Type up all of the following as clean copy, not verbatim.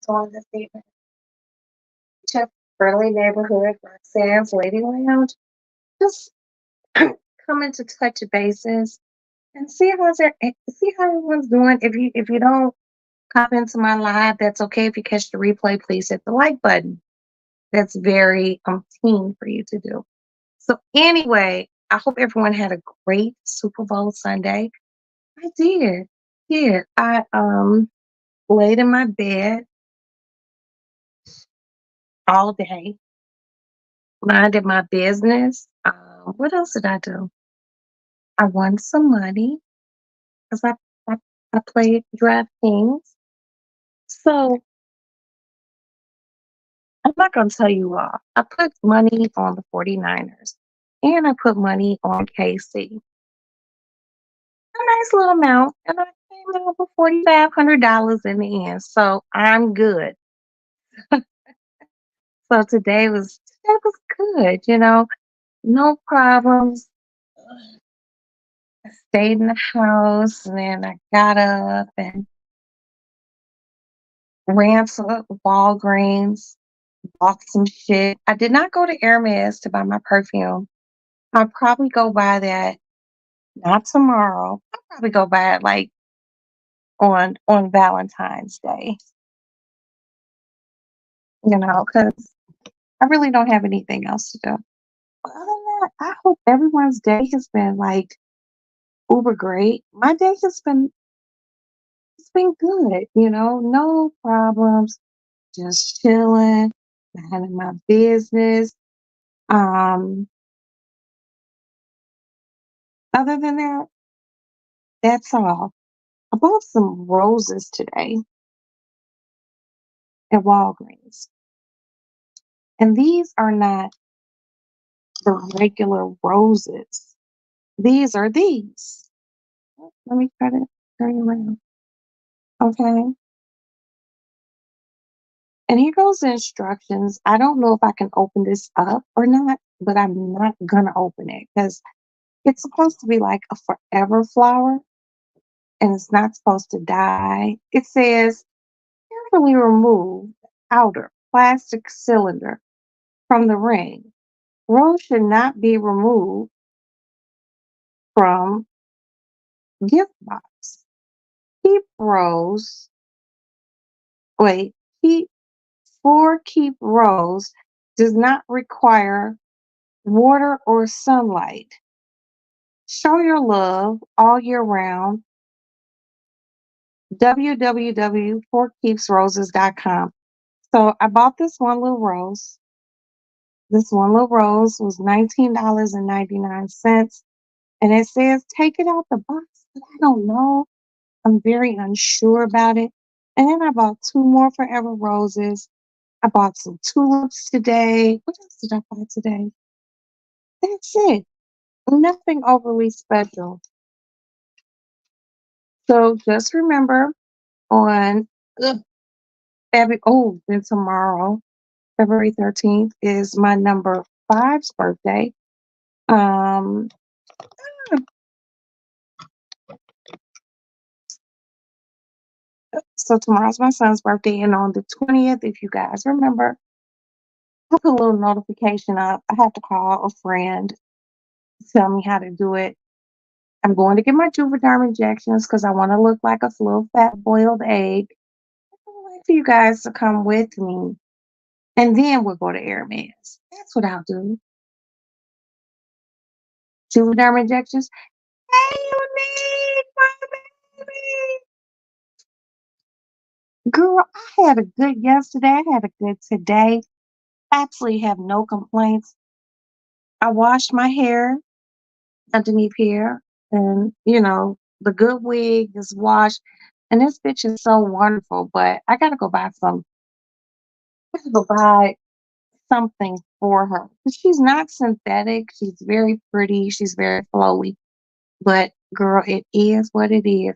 On this evening to friendly neighborhood Roxanne's Lady Lounge. Just coming to touch bases and see how everyone's doing. If you don't pop into my live, that's okay. If you catch the replay, please hit the like button. That's very keen for you to do. So anyway, I hope everyone had a great Super Bowl Sunday. I did. Yeah. I laid in my bed all day, minded my business. What else did I do? I won some money because I, I played DraftKings. So I'm not going to tell you all. I put money on the 49ers and I put money on KC. A nice little amount. And I came out with $4,500 in the end. So I'm good. So today was good, no problems. I stayed in the house and then I got up and ran to Walgreens, bought some shit. I did not go to Hermes to buy my perfume. I'll probably go buy that not tomorrow. I'll probably go buy it like on Valentine's Day, because I really don't have anything else to do. But other than that, I hope everyone's day has been like uber great. My day has been it's been good, no problems, just chilling, minding my business. Um, Other than that, that's all. I bought some roses today at Walgreens. And these are not the regular roses. These are these. Let me turn it around. Okay. And here goes the instructions. I don't know if I can open this up or not, but I'm not gonna open it because it's supposed to be like a forever flower and it's not supposed to die. It says carefully remove outer plastic cylinder from the ring. Rose should not be removed from gift box. Keep rose, wait, keep rose does not require water or sunlight. Show your love all year round. www.forkeepsroses.com. So I bought this one little rose. This one little rose was $19.99. And it says take it out the box, but I don't know. I'm very unsure about it. And then I bought two more Forever Roses. I bought some tulips today. What else did I buy today? That's it. Nothing overly special. So just remember on ugh, then tomorrow, February 13th, is my number five's birthday. Um, so tomorrow's my son's birthday, and on the 20th, if you guys remember, I put a little notification up. I have to call a friend to tell me how to do it. I'm going to get my Juvederm injections because I want to look like a little fat boiled egg. I would like for you guys to come with me, and then we'll go to Hermes. That's what I'll do. Juvederm injections. Hey, Unique, my baby. Girl, I had a good yesterday. I had a good today. Absolutely have no complaints. I washed my hair underneath here, and the good wig is washed. And this bitch is so wonderful, but I gotta go buy some. I gotta go buy something for her. 'Cause she's not synthetic. She's very pretty. She's very flowy. But girl, it is what it is.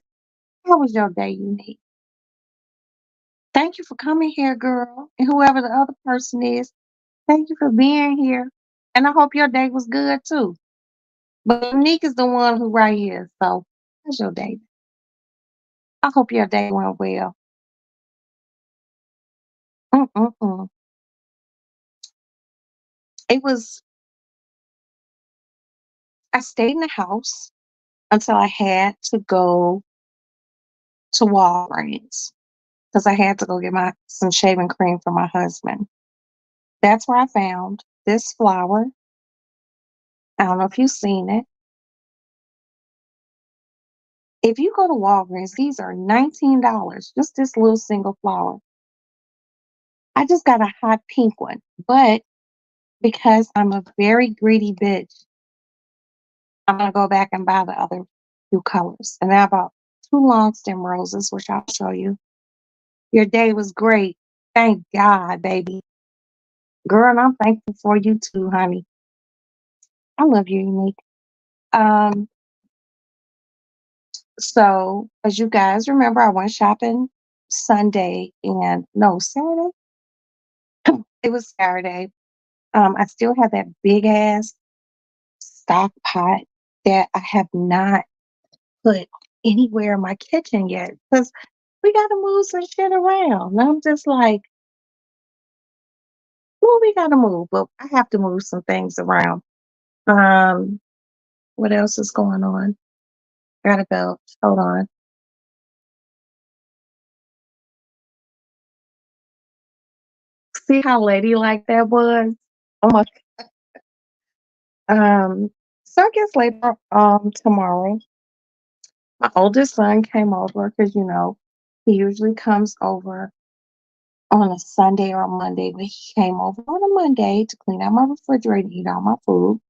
How was your day, Unique? Thank you for coming here, girl. And whoever the other person is, thank you for being here. And I hope your day was good too. But Unique is the one who right here. So how's your day? I hope your day went well. Mm-mm-mm. It was I stayed in the house until I had to go to Walgreens because I had to go get my some shaving cream for my husband. That's where I found this flower. I don't know if you've seen it. If you go to Walgreens, these are $19, just this little single flower. I just got a hot pink one, but because I'm a very greedy bitch, I'm gonna go back and buy the other two colors. And then I bought two long stem roses, which I'll show you. Your day was great. Thank God, baby. Girl, and I'm thankful for you too, honey. I love you, Unique. Um, so as you guys remember, I went shopping Sunday and no, Saturday. It was Saturday. I still have that big ass stock pot that I have not put anywhere in my kitchen yet because we gotta move some shit around. And I'm just like, well, we gotta move, but I have to move some things around. Um, what else is going on? I gotta go. Hold on. See how ladylike that was? Oh my. Um, so I guess later tomorrow, my oldest son came over because he usually comes over on a Sunday or a Monday, but he came over on a Monday to clean out my refrigerator and eat all my food,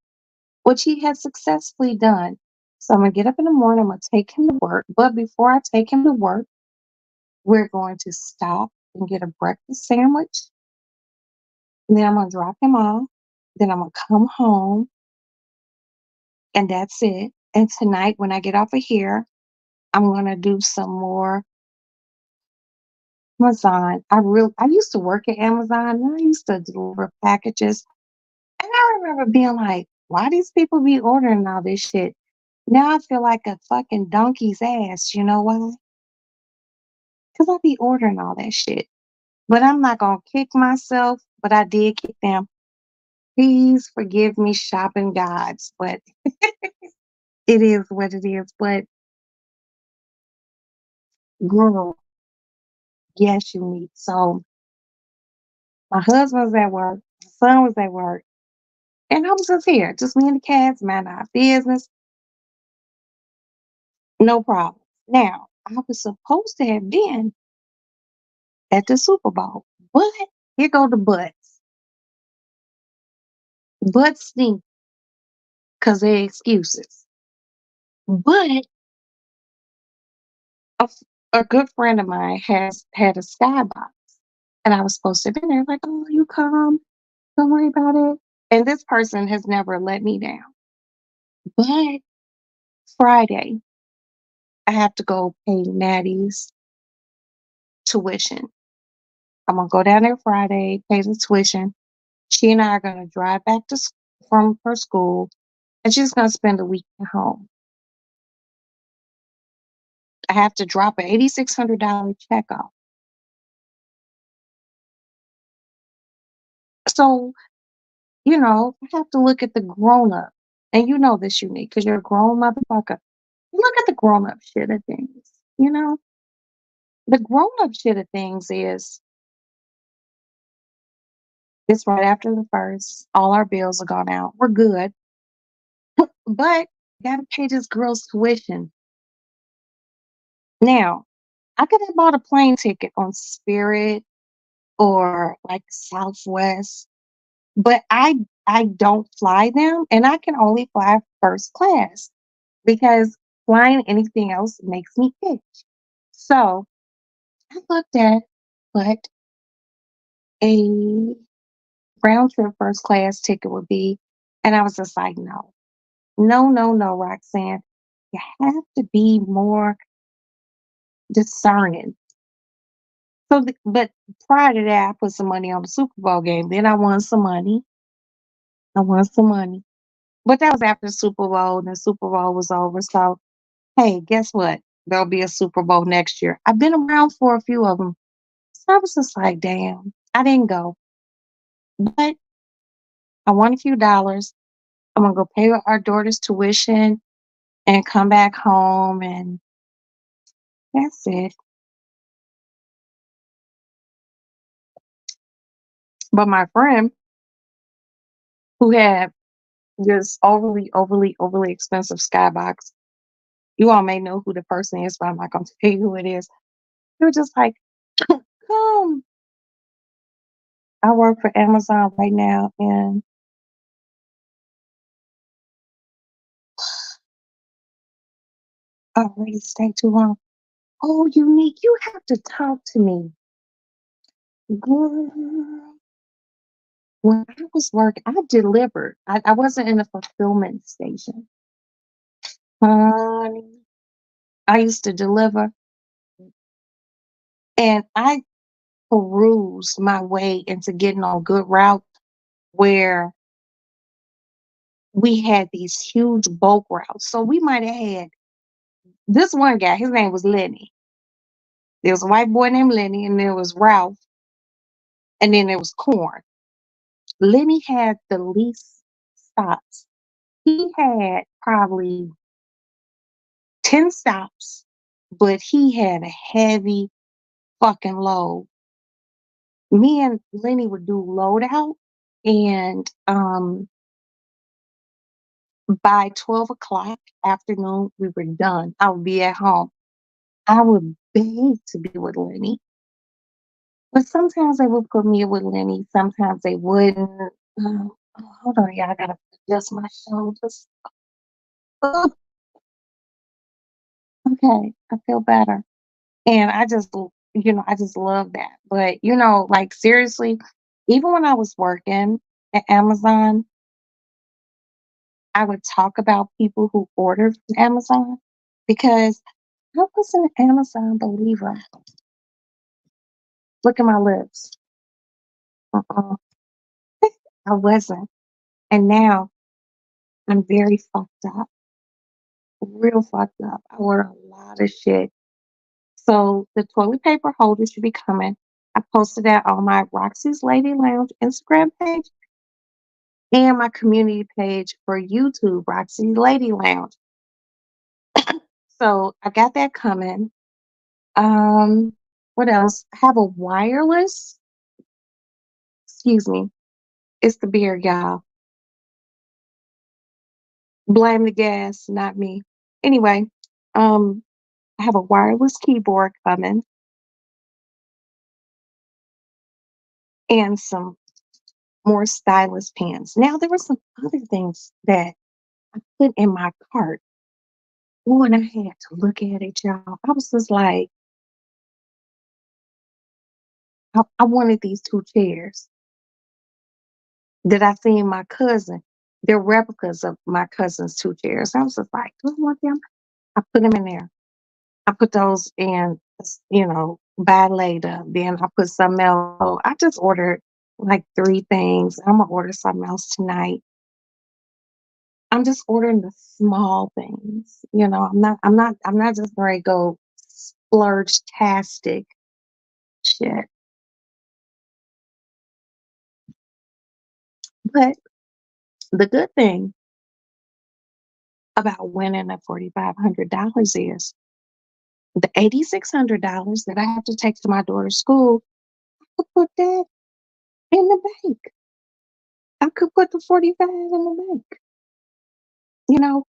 which he has successfully done. So I'm gonna get up in the morning, I'm gonna take him to work. But before I take him to work, we're going to stop and get a breakfast sandwich. And then I'm gonna drop him off. Then I'm gonna come home and that's it. And tonight when I get off of here, I'm gonna do some more Amazon. I used to work at Amazon and I used to deliver packages. And I remember being like, why these people be ordering all this shit? Now I feel like a fucking donkey's ass. You know why? Because I be ordering all that shit. But I'm not going to kick myself, but I did kick them. Please forgive me, shopping gods, but it is what it is. But girl, yes, you need. So my husband was at work, my son was at work, and I was just here, just me and the cats, man, our business, no problem. Now, I was supposed to have been at the Super Bowl. But here go the buts. Buts stink because they're excuses. But a, a good friend of mine has had a skybox, and I was supposed to be there. Like, oh, you come, don't worry about it. And this person has never let me down. But Friday, I have to go pay Maddie's tuition. I'm gonna go down there Friday, pay the tuition. She and I are gonna drive back from her school, and she's gonna spend a week at home. I have to drop a $8,600 check off. So, I have to look at the grown up. And you know this, Unique, because you're a grown motherfucker. Look at the grown up shit of things. You know, the grown up shit of things is this right after the first. All our bills are gone out. We're good. But gotta pay this girl's tuition. Now, I could have bought a plane ticket on Spirit or like Southwest. But I don't fly them, and I can only fly first class because flying anything else makes me itch. So I looked at what a round trip first class ticket would be, and I was just like, no, no, no, no, Roxanne. You have to be more discerning. But prior to that, I put some money on the Super Bowl game. Then I won some money. I won some money. But that was after the Super Bowl, and the Super Bowl was over. So, hey, guess what? there'll be a Super Bowl next year. I've been around for a few of them. So I was just like, damn, I didn't go. But I won a few dollars. I'm gonna go pay our daughter's tuition and come back home, and that's it. But my friend who had this overly expensive skybox, you all may know who the person is, but I'm not gonna tell you who it is. They were just like, come. I work for Amazon right now, and I already stayed too long. Oh, Unique, you have to talk to me. Girl, when I was working, I delivered. I wasn't in a fulfillment station. Honey, I used to deliver, and I perused my way into getting on good route where we had these huge bulk routes. So we might have had this one guy, his name was Lenny. There was a white boy named Lenny, and there was Ralph, and then there was Corn. Lenny had the least stops. He had probably 10 stops, but he had a heavy fucking load. Me and Lenny would do load out, and by 12 o'clock afternoon, we were done. I would be at home. I would beg to be with Lenny, but sometimes they would put me with Lenny, sometimes they wouldn't. Hold on, yeah, I gotta adjust my shoulders. Oh, okay, I feel better. And I just love that. But, like seriously, even when I was working at Amazon, I would talk about people who ordered from Amazon because I was an Amazon believer. Look at my lips. Uh-uh. I wasn't. And now I'm very fucked up, real fucked up. I order a lot of shit. So the toilet paper holder should be coming. I posted that on my Roxy's Lady Lounge Instagram page and my community page for YouTube, Roxy's Lady Lounge. So I got that coming. Um, what else? I have a wireless. Excuse me. It's the beer, y'all. Blame the gas, not me. Anyway, um, I have a wireless keyboard coming and some more stylus pens. Now there were some other things that I put in my cart. Oh, and I had to look at it, y'all. I was just like, I wanted these two chairs that I seen my cousin. They're replicas of my cousin's two chairs. I was just like, do I want them? I put them in there. I put those in, buy later. Then I put something else. So I just ordered like three things. I'm gonna order something else tonight. I'm just ordering the small things. I'm not just ready to go splurge tastic shit. But the good thing about winning the $4,500 is the $8,600 that I have to take to my daughter's school. I could put that in the bank. I could put the 45 in the bank. You know,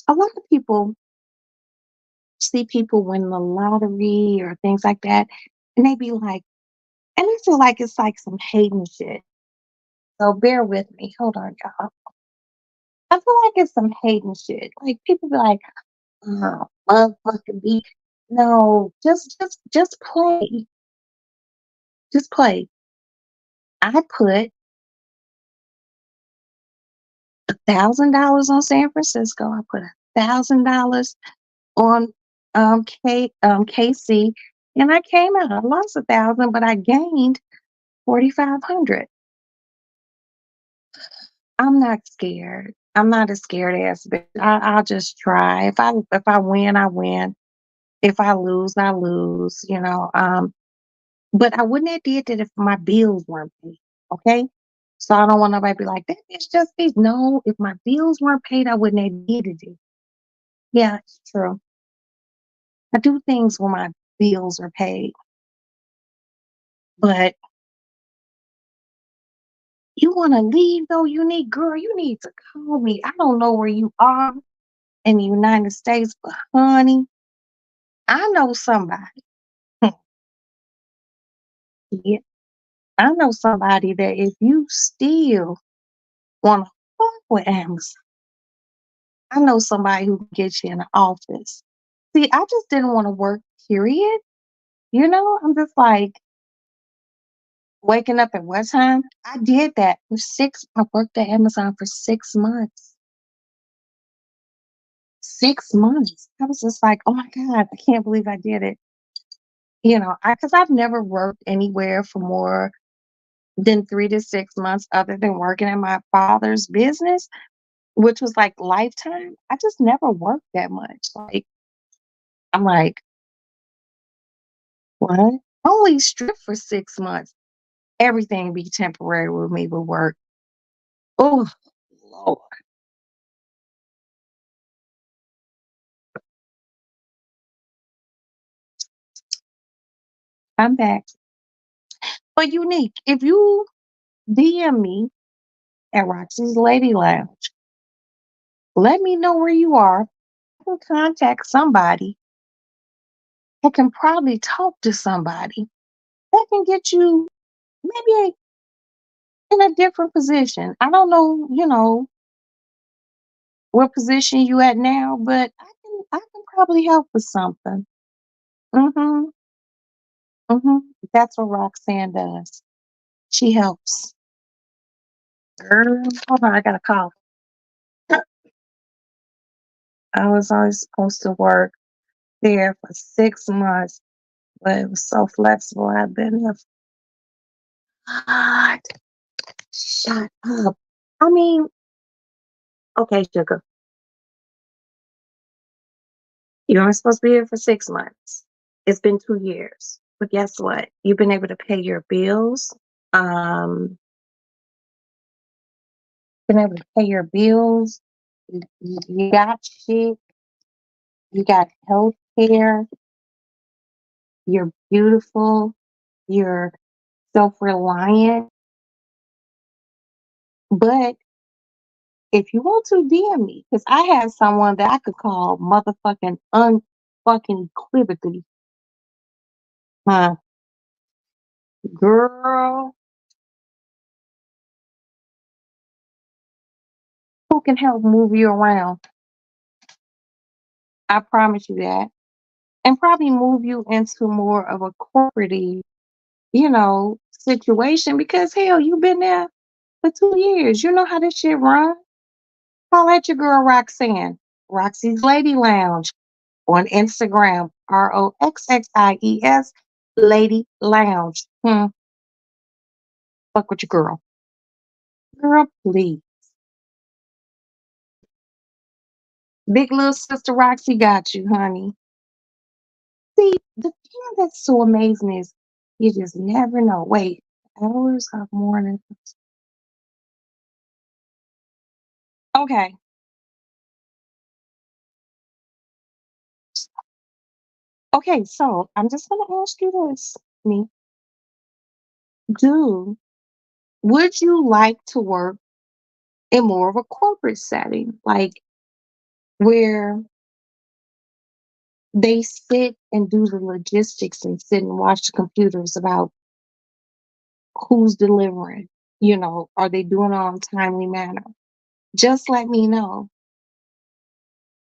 a lot of people see people win the lottery or things like that, and they be like, and I feel like it's like some hating shit. So bear with me. Hold on, y'all. I feel like it's some hating shit. Like people be like, oh, motherfucking be. No, just play. Just play. I put $1,000 on San Francisco. I put $1,000 on KC, and I came out. I lost 1,000, but I gained 4,500. I'm not scared. I'm not a scared ass bitch. I'll just try. If I win, I win. If I lose, I lose. But I wouldn't have did that if my bills weren't paid. Okay. So I don't want nobody to be like, that bitch just paid. No, if my bills weren't paid, I wouldn't have needed it. Yeah, it's true. I do things when my bills are paid. But you want to leave though, girl, you need to call me. I don't know where you are in the United States, but honey, I know somebody. Yeah, I know somebody that if you still want to fuck with Amazon, I know somebody who can get you in the office. See, I just didn't want to work, period. I'm just like waking up at what time? I did that for I worked at Amazon for 6 months. 6 months. I was just like, oh my God, I can't believe I did it. Because I've never worked anywhere for more than 3 to 6 months other than working in my father's business, which was like lifetime. I just never worked that much. Like, I'm like, what? Only strip for 6 months. Everything be temporary with me with work. Oh, Lord. I'm back. But Unique, if you DM me at Roxy's Lady Lounge, let me know where you are. I can contact somebody. I can probably talk to somebody that can get you maybe in a different position. I don't know, what position you at now, but I can probably help with something. Mhm. Mhm. That's what Roxanne does. She helps. Girl, hold on, I got a call. I was always supposed to work there for 6 months, but it was so flexible. I've been there. God, shut up. I mean, okay, sugar, you're only supposed to be here for 6 months. It's been 2 years. But guess what? You've been able to pay your bills. Um, been able to pay your bills. You got shit. You got health care. You're beautiful. You're self reliant. But if you want to DM me, because I have someone that I could call motherfucking unfucking equivocally. Huh? Girl, who can help move you around? I promise you that. And probably move you into more of a corporate situation because hell, you've been there for 2 years. You know how this shit run. Call at your girl Roxanne, Roxy's Lady Lounge on Instagram, ROXXIES Lady Lounge. Fuck with your girl. Girl, please. Big little sister Roxy got you, honey. See, the thing that's so amazing is you just never know. Wait, hours of morning. Okay. Okay, so I'm just gonna ask you this, me. Do would you like to work in more of a corporate setting, like where they sit and do the logistics and sit and watch the computers about who's delivering? Are they doing it on a timely manner? Just let me know.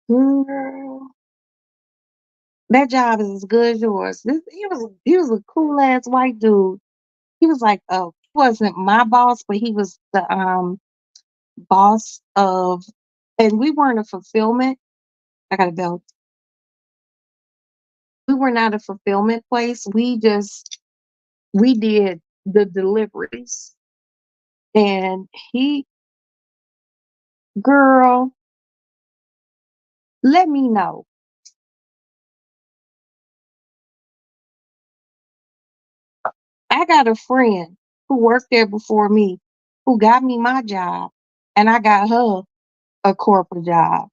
Girl, that job is as good as yours. He was a cool ass white dude. He was like, oh, he wasn't my boss, but he was the boss of, and we weren't a fulfillment. I got a belt. We were not a fulfillment place. We did the deliveries, and he Girl, let me know. I got a friend who worked there before me who got me my job, and I got her a corporate job.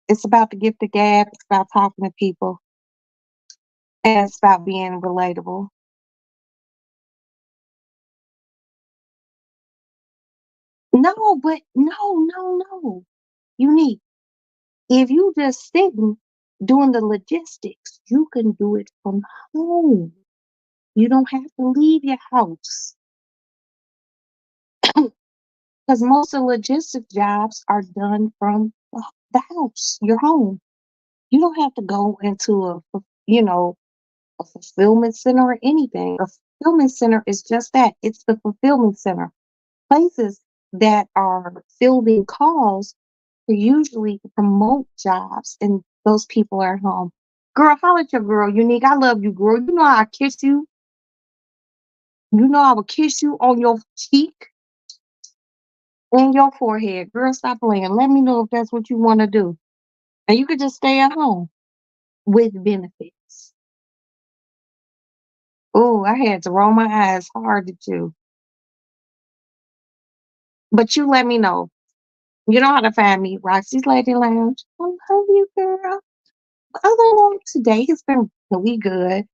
It's about the gift of gab, it's about talking to people, and it's about being relatable. No, but no. Unique. If you just sitting doing the logistics, you can do it from home. You don't have to leave your house. Because most of the logistic jobs are done from the house, your home. You don't have to go into you know, a fulfillment center or anything. A fulfillment center is just that. It's the fulfillment center. Places that are fielding calls to usually promote jobs and those people are home. Girl, holla at your girl, Unique. I love you, girl. You know I kiss you. You know I will kiss you on your cheek and your forehead. Girl, stop playing. Let me know if that's what you want to do. And you could just stay at home with benefits. Oh, I had to roll my eyes hard at you. But you let me know. You know how to find me, Roxy's Lady Lounge. I love you, girl. Other than today has been really good.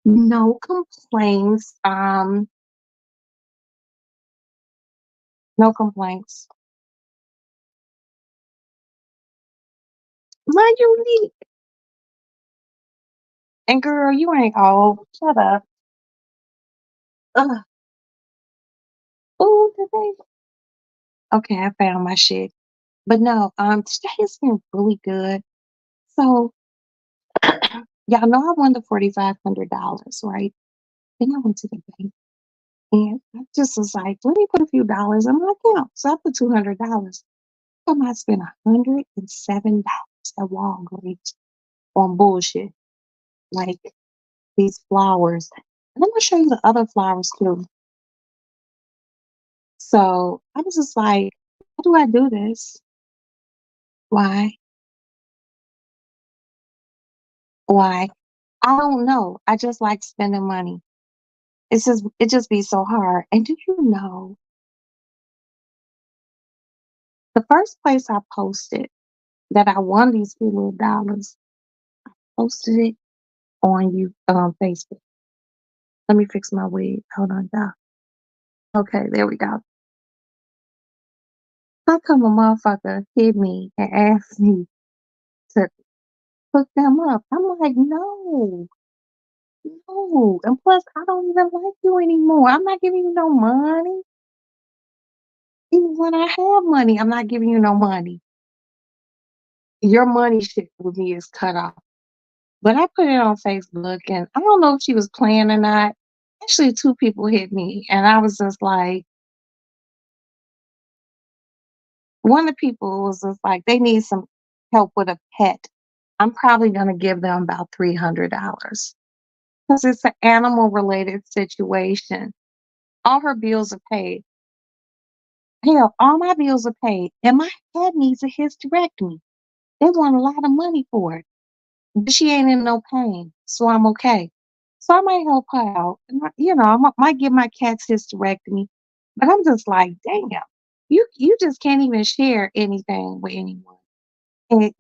No complaints. No complaints. My unique. And girl, you ain't old. Shut up. Ugh. Oh, today. Okay, I found my shit. But no, today has been really good. So y'all know I won the $4,500, right? Then I went to the bank and I just was like, let me put a few dollars in my account. So I put $200. I might spend $107 at Walgreens on bullshit, like these flowers. And I'm gonna show you the other flowers too. So I was just like, why do I do this? Why? Why? I don't know. I just like spending money. It just be so hard. And do you know the first place I posted that I won these few little dollars, posted it on Facebook. Let me fix my wig. Hold on, y'all. Okay, there we go. How come a motherfucker hit me and asked me to hook them up? I'm like, no, no. And plus, I don't even like you anymore. I'm not giving you no money. Even when I have money, I'm not giving you no money. Your money shit with me is cut off. But I put it on Facebook and I don't know if she was playing or not. Actually, two people hit me and I was just like, one of the people was just like, they need some help with a pet. I'm probably going to give them about $300 because it's an animal related situation. All her bills are paid. Hell, all my bills are paid. And my cat needs a hysterectomy. They want a lot of money for it. But she ain't in no pain. So I'm okay. So I might help her out. And might give my cats hysterectomy. But I'm just like, damn, you just can't even share anything with anyone. And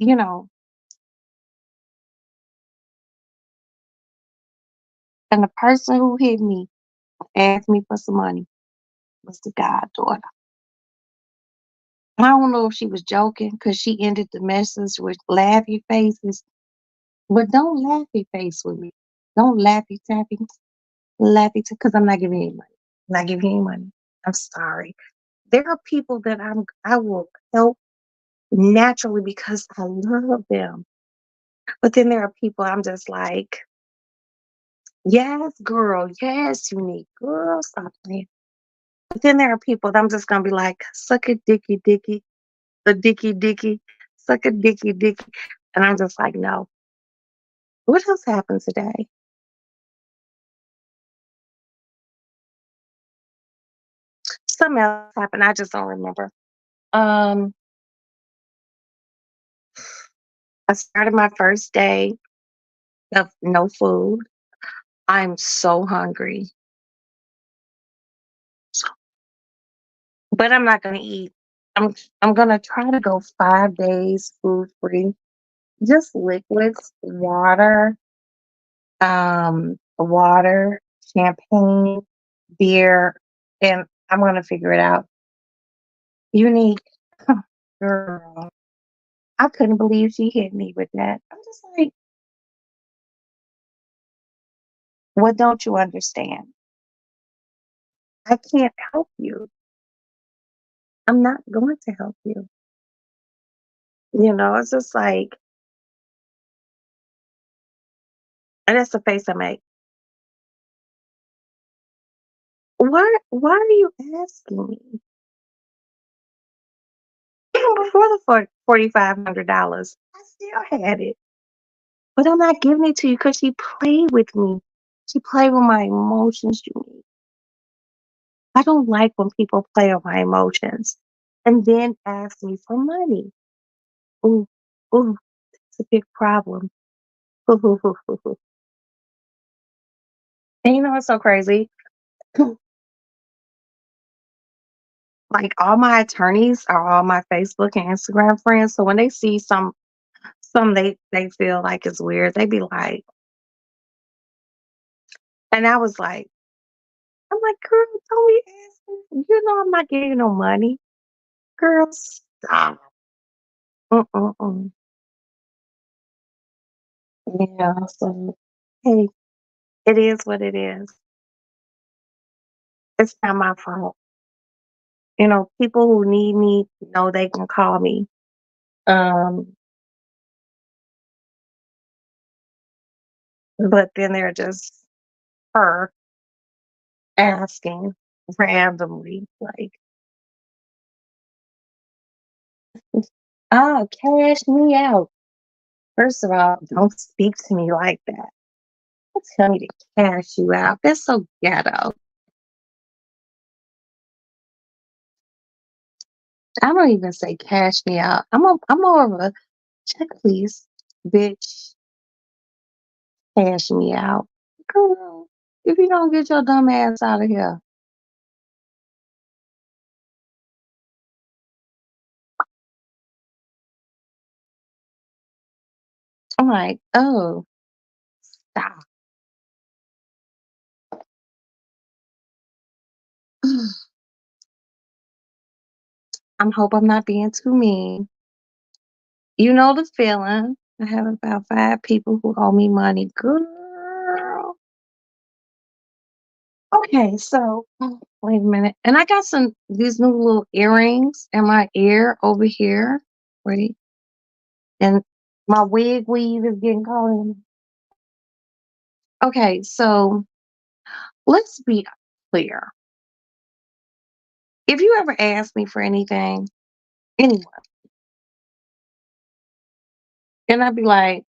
and the person who hit me asked me for some money was the goddaughter. I don't know if she was joking because she ended the message with laughy faces, but don't laughy face with me. Don't laughy tappy, laughy because I'm not giving you any money. I'm not giving you any money. I'm sorry. There are people that I will help naturally because I love them. But then there are people I'm just like, yes, girl, yes, unique. Girl, stop playing. But then there are people that I'm just gonna be like, suck a dicky dicky, a dicky dicky, suck a dicky dicky. And I'm just like, no. What else happened today? Something else happened. I just don't remember. Um, I started my first day of no food. I'm so hungry, but I'm not gonna eat. I'm gonna try to go 5 days food free. Just liquids, water, champagne, beer, and I'm gonna figure it out. Unique, girl. I couldn't believe she hit me with that. I'm just like, what don't you understand? I can't help you. I'm not going to help you. It's just like, and that's the face I make. Why are you asking me? Even before the $4,500, I still had it. But I'm not giving it to you because she played with me. She played with my emotions, Junie. I don't like when people play with my emotions and then ask me for money. Ooh, ooh, it's a big problem. Ooh, ooh, ooh, ooh, ooh. And you know what's so crazy? Like all my attorneys are all my Facebook and Instagram friends. So when they see some they feel like it's weird. They be like, and I was like, I'm like, girl, don't be asking. You know I'm not getting you no money. Girl, stop. Mm-mm-mm. Yeah, so hey, it is what it is. It's not my fault. People who need me know they can call me. Um, but then they're just her asking randomly, like, oh, cash me out. First of all, don't speak to me like that. Don't tell me to cash you out. That's so ghetto. I don't even say cash me out. I'm more of a check, please, bitch. Cash me out. Girl, if you don't get your dumb ass out of here. I'm like, oh, stop. Hope I'm not being too mean. You know the feeling. I have about 5 people who owe me money. Girl. Okay, so wait a minute. And I got these new little earrings in my ear over here. Wait. And my wig weave is getting caught in. Okay, so let's be clear. If you ever ask me for anything, anyone, and they'd be like,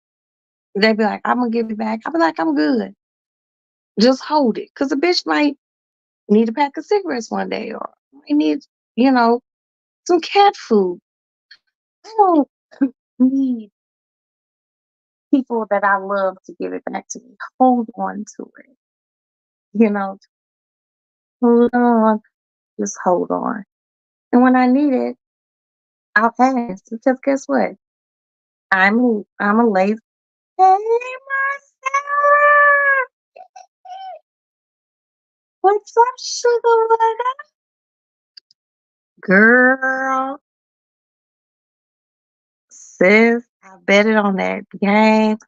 I'm gonna give it back. I'll be like, I'm good. Just hold it. Cause a bitch might need a pack of cigarettes one day or might need, you know, some cat food. I don't need people that I love to give it back to me. Hold on to it. You know, hold on. Just hold on. And when I need it, I'll ask. Because guess what? I'm a lazy. Hey, Marcella! What's up, sugar? What up? Girl, sis, I bet it on that game.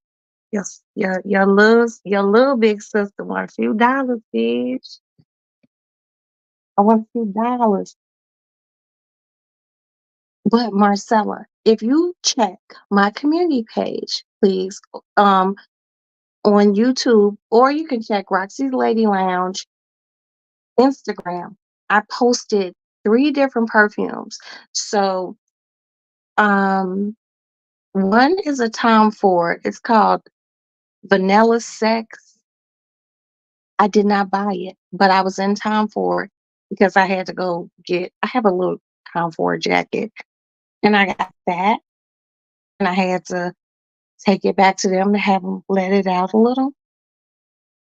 Your little big sister want a few dollars, bitch. I want a few dollars. But Marcella, if you check my community page, please, on YouTube, or you can check Roxy's Lady Lounge Instagram. I posted 3 different perfumes. So, um, one is a Tom Ford. It's called Vanilla Sex. I did not buy it, but I was in time for it because I had to go get. I have a little. Tom Ford jacket. And I got that, and I had to take it back to them to have them let it out a little.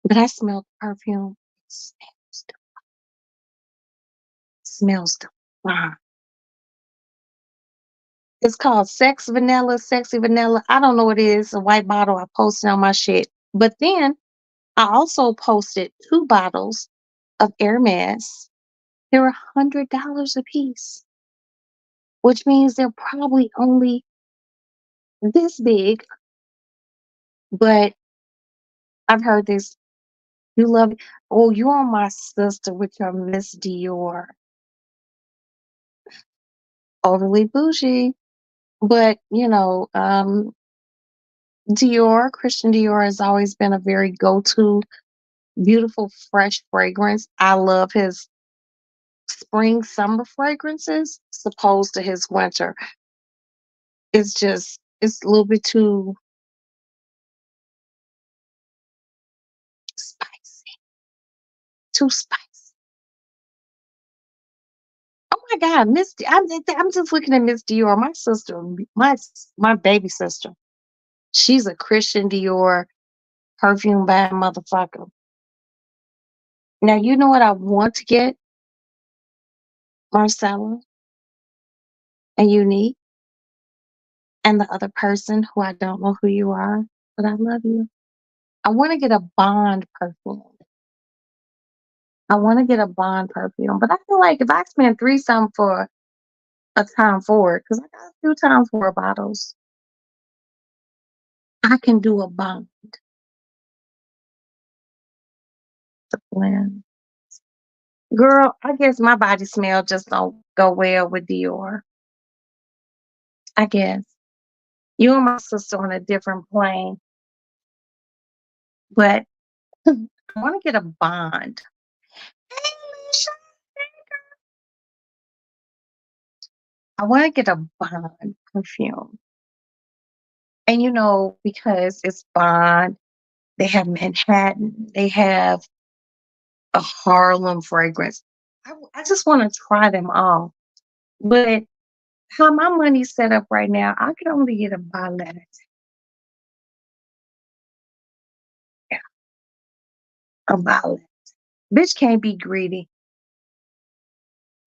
But I smelled the perfume. Smells divine. It's called Sex Vanilla, Sexy Vanilla. I don't know what it is. A white bottle. I posted on my shit. But then I also posted 2 bottles of Hermes. They're $100 a piece, which means they're probably only this big. But I've heard this. You love it. Oh, you are my sister with your Miss Dior. Overly bougie. But, Dior, Christian Dior has always been a very go-to, beautiful, fresh fragrance. I love his spring, summer fragrances, opposed to his winter. It's a little bit too spicy, too spicy. Oh my God, I'm just looking at Miss Dior. My sister, my baby sister, she's a Christian Dior perfume bad motherfucker. Now you know what I want to get, Marcella and Unique, and the other person who I don't know who you are, but I love you. I want to get a Bond perfume. I want to get a Bond perfume, but I feel like if I spend three something for a Tom Ford, because I got a few Tom Ford bottles, I can do a Bond blend. Girl, I guess my body smell just don't go well with Dior. I guess you and my sister on a different plane, but I want to get a Bond. Hey, Alicia. I want to get a Bond perfume. And because it's Bond, they have Manhattan, they have a Harlem fragrance. I just want to try them all. But how my money's set up right now, I can only get a Ballet. Yeah, a Ballet. Bitch can't be greedy.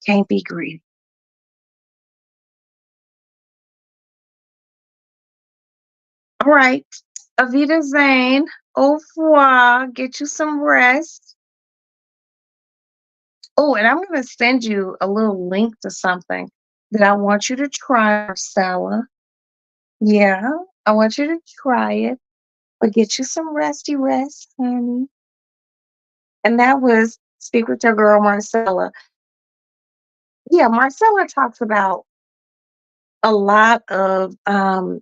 Can't be greedy. All right. Avita Zane, au revoir. Get you some rest. Oh, and I'm going to send you a little link to something that I want you to try, Marcella. Yeah, I want you to try it, but get you some resty rest, honey. And that was Speak with Your Girl, Marcella. Yeah, Marcella talks about a lot of, not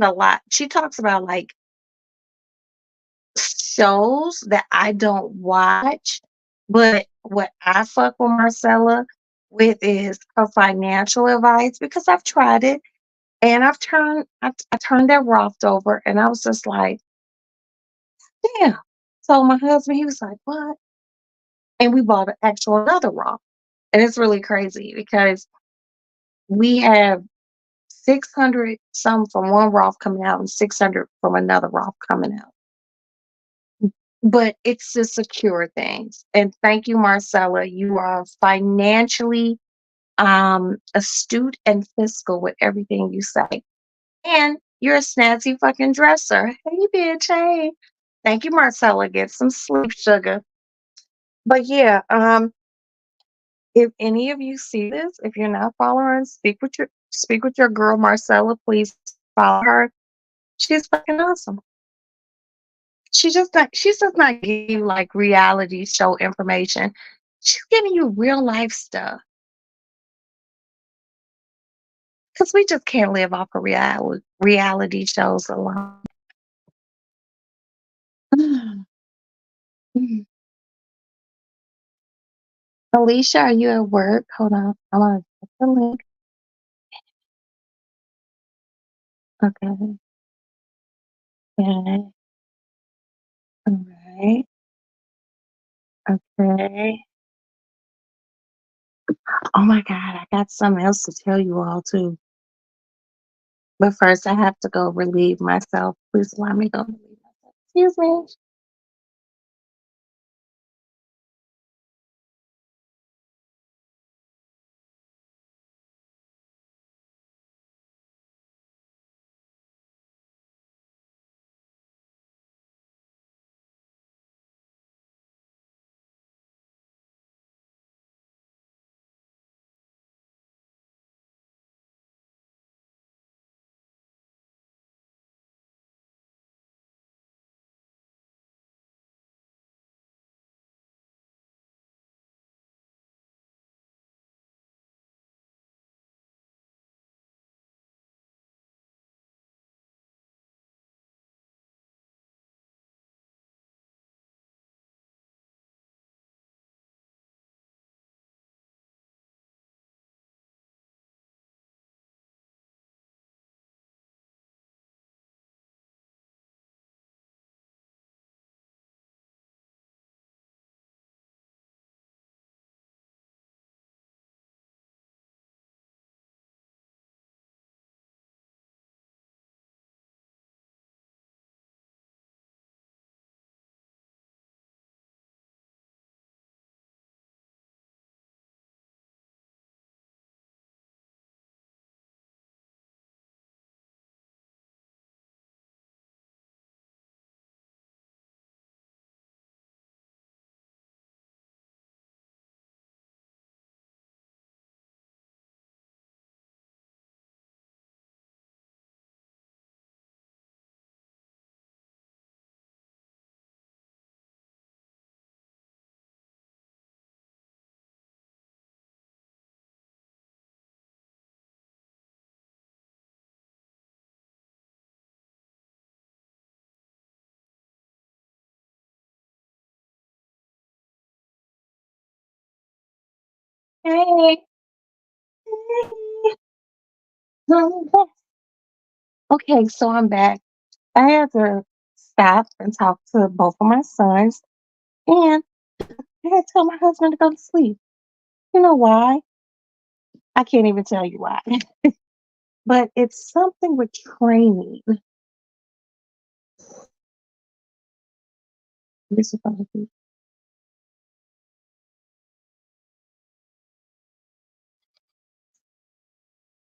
a lot, she talks about like shows that I don't watch, but what I fuck with Marcella with is her financial advice because I've tried it and I turned that Roth over and I was just like, damn. So my husband, he was like, what? And we bought an actual another Roth. And it's really crazy because we have 600 some from one Roth coming out and 600 from another Roth coming out. But it's the secure things. And thank you, Marcella. You are financially astute and fiscal with everything you say. And you're a snazzy fucking dresser. Hey, bitch. Hey. Thank you, Marcella. Get some sleep, sugar. But yeah, if any of you see this, if you're not following, speak with your girl Marcella. Please follow her. She's fucking awesome. She's just not giving you like reality show information. She's giving you real life stuff. Cause we just can't live off of reality shows alone. Alicia, are you at work? Hold on. I want to put the link. Okay. Okay. All right. Okay. Oh my God, I got something else to tell you all too. But first, I have to go relieve myself. Please allow me to go relieve myself. Excuse me. Hey. Hey. I'm back. Okay, so I'm back. I had to stop and talk to both of my sons, and I had to tell my husband to go to sleep. You know why? I can't even tell you why. But it's something with training. This is supposed to be.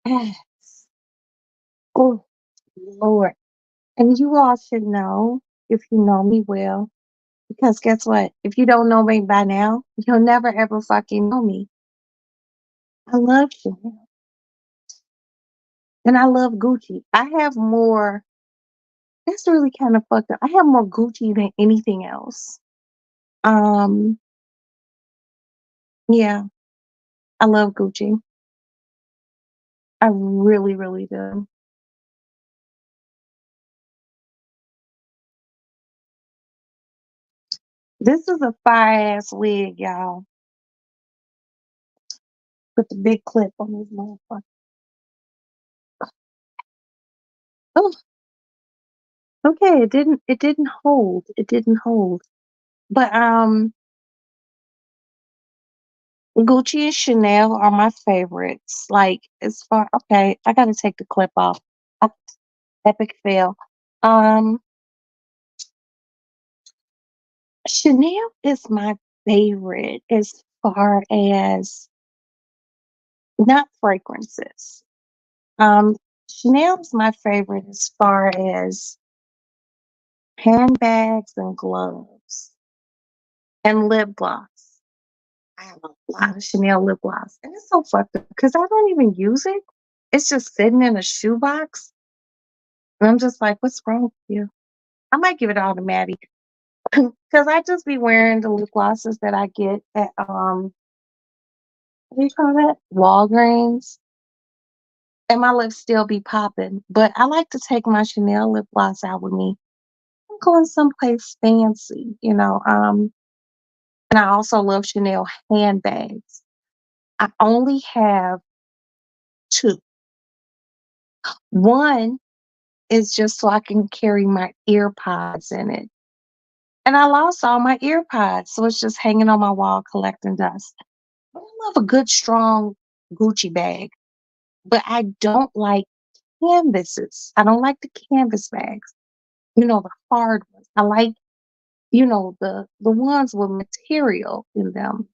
Yes. Oh, Lord. And you all should know, if you know me well, because guess what? If you don't know me by now, you'll never ever fucking know me. I love Chanel and I love Gucci. I have more, that's really kind of fucked up. I have more Gucci than anything else. Um, yeah, I love Gucci. I really, really do. This is a fire ass wig, y'all. Put the big clip on this motherfucker. Oh, okay. It didn't hold. It didn't hold. But Gucci and Chanel are my favorites. Like as far okay, I gotta take the clip off. Uh, Epic fail. Um Chanel is my favorite as far as not fragrances. Chanel is my favorite as far as handbags and gloves and lip gloss. I have a lot of Chanel lip gloss. And it's so fucked up because I don't even use it. It's just sitting in a shoebox. And I'm just like, what's wrong with you? I might give it all to Maddie. Because I just be wearing the lip glosses that I get at what do you call that? Walgreens. And my lips still be popping. But I like to take my Chanel lip gloss out with me. I'm going someplace fancy, you know. And I also love Chanel handbags. I only have two. One is just so I can carry my ear pods in it. And I lost all my ear pods, so it's just hanging on my wall collecting dust. love a good strong Gucci bag, but I don't like canvases. I don't like the canvas bags. The hard ones. I like, the ones with material in them.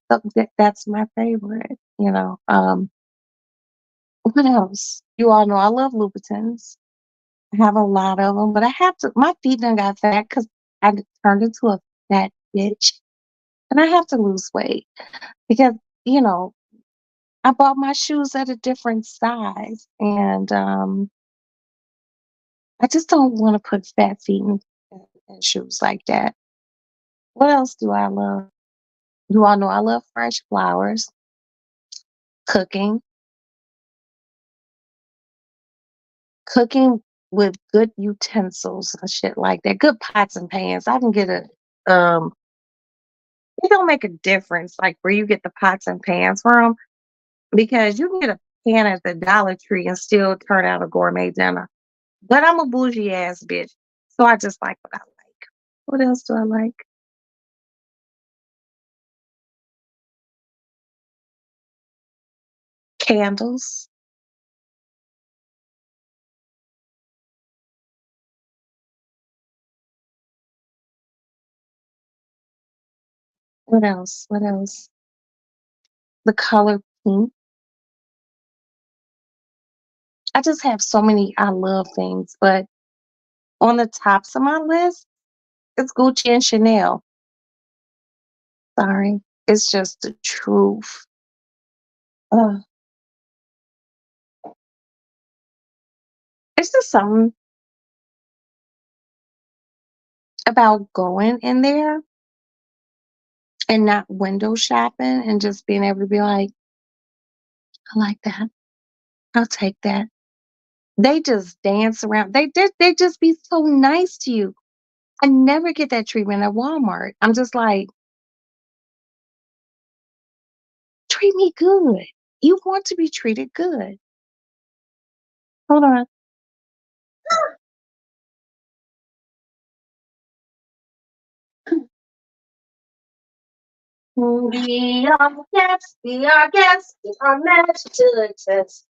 That's my favorite. What else? You all know I love Louboutins. I have a lot of them, but I have to. My feet done got fat because turned into a fat bitch, and I have to lose weight because you know I bought my shoes at a different size, and I just don't want to put fat feet in shoes like that. What else do I love? You all know I love fresh flowers, cooking, cooking with good utensils and shit like that. Good pots and pans. I can get um. It don't make a difference, like where you get the pots and pans from, because you can get a pan at the Dollar Tree and still turn out a gourmet dinner. But I'm a bougie ass bitch, so I just like what I like. What else do I like? Candles. What else? What else? The color pink. I just have so many I love things, but on the tops of my list, it's Gucci and Chanel. Sorry. It's just the truth. Ugh. It's just something about going in there and not window shopping and just being able to be like, I like that. I'll take that. They just dance around. They just be so nice to you. I never get that treatment at Walmart. I'm just like, treat me good. You want to be treated good. Hold on. We are guests, we are guests, we are meant to exist.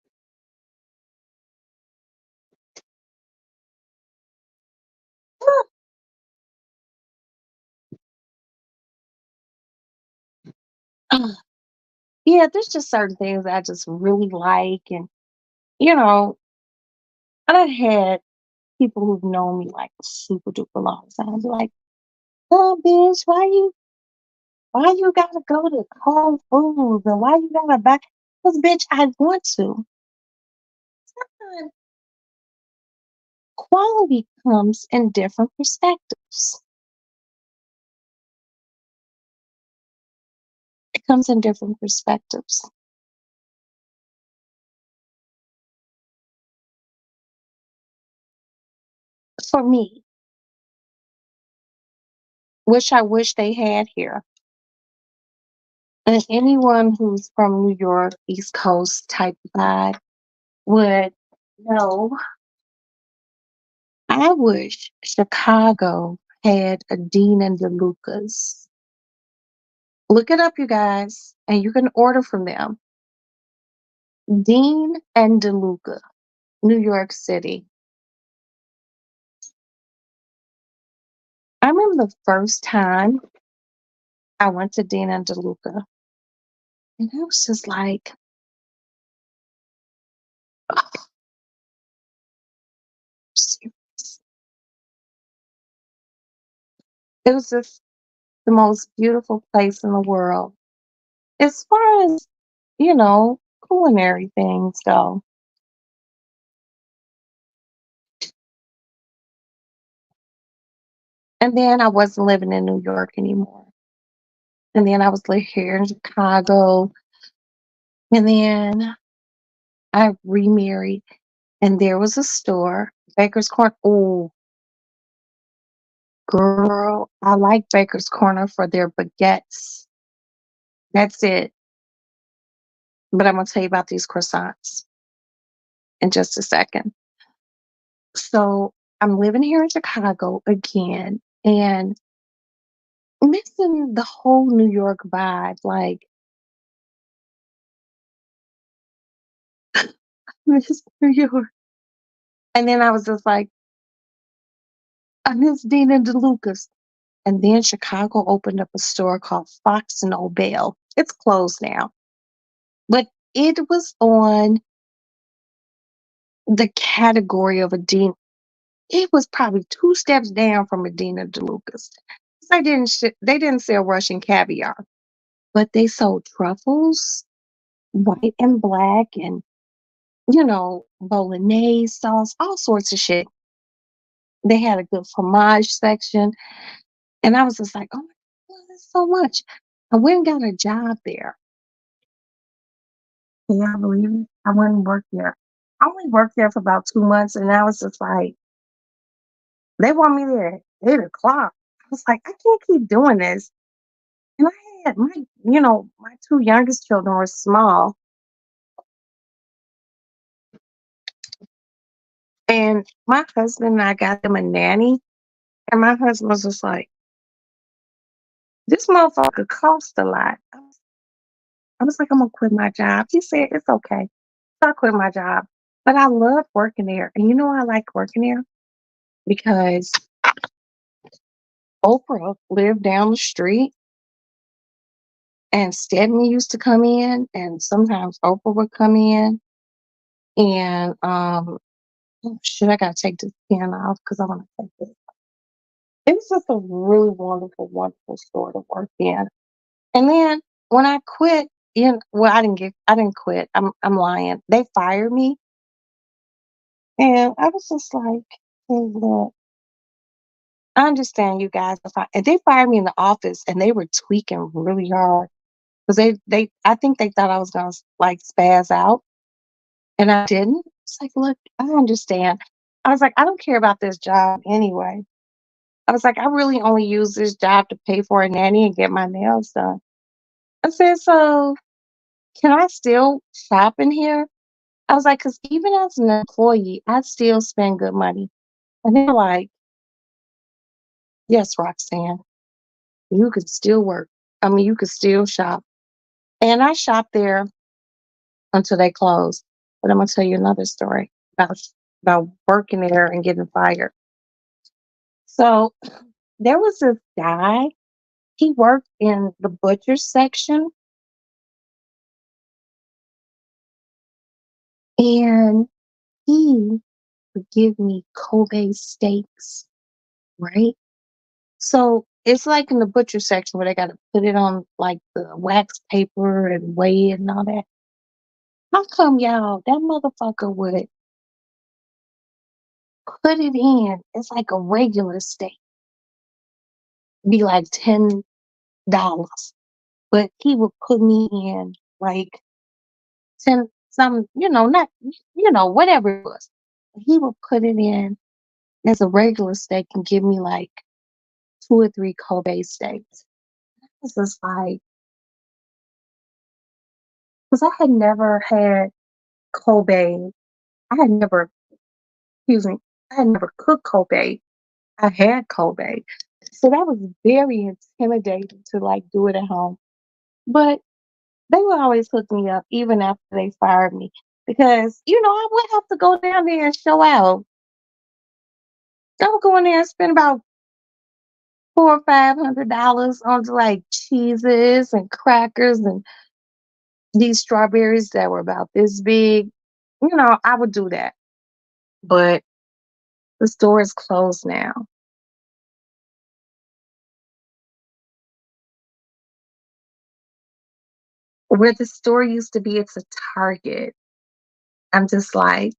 Yeah, there's just certain things I just really like. And, you know, I've had people who've known me like super duper long time be like, oh, bitch, why you gotta go to Whole Foods and why you gotta buy? Because, bitch, I want to. And quality comes in different perspectives. It comes in different perspectives. For me, which I wish they had here. And anyone who's from New York, East Coast type vibe would know. I wish Chicago had a Dean and DeLucas. Look it up, you guys, and you can order from them. Dean and DeLuca, New York City. I remember the first time I went to Dean and DeLuca, and I was just like, oh, serious. It was just the most beautiful place in the world. As far as, culinary things go. And then I wasn't living in New York anymore. And then I was here in Chicago. And then I remarried. And there was a store, Baker's Corner. Oh, girl, I like Baker's Corner for their baguettes. That's it. But I'm going to tell you about these croissants in just a second. So I'm living here in Chicago again and missing the whole New York vibe. Like, Miss New York. And then I was just like, I miss Dina DeLucas. And then Chicago opened up a store called Fox and Obel. It's closed now, but it was on the category of a Dean. It was probably two steps down from Medina DeLucas. They didn't sell Russian caviar, but they sold truffles, white and black, and bolognese sauce, all sorts of shit. They had a good fromage section, and I was just like, oh my god, that's so much. I went and got a job there. Can y'all believe it? I went and worked there. I only worked there for about 2 months, and I was just like, they want me there at 8 o'clock. I was like, I can't keep doing this. And I had my two youngest children were small, and my husband and I got them a nanny, and my husband was just like, "This motherfucker costs a lot." I was like, "I'm gonna quit my job." He said, "It's okay." So I quit my job, but I loved working there, and you know why I like working there because Oprah lived down the street, and Stedman used to come in, and sometimes Oprah would come in, and oh, shit, I gotta take this pen off because I want to take this. It was just a really wonderful, wonderful store to work in. And then when I quit, well, I didn't quit. I'm lying. They fired me, and I was just like, hey, look, I understand you guys are fine. And they fired me in the office, and they were tweaking really hard because I think they thought I was gonna like spaz out, and I didn't. It's like, look, I understand. I was like, I don't care about this job anyway. I was like, I really only use this job to pay for a nanny and get my nails done. I said, so can I still shop in here? I was like, because even as an employee, I still spend good money. And they're like, yes, Roxanne, you could still work. I mean, you could still shop. And I shopped there until they closed. But I'm gonna tell you another story about working there and getting fired. So there was this guy. He worked in the butcher section, and he would give me Kobe steaks, right? So it's like in the butcher section where they got to put it on like the wax paper and weigh it and all that. How come y'all, that motherfucker would put it in? It's like a regular steak, be like $10, but he would put me in like 10, some, not, whatever it was. He would put it in as a regular steak and give me like two or three Kobe steaks. It's just like, because I had never had Kobe. I had never, excuse me, I had never cooked Kobe. I had Kobe. So that was very intimidating to like do it at home. But they would always hook me up even after they fired me because, I would have to go down there and show out. I would go in there and spend about $400 or $500 on like cheeses and crackers and these strawberries that were about this big. I would do that. But the store is closed now. Where the store used to be, it's a Target. I'm just like,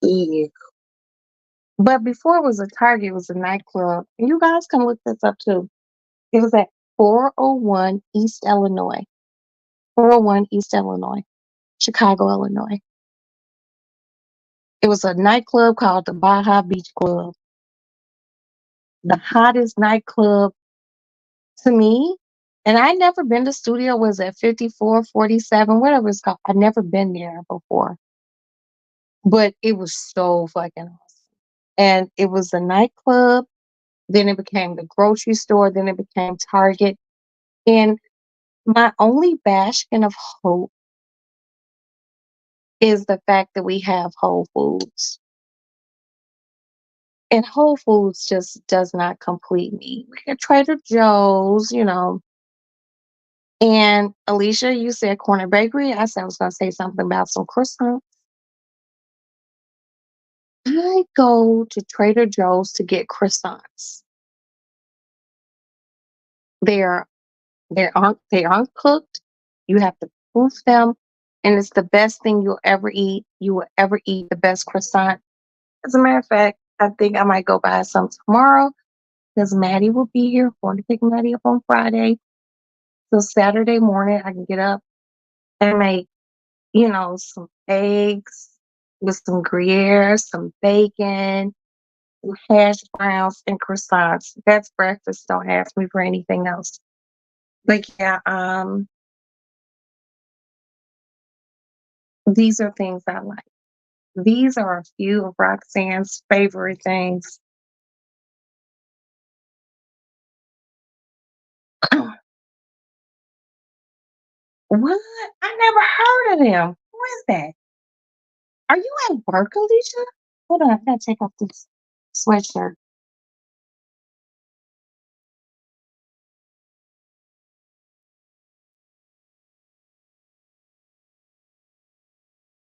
yeah. But before it was a Target, it was a nightclub. And you guys can look this up too. It was at 401 East Illinois. 401 East Illinois, Chicago, Illinois. It was a nightclub called the Baja Beach Club. The hottest nightclub to me. And I never been to studio, was at 54, 47, whatever it's called. I'd never been there before. But it was so fucking awesome. And it was a nightclub, then it became the grocery store, then it became Target. And My only bastion of hope is the fact that we have Whole Foods. And Whole Foods just does not complete me. We got Trader Joe's, and Alicia, you said corner bakery. I said I was gonna say something about some croissants. I go to Trader Joe's to get croissants. They're they aren't cooked. You have to proof them, and it's the best thing you'll ever eat. You will ever eat the best croissant. As a matter of fact, I think I might go buy some tomorrow because Maddie will be here. I'm going to pick Maddie up on Friday. So Saturday morning I can get up and make, some eggs with some Gruyere, some bacon, some hash browns, and croissants. That's breakfast. Don't ask me for anything else. But yeah, these are things I like. These are a few of Roxanne's favorite things. What? I never heard of them. Who is that? Are you at work, Alicia? Hold on, I gotta take off this sweatshirt.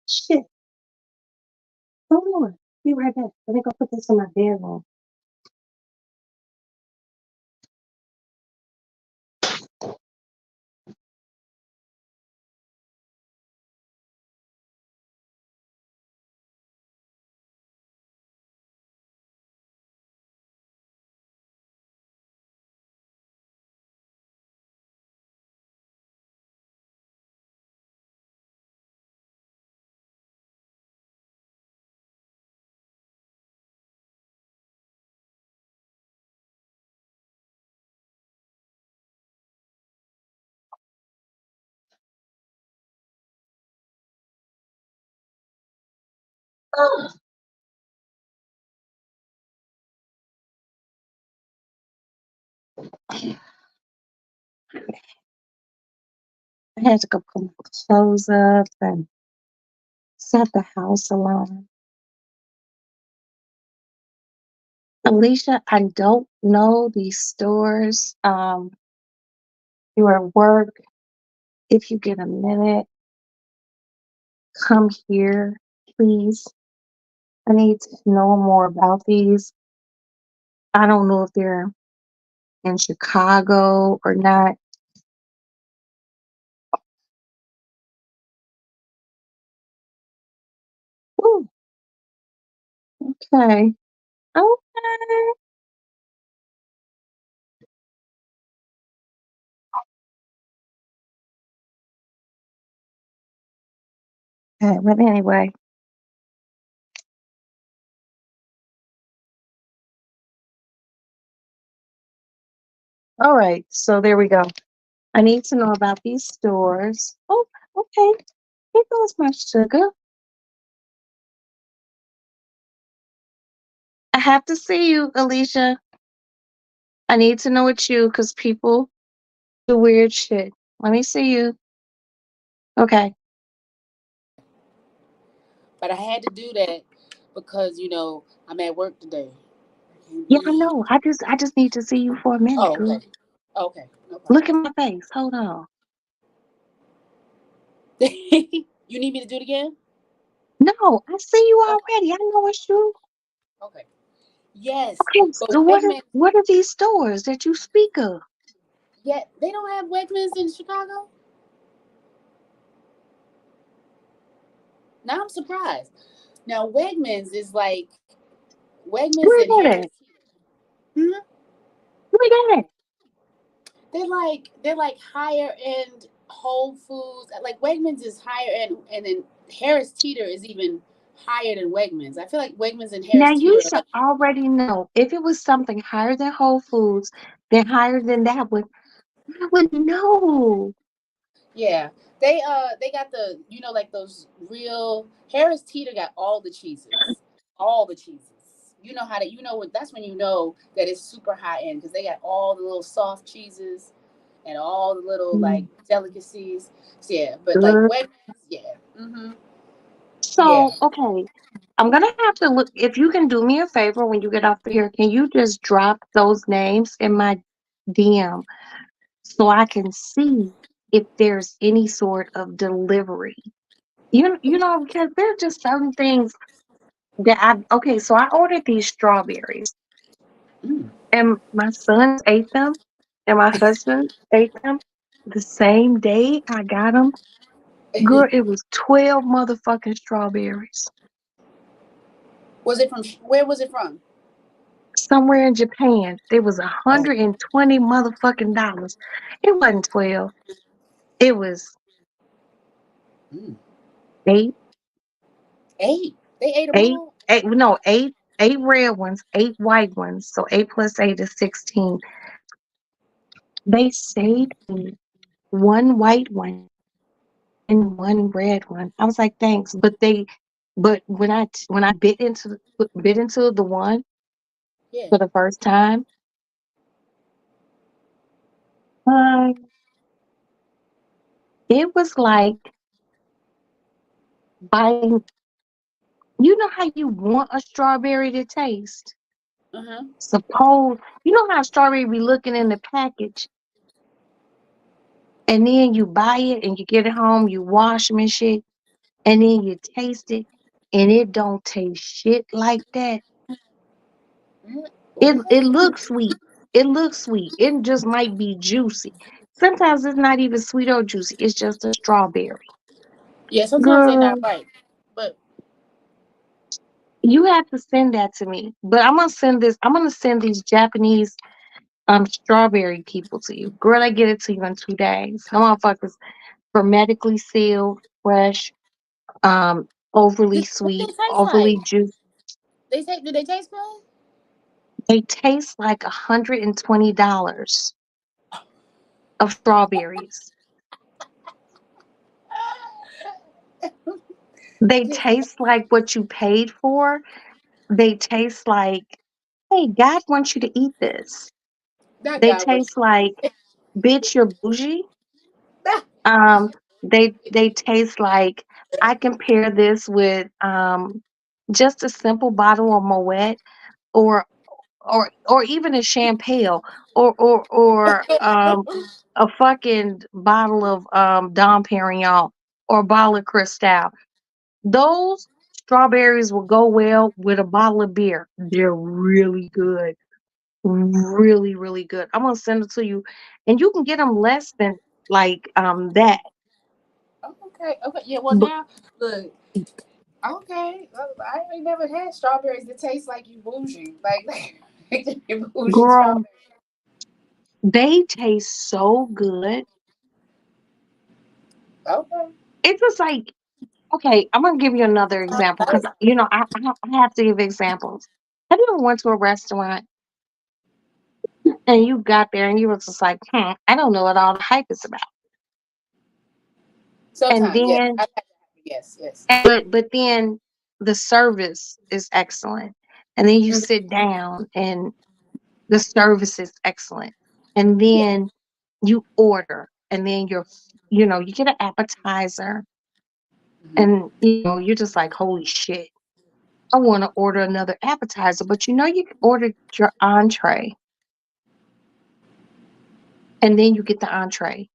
Shit. Hold on. Be right back. Let me go put this in my bedroom. Oh, I had to go put my clothes up and set the house alarm. Alicia, I don't know these stores. You're at work. If you get a minute, come here, please. I need to know more about these. I don't know if they're in Chicago or not. Ooh, okay. Okay. Okay, but anyway, all right. So there we go. I need to know about these stores. Oh, okay. Here goes my sugar. I have to see you, Alicia. I need to know it's you because people do weird shit. Let me see you. Okay. But I had to do that because I'm at work today. I can't Yeah, I be. know. I just need to see you for a minute, Oh, girl. okay. Okay, no Look problem. at my face. Hold on. You need me to do it again? No, I see you Okay. already. I know it's you. Okay. Yes, Okay, but so what are Wegmans. what are these stores that you speak of? Yet they don't have Wegmans in Chicago. Now I'm surprised. Now Wegmans is like Wegmans Where and that Harris at? Teeter. Hmm? Where that at? They're like higher end Whole Foods. Like Wegmans is higher end, and then Harris Teeter is even higher than Wegmans. I feel like Wegmans and Now Harris you Teeter are should like, already know if it was something higher than Whole Foods, then higher than that would I would know. yeah. They got the like those real Harris Teeter got all the cheeses. All the cheeses. You know how to what that's when you know that it's super high end because they got all the little soft cheeses. and all the little like Mm. delicacies. So, yeah, but like Good. Wegmans, yeah, So, yeah. okay, I'm gonna have to look. If you can do me a favor when you get off of here, can you just drop those names in my DM so I can see if there's any sort of delivery? Because there's just certain things that okay, so I ordered these strawberries Mm. and my sons ate them and my husband ate them the same day I got them. Girl, it was 12 motherfucking strawberries. Was it from? Where was it from? Somewhere in Japan, there was Oh, $120 motherfucking dollars. It wasn't 12. It was mm. eight, Eight. They ate them eight, all. eight, no, eight red ones, eight white ones. So 8 plus 8 is 16. They saved me one white one and one red one. I was like, thanks. But when I bit into the one Yeah. for the first time, uh, it was like biting. You know how you want a strawberry to taste? Uh huh. Suppose you know how strawberry be looking in the package, and then you buy it and you get it home, you wash them and shit, and then you taste it, and it don't taste shit like that. It What? looks sweet. It looks sweet. It just might be juicy. Sometimes it's not even sweet or juicy. It's just a strawberry. Yeah. Sometimes they're not Girl, right, but you have to send that to me. But I'm gonna send these Japanese strawberry people to you. Girl, I get it to you in 2 days. Them motherfuckers hermetically sealed, fresh, overly what they sweet, taste like? overly juicy. They say, do they taste good? They taste like $120 of strawberries. They taste like what you paid for. They taste like, hey, God wants you to eat this. That They guy was. taste like, bitch, you're bougie. They taste like I compare this with just a simple bottle of Moet or or even a champagne or a fucking bottle of Dom Perignon or a bottle of Cristal. Those strawberries will go well with a bottle of beer. They're really good. Really, really good. I'm gonna send it to you, and you can get them less than like that. Oh, okay. Okay. Yeah. Well, But now look. Okay. Well, I ain't never had strawberries that taste like you bougie. Like you bougie girl, strawberry. they taste so good. Okay. It's just like, okay, I'm gonna give you another example because I have to give examples. Have you ever went to a restaurant and you got there and you were just like, I don't know what all the hype is about. And Sometimes, yes. then, I've had that happen. Yes. Yes. but then the service is excellent. And then you Mhm. sit down and the service is excellent. And Yeah. then you order and then you get an appetizer Mhm. and you're just like, holy shit. I want to order another appetizer, but you can order your entree and then you get the entree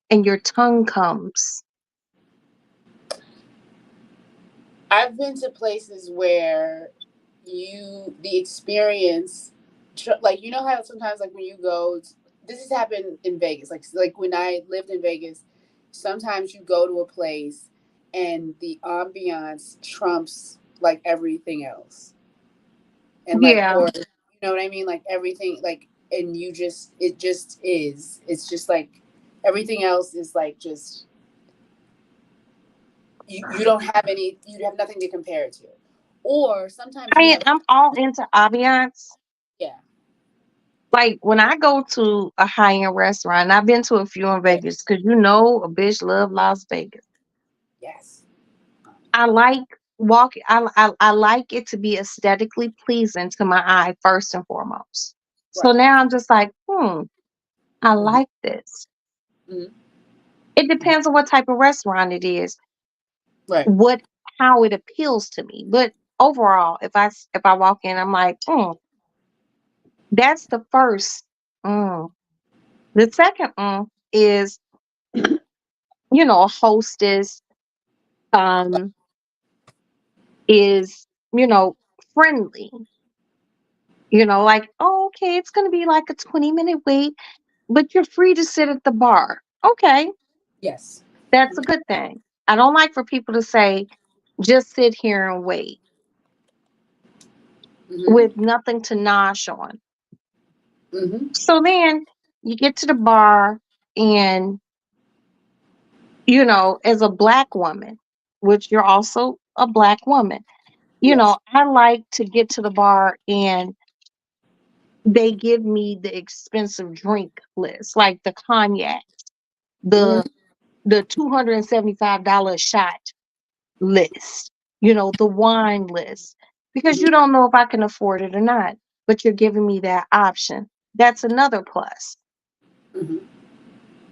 and your tongue comes. I've been to places where the experience, like you know how sometimes like when you go, this has happened in Vegas. Like when I lived in Vegas, sometimes you go to a place and the ambiance trumps like everything else, and like Yeah. or you know what I mean, like everything like and you just it just is. It's just like everything else is like just you don't have any you have nothing to compare it to, or sometimes you have I'm all into ambiance. yeah Like when I go to a high end restaurant, and I've been to a few in yeah Vegas because a bitch love Las Vegas. yes I like walking. I like it to be aesthetically pleasing to my eye first and foremost. So right now I'm just like, I hmm like this. Mhm. It depends on what type of restaurant it is, Right. what how it appeals to me. But overall, if I walk in, I'm like, that's the first. Mm. The second is, a hostess um is, you know, friendly. Like, oh, okay, it's gonna be like a 20-minute wait, but you're free to sit at the bar. Okay, Yes. that's a good thing. I don't like for people to say, just sit here and wait Mhm. with nothing to nosh on. Mhm. So then you get to the bar, and, as a black woman, which you're also a black woman, Yes. I like to get to the bar and they give me the expensive drink list, like the cognac, the Mhm. $275 shot list, the wine list, because you Mhm. don't know if I can afford it or not, but you're giving me that option. That's another plus. Mhm.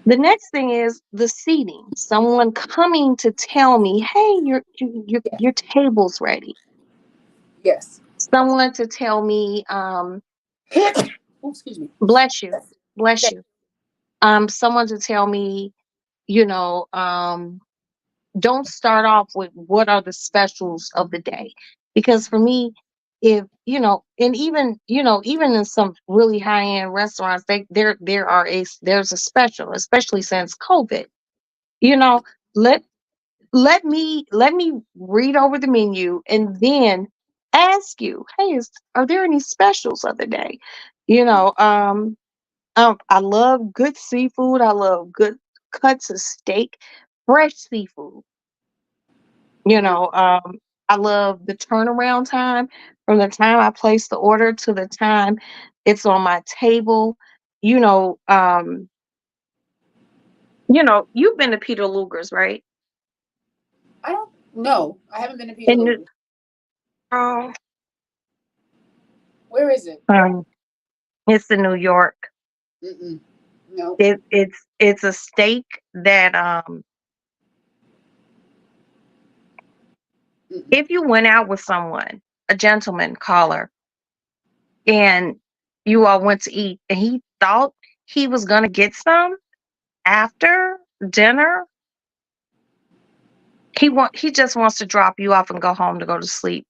The next thing is the seating. Someone coming to tell me, "Hey, your table's ready." Yes. Someone to tell me, Oh, excuse me. "Bless you, Yes. bless Thank- you." Someone to tell me, you know, um, don't start off with what are the specials of the day, because for me, if and even in some really high end restaurants, there's a special, especially since COVID. You know, let let me read over the menu and then ask you, hey, are there any specials of the day? You know, I love good seafood. I love good cuts of steak, fresh seafood. You Mhm. know, I love the turnaround time from the time I place the order to the time it's on my table. You know, um, you've been to Peter Luger's, right? I don't know. I haven't been to Peter In New- Luger's. um, Where is it? um, it's in New York. Mm-mm. No. It's a steak that Mm-mm. if you went out with someone, a gentleman caller, and you all went to eat, and he thought he was gonna get some after dinner, he just wants to drop you off and go home to go to sleep.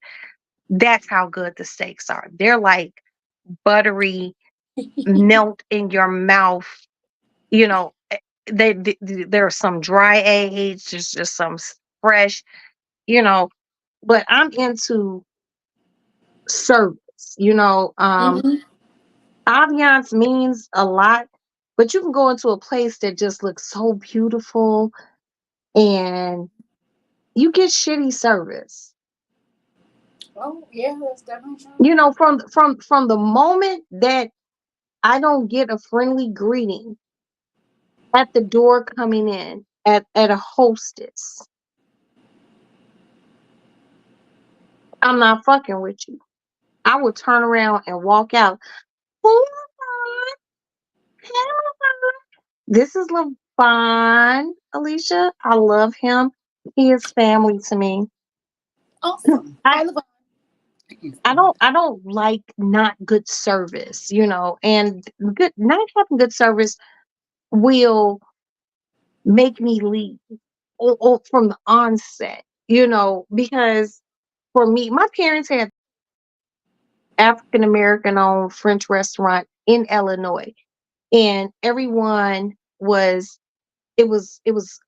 That's how good the steaks are. They're like buttery, melt in your mouth. You know, there are some dry aged, there's just some fresh. You know, but I'm into service. Mhm. Ambiance means a lot, but you can go into a place that just looks so beautiful and you get shitty service. Oh, yeah, that's definitely true. From the moment that I don't get a friendly greeting at the door coming in at a hostess, I'm not fucking with you. I would turn around and walk out. "Oh my God, hello. This is LaVon, Alicia. I love him. He is family to me. Awesome. I Hi, Levon. I don't like not good service, and good not having good service will make me leave or from the onset, because for me, my parents had African American owned French restaurant in Illinois, and everyone was it was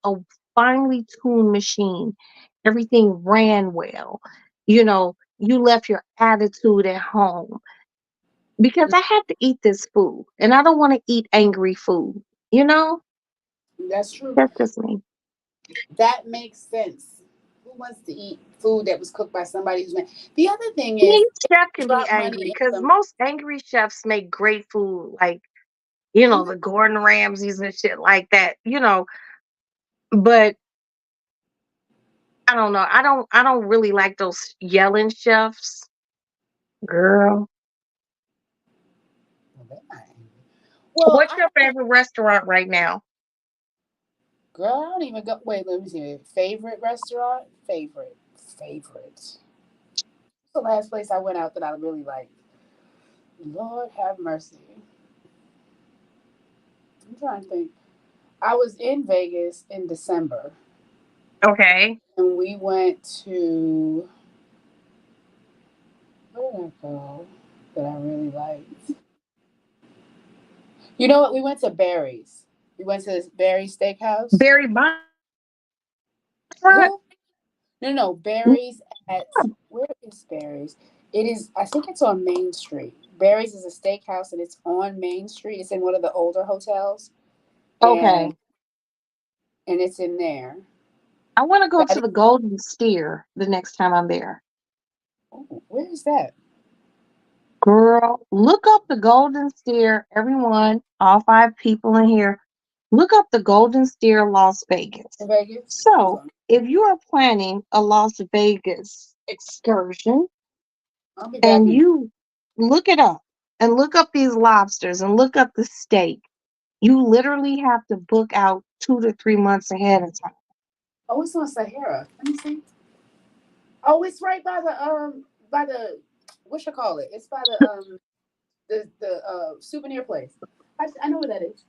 a finely tuned machine. Everything ran well. You left your attitude at home because I had to eat this food and I don't want to eat angry food. You know, That's true. that's just me. That makes sense. Who wants to eat food that was cooked by somebody who's mad? The other thing is, Me, chef can be drop angry money in because some. most angry chefs make great food, like Mhm. the Gordon Ramsays and shit like that. But I don't know. I don't really like those yelling chefs. Girl, Well, they're not angry. Well, what's your favorite restaurant right now? Girl, I don't even go. Wait, let me see. Favorite restaurant? Favorite. Favorite. The last place I went out that I really liked. Lord have mercy. I'm trying to think. I was in Vegas in December, Okay. and we went to, where did I go that I really liked? You know what? We went to Barry's. We went to this Barry's Steakhouse. Barry Bonds. Who? No, no, Barry's at, where is Barry's? It is. I think it's on Main Street. Barry's is a steakhouse, and it's on Main Street. It's in one of the older hotels, and Okay. it's in there. I want to go But I to the didn't. Golden Steer the next time I'm there. Oh, where is that? Girl, look up the Golden Steer, everyone, all 5 people in here. Look up the Golden Steer, Las In Vegas. Vegas. Hold So, on. if you are planning a Las Vegas excursion I'll be back and in. you look it up and look up these lobsters and look up the steak, you literally have to book out 2 to 3 months ahead of time. Oh, it's on Sahara. Let me see. Oh, it's right by the what you call it? It's by the souvenir place. I know where that is.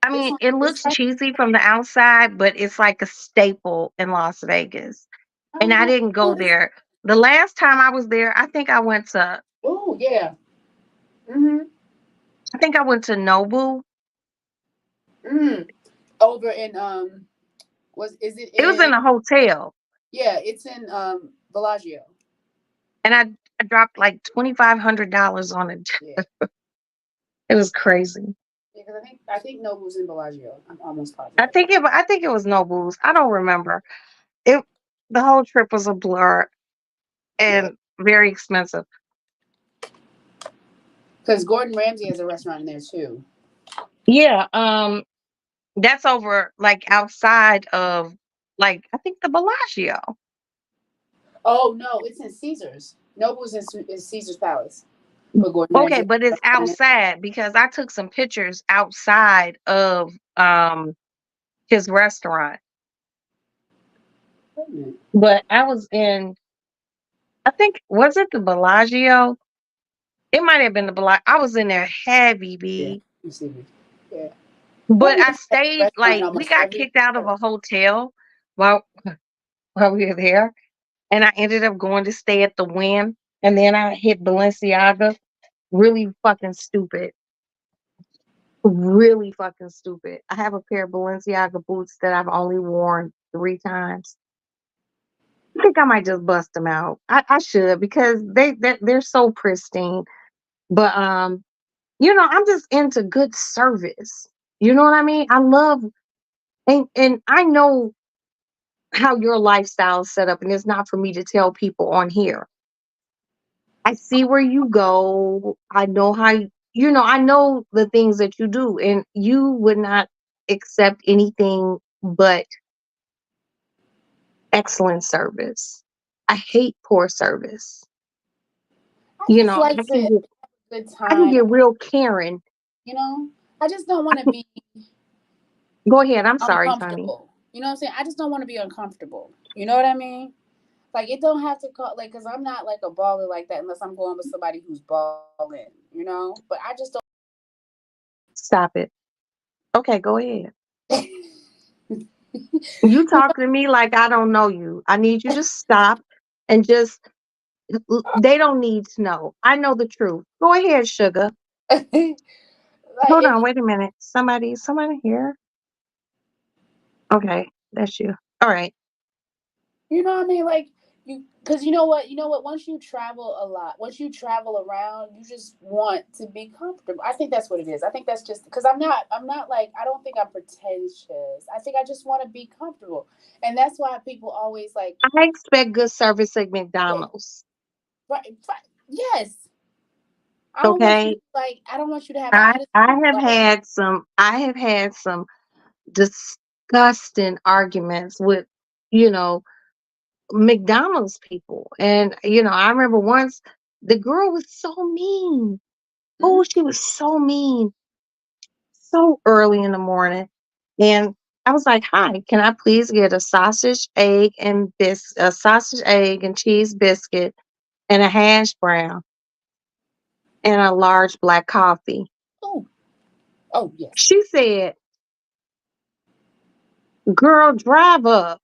I It's mean, on. it It's looks right. cheesy from the outside, but it's like a staple in Las Vegas. And I Oh, didn't go oh, it's. there. The last time I was there, Oh, yeah. Mhm. I think I went to Nobu. Mhm. Over in was is it It was in? in a hotel, Yeah, it's in Bellagio. and I dropped like $2,500 on it. Yeah. It was crazy. Yeah, because I think Noble's in Bellagio. I'm almost I positive. think it was Nobu's. I don't remember. It The whole trip was a blur Yeah. and very expensive. Because Gordon Ramsay has a restaurant in there too. Yeah, that's over like outside of like I think the Bellagio. Oh no, it's in Caesars. Noble's in Caesar's Palace. But Gordon Okay, Ramsay but has it's a restaurant in outside because I took some pictures outside of his restaurant. there. Wait a minute. But I was in I think was it the Bellagio? It might have been the Bellagio. I was in there heavy, Yeah, B. you see me. Yeah. But Gordon I Ramsay has a stayed restaurant in like we almost got every. kicked out of a hotel while while we were there, and I ended up going to stay at the Wynn, and then I hit Balenciaga. Really fucking stupid. Really fucking stupid. I have a pair of Balenciaga boots that I've only worn 3 times. I think I might just bust them out. I should because they're so pristine. But I'm just into good service. You know what I mean? I love and I know how your lifestyle is set up, and it's not for me to tell people on here. I see where you go. I know I know the things that you do, and you would not accept anything but excellent service. I hate poor service. I just like to have a good I can time. get real Karen. You know, I just don't I want to can, be go ahead. I'm sorry, Tommy. uncomfortable. You know what I'm saying? I just don't want to be uncomfortable. You know what I mean? Like it don't have to call like because I'm not like a baller like that unless I'm going with somebody who's balling. You know, but I just Stop it. Okay, go ahead. don't. You talk to me like I don't know you. I need you to stop and just they don't need to know. I know the truth. Go ahead, sugar. Like Hold if on, wait a minute. Somebody here. Okay, that's you. All right. you know what I mean, like you because you know what. Once you travel around, you just want to be comfortable. I think that's what it is. I think that's just because I'm not like I don't think I'm pretentious. I think I just want to be comfortable, and that's why people always like I expect good service at yeah, McDonald's. yes. I don't want you to Okay. like. I don't want you to have an I I attitude. have Like, had some I have had some disgusting arguments with, you know, McDonald's people. And, I remember once the girl was so mean. mm, Oh, she was so mean. So early in the morning. And I was like, "Hi, can I please get a sausage, egg, and cheese biscuit, and a hash brown, and a large black coffee?" Oh, oh yes, She said, "Girl, drive up."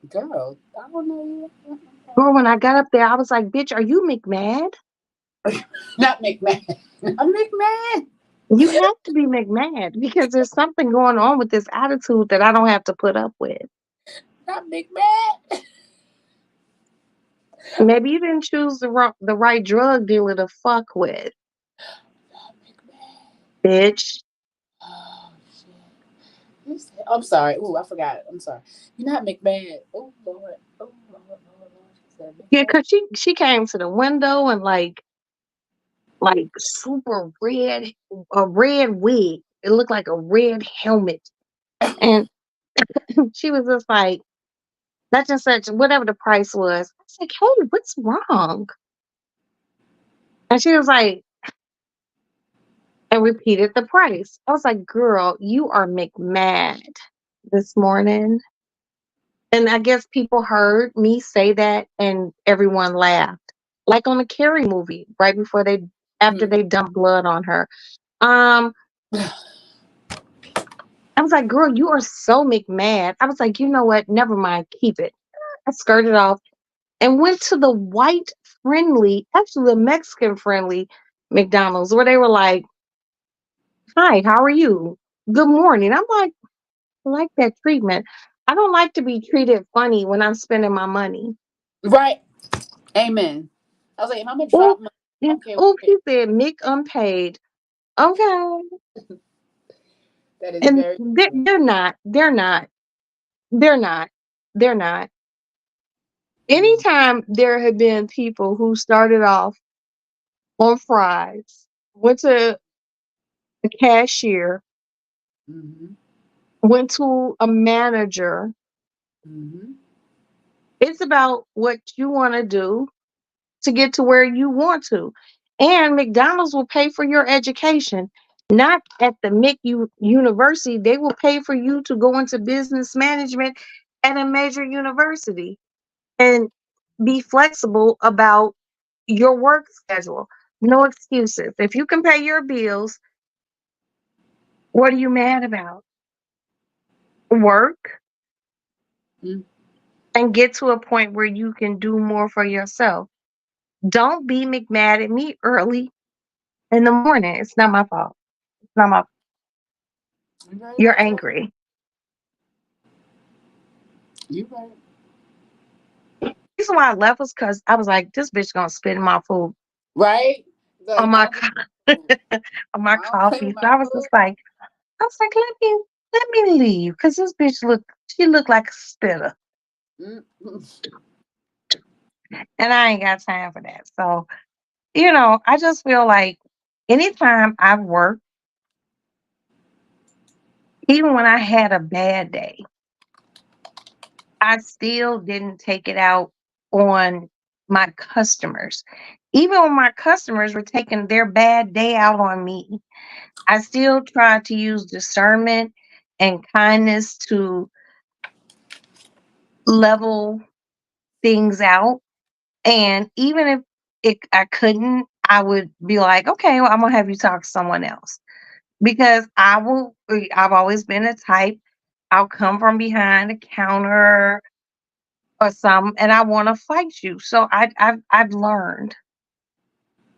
girl. I don't know you. Girl, when I got up there, I was like, "Bitch, are you McMad?" Not McMahon. I'm McMahon. You have to be McMad because there's something going on with this attitude that I don't have to put up with. Not McMahon. Maybe you didn't choose the right drug dealer to fuck with, Not McMahon. bitch. Oh shit. I'm sorry. Ooh, I forgot. I'm sorry. You're not McMahon. Oh Lord. Oh Lord. She said Yeah, McMahon. cause she came to the window and like super red, a red wig. It looked like a red helmet, and she was just like such and such, whatever the price was. I was like, "Hey, what's wrong?" And she was like, and repeated the price. I was like, "Girl, you are McMad this morning." And I guess people heard me say that and everyone laughed. Like on the Carrie movie, right before after Mm. they dumped blood on her. Um, I was like, "Girl, you are so McMad." I was like, "You know what? Never mind, keep it." I skirted off and went to the white friendly, actually the Mexican friendly McDonald's where they were like, "Hi, how are you? Good morning." I'm like, "I like that treatment. I don't like to be treated funny when I'm spending my money." Right. Amen. I was like, if I'm gonna Oh, drop money, I yeah. don't care what Oh, it is. he said Mick unpaid. Okay. That is And very true. they're not. They're not. They're not. They're not. Mm. Anytime there have been people who started off on fries, went to a cashier, Mm-hmm. went to a manager, Mm-hmm. it's about what you want to do to get to where you want to. And McDonald's will pay for your education. Not at the University. They will pay for you to go into business management at a major university and be flexible about your work schedule. No excuses. If you can pay your bills, what are you mad about? Work Mm. and get to a point where you can do more for yourself. Don't be McMad at me early in the morning. It's not my fault. It's not my You right You're about that? angry. You right. The reason why I left was because I was like, this bitch gonna spit in my food Right? Like, on no, my I don't play with my food. on my I don't play with coffee. my So I was just food. like, let me leave because this bitch she looked like a spitter, Mm, mm. and I ain't got time for that. So I just feel like anytime I've worked, even when I had a bad day, I still didn't take it out on my customers. Even when my customers were taking their bad day out on me, I still tried to use discernment and kindness to level things out. And even if I couldn't, I would be like, okay, well, I'm gonna have you talk to someone else because I've always been a type. I'll come from behind the counter or some, and I want to fight you. So I've learned.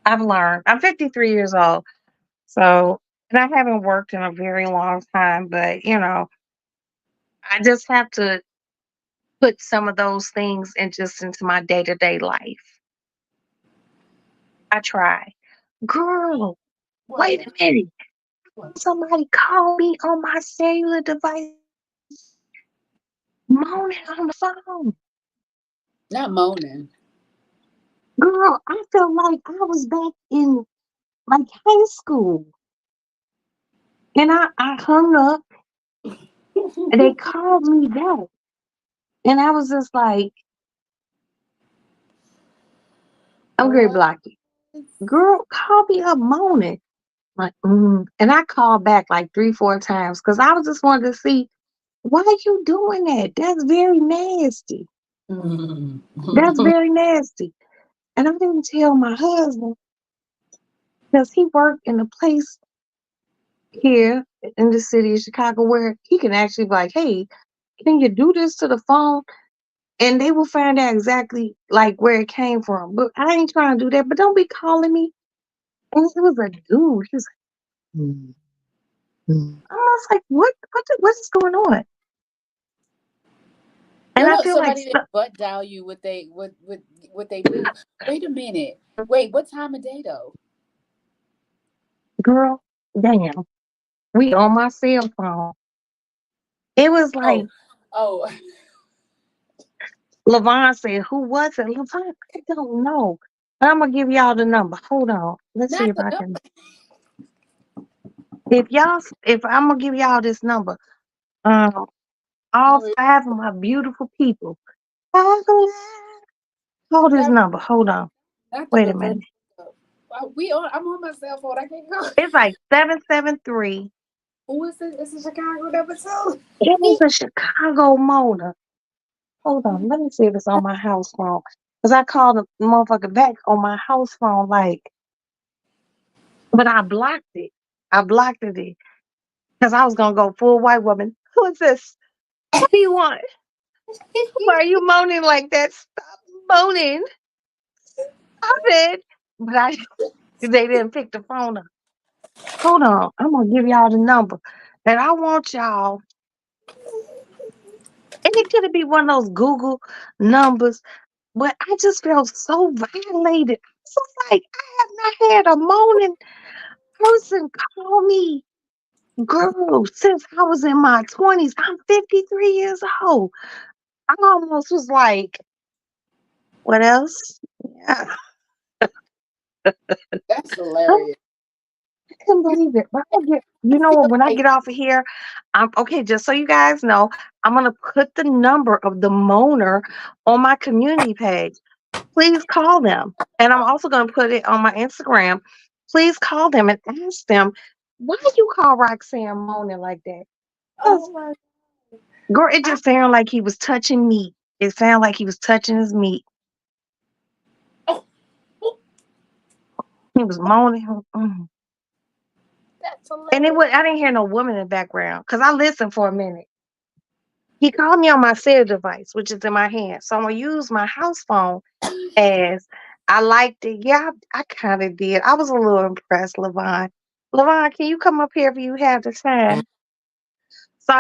I've learned. I'm 53 years old, so and I haven't worked in a very long time, but I just have to put some of those things into my day to day life. I try. Girl, wait What? a minute. What? Somebody called me on my cellular device, moaning on the phone. Not moaning. Girl, I felt like I was back in like high school. And I hung up and they called me back. And I was just like, I'm going to What? block you. Girl, call me up moaning. Like, and I called back like 3, 4 times because I was just wanted to see why are you doing that? That's very nasty. That's very nasty. And I didn't tell my husband because he worked in a place here in the city of Chicago where he can actually be like, hey, can you do this to the phone? And they will find out exactly like where it came from. But I ain't trying to do that. But don't be calling me. And it was a dude. He was like, I was like, what is going on? And You I know, feel like, somebody that butt dial you what they do. Wait a minute. Wait, what time of day though? girl, damn, we on my cell phone. It was like Oh, oh, Levon said, who was it? Levon, I don't know. But I'm gonna give y'all the number. Hold on. Let's see not if the I number. can. If I'm gonna give y'all this number, um, all Number, 5 of my beautiful people, call this not, number. Hold on. not the Wait a Bavarian. minute. We on. I'm on my cell phone. I can't go. It's like 773. Who is it? It's a Chicago number too. It was a Chicago Mona. Hold on. Let me see if it's on my house phone. Because I called the motherfucker back on my house phone, like, but I blocked it. I blocked it because I was going to go full white woman. Who is this? What do you want? Why are you moaning like that? Stop moaning. Stop it. But they didn't pick the phone up. Hold on. I'm going to give y'all the number. And I want y'all, and it could be one of those Google numbers, but I just felt so violated. So like, I have not had a moaning person call me girl since I was in my 20s. I'm 53 years old. I almost was like, what else? Yeah. That's hilarious. I couldn't believe it. But I get, I feel when I like get off of here, I'm okay. Just so you guys know, I'm gonna put the number of the moaner on my community page. Please call them, and I'm also gonna put it on my Instagram. Please call them and ask them why you call Roxanne moaning like that. 'Cause, oh my girl, it I, just sounded like he was touching meat. It sounded like he was touching his meat. oh, He was moaning. that's And it hilarious. was I didn't hear no woman in the background because I listened for a minute. He called me on my cell device, which is in my hand. So I'm gonna use my house phone as I liked it. Yeah, I kind of did. I was a little impressed, Levon. Levon, can you come up here if you have the time? So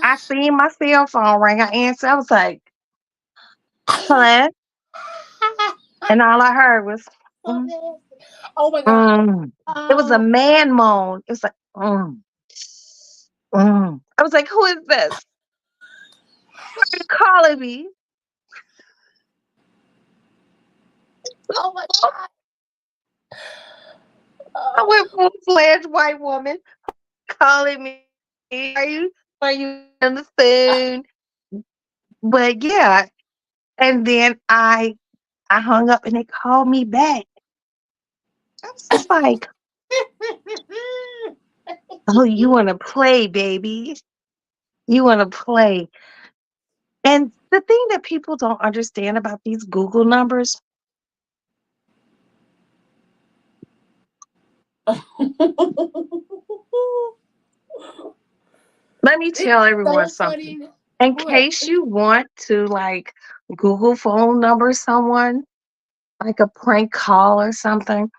I seen my cell phone ring. I answered. I was like, hello. And all I heard was, So mm, nasty. Oh my god. mm. It was a Oh, man moan. It was like, I was like, who is this? Why are you calling me? oh my god. I Oh, went full fledged white woman calling me. Are you on the phone? But yeah, and then I hung up and they called me back. I was just like, oh, you want to play, baby? You want to play? And the thing that people don't understand about these Google numbers, let me it's tell everyone so something. funny. In What? case you want to like Google phone number someone, like a prank call or something,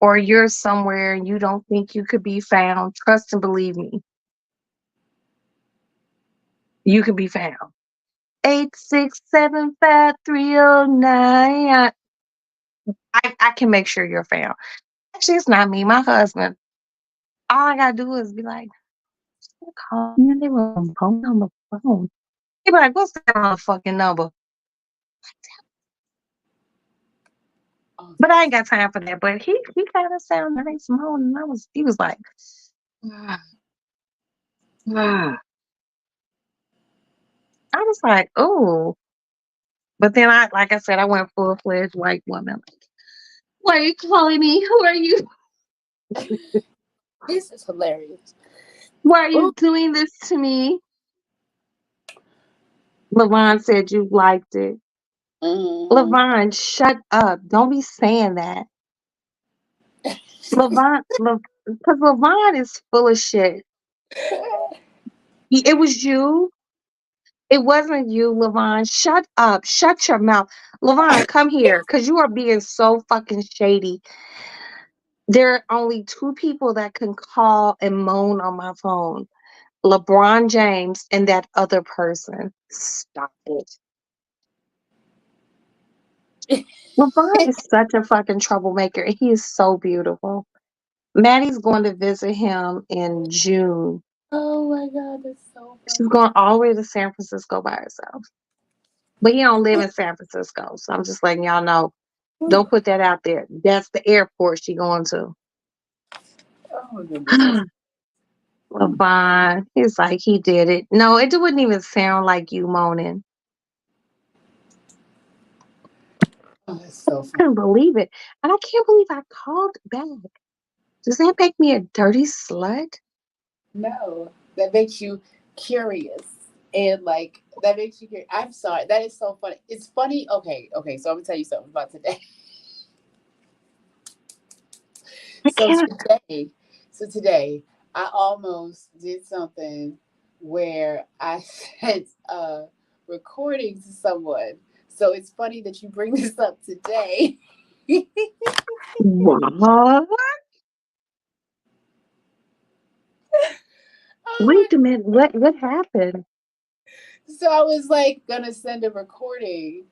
or you're somewhere and you don't think you could be found, trust and believe me, you can be found. 8675309. I can make sure you're found. Actually, it's not me, my husband. All I gotta do is be like, call me and they will phone on the phone. He be like, what's that motherfucking number? Oh, But I ain't got time for that. But he kind of sounded nice moan, and he was like, "Mm, mm." I was like, oh. But then like I said, I went full fledged white woman. Why are you calling me? Who are you? This is hilarious. Why are you Ooh. doing this to me? Levon said you liked it. Mm-hmm. Levon, shut up. Don't be saying that. Levon, because Levon is full of shit. It was you. It wasn't you, Levon. Shut up. Shut your mouth. Levon, come here because you are being so fucking shady. There are only two people that can call and moan on my phone. LeBron James and that other person. Stop it. LeBron is such a fucking troublemaker. He is so beautiful. Maddie's going to visit him in June. Oh my god, that's so She's funny. going all the way to San Francisco by herself. But he don't live in San Francisco. So I'm just letting y'all know. Don't put that out there. That's the airport she going to. Oh my goodness. LeBron. He's like, he did it. No, it wouldn't even sound like you moaning. Oh, that's so funny. Couldn't believe it. And I can't believe I called back. Does that make me a dirty slut? No, that makes you curious. And like that makes you curious. I'm sorry. That is so funny. It's funny. Okay. So I'm gonna tell you something about today. I So can't. today, so today, I almost did something where I sent a recording to someone. So it's funny that you bring this up today. What? Oh my! Wait a minute. What happened? So I was like gonna send a recording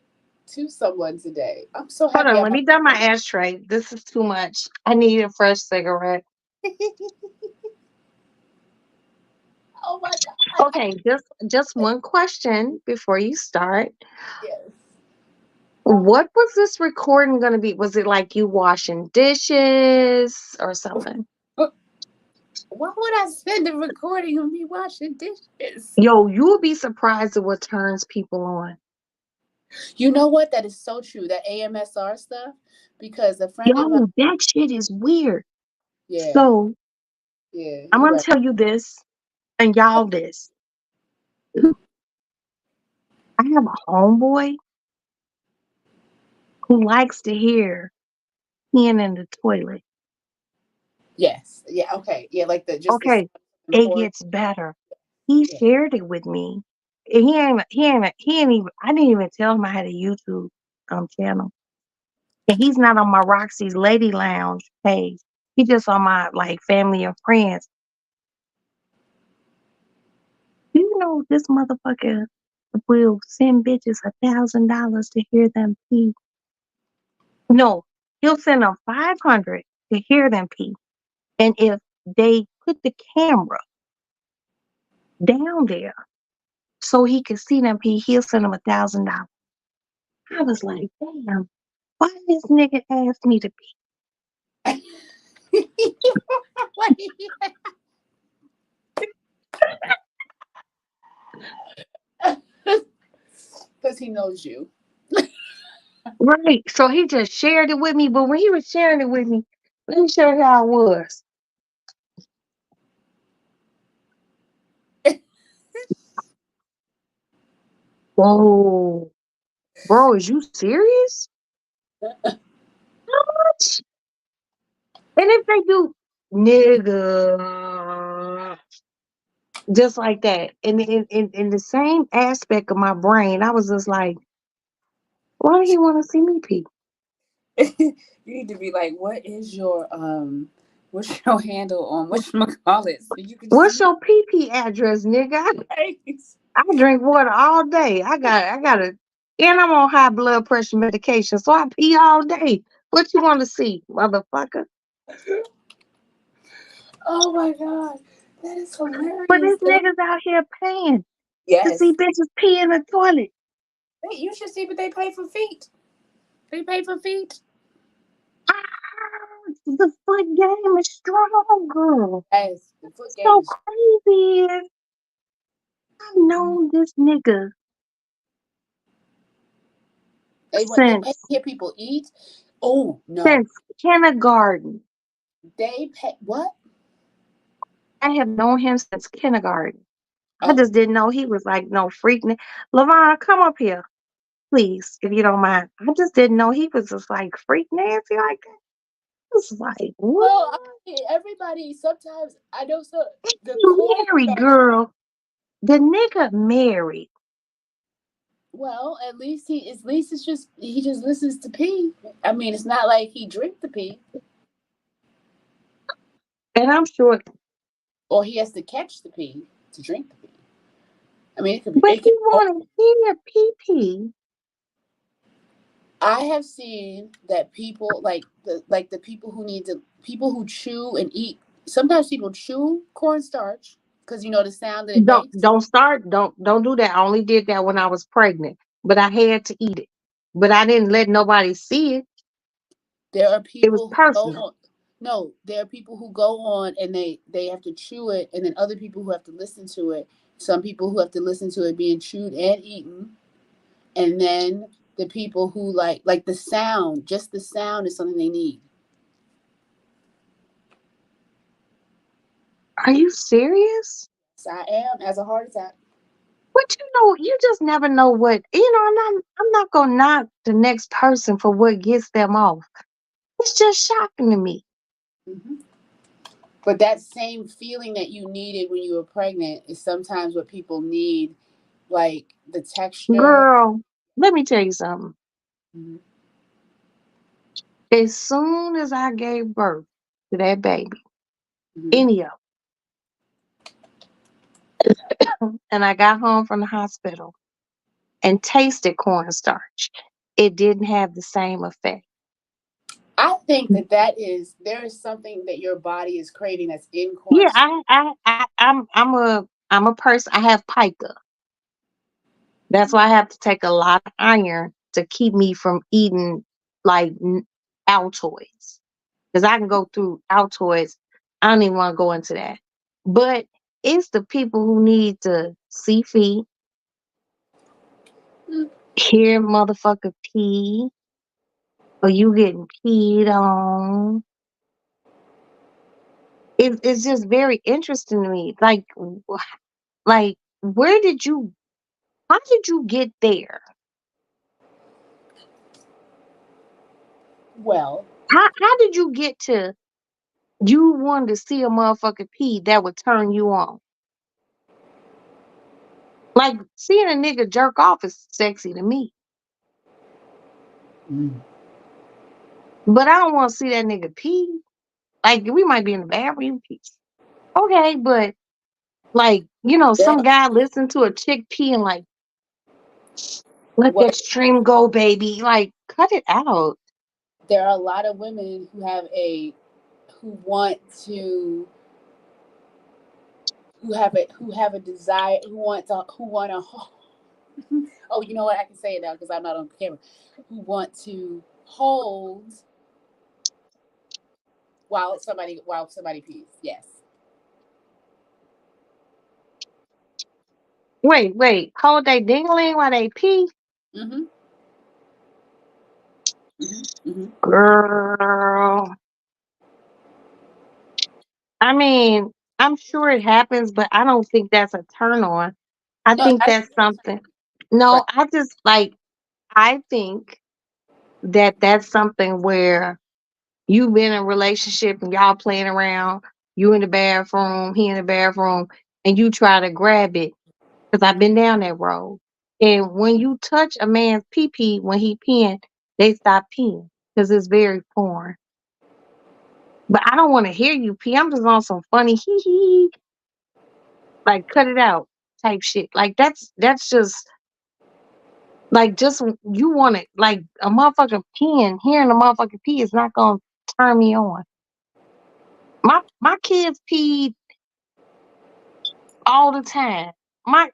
to someone today. I'm so Hold happy on, I'm let not. me dump my ashtray. This is too much. I need a fresh cigarette. Oh my god! Okay, just one question before you start. Yes. What was this recording gonna be? Was it like you washing dishes or something? Why would I send a recording of me washing dishes? Yo, you'll be surprised at what turns people on. You know what? That is so true. That AMSR stuff, because a friend of mine. Yo, that shit is weird. Yeah, So yeah, I'm you're gonna right. tell you this and y'all this. I have a homeboy who likes to hear peeing in the toilet. Yes, yeah, okay, yeah, like the just the Okay, sound and it pour. gets better. He Yeah. shared it with me. And he ain't even I didn't even tell him I had a YouTube channel. And he's not on my Roxy's Lady Lounge page. He just on my like family and friends. You know this motherfucker will send bitches $1,000 to hear them pee. No, he'll send them 500 to hear them pee. And if they put the camera down there so he can see them pee, he'll send them $1,000. I was like, damn, why this nigga asked me to pee? Because he knows you. Right. So he just shared it with me. But when he was sharing it with me, let me show you how it was. Whoa, bro, is you serious? What? And if they do, nigga, just like that. And in the same aspect of my brain, I was just like, why do he want to see me pee? You need to be like, what's your handle on whatchamacallit so you can What's see your pee address, nigga? face. I drink water all day. I got to, and I'm on high blood pressure medication, so I pee all day. What you want to see, motherfucker? Oh my god. That is But hilarious. this niggas out here paying to see Yes. bitches pee in the toilet. You should see what they pay for feet. They pay for feet. Ah, the foot game is stronger. Yes, the foot game So is. crazy. I've known this nigga They what they pay to since hear people eat. Oh no, since kindergarten. they pay what? I have known him since kindergarten. I Oh, just didn't know he was like no freak. Lavon, come up here, please, if you don't mind. I just didn't know he was just like freak Nancy like that. I was like, what? well, I mean, everybody sometimes I know so the You married, cornstarch. girl. The nigga married. Well, at least it's just he just listens to pee. I mean, it's not like he drink the pee And I'm sure, or he has to catch the pee to drink the pee. I mean, but it he could. wanted hear pee pee. I have seen that people like the people who need to people who chew and eat. Sometimes people chew cornstarch because you know the sound that it makes. Don't do that. I only did that when I was pregnant, but I had to eat it. But I didn't let nobody see it. There are It was people who go personal. on. No, there are people who go on and they have to chew it, and then other people who have to listen to it. Some people who have to listen to it being chewed and eaten, and then the people who like the sound. Just the sound is something they need. Are you serious? So I am as a heart attack. But you know, you just never know what you know. I'm not gonna knock the next person for what gets them off. It's just shocking to me, Hmm. But that same feeling that you needed when you were pregnant is sometimes what people need, like the texture. girl. Let me tell you something. Mhm. As soon as I gave birth to that baby, Mhm. any of them, and I got home from the hospital and tasted cornstarch, it didn't have the same effect. I think that there is something that your body is craving that's in Yeah, cornstarch. I'm a person. I have pica. That's why I have to take a lot of iron to keep me from eating like Altoids. Because I can go through Altoids. I don't even want to go into that. But it's the people who need to see feet, Mm. hear motherfucker pee, or you getting peed on. It's just very interesting to me. Like, where did you? How did you get there? Well, How did you get to? You wanted to see a motherfucker pee that would turn you on. Like seeing a nigga jerk off is sexy to me, mm. but I don't want to see that nigga pee. Like we might be in the bathroom, pee. Okay, but like there some guy listen to a chick pee and like let well that stream go, baby. Like cut it out. there are a lot of women who want to who have a desire who want to oh, you know what, I can say it now because I'm not on camera, who want to hold while somebody pees. Yes. Wait, hold they dingling while they pee, Mm-hmm. Mm-hmm. Mm-hmm. girl. I mean, I'm sure it happens, but I don't think that's a turn on. I No, think I that's something. No, right. I just like I think that that's something where you've been in a relationship and y'all playing around, you in the bathroom, he in the bathroom, and you try to grab it. Because I've been down that road. And when you touch a man's pee pee when he peeing, they stop peeing because it's very foreign. But I don't want to hear you pee. I'm just on some funny hee hee, like cut it out type shit. Like that's just like just you want it like a motherfucker peeing, hearing a motherfucker pee is not gonna turn me on. My kids pee all the time. I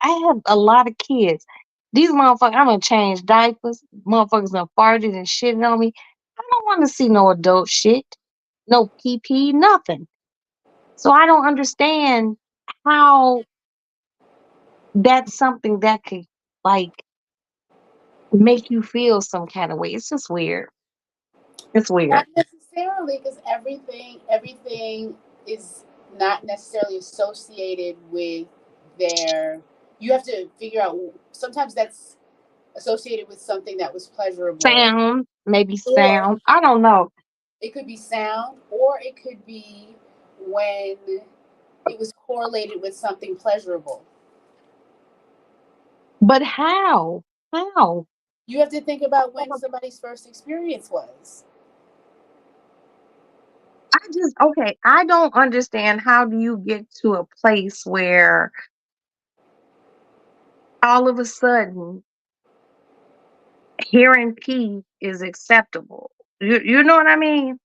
have a lot of kids. These motherfuckers, I'm gonna change diapers. Motherfuckers done farted and shitted on me. I don't want to see no adult shit, no pee pee, nothing. So I don't understand how that's something that could like make you feel some kind of way. It's just weird. It's Not weird. necessarily because everything is not necessarily associated with their. You have to figure out. Sometimes that's associated with something that was pleasurable, Sound, maybe or sound. I don't know. it could be sound, or it could be when it was correlated with something pleasurable. But how? How? You have to think about when somebody's first experience was. I just okay, I don't understand how do you get to a place where all of a sudden hearing P is acceptable. You know what I mean?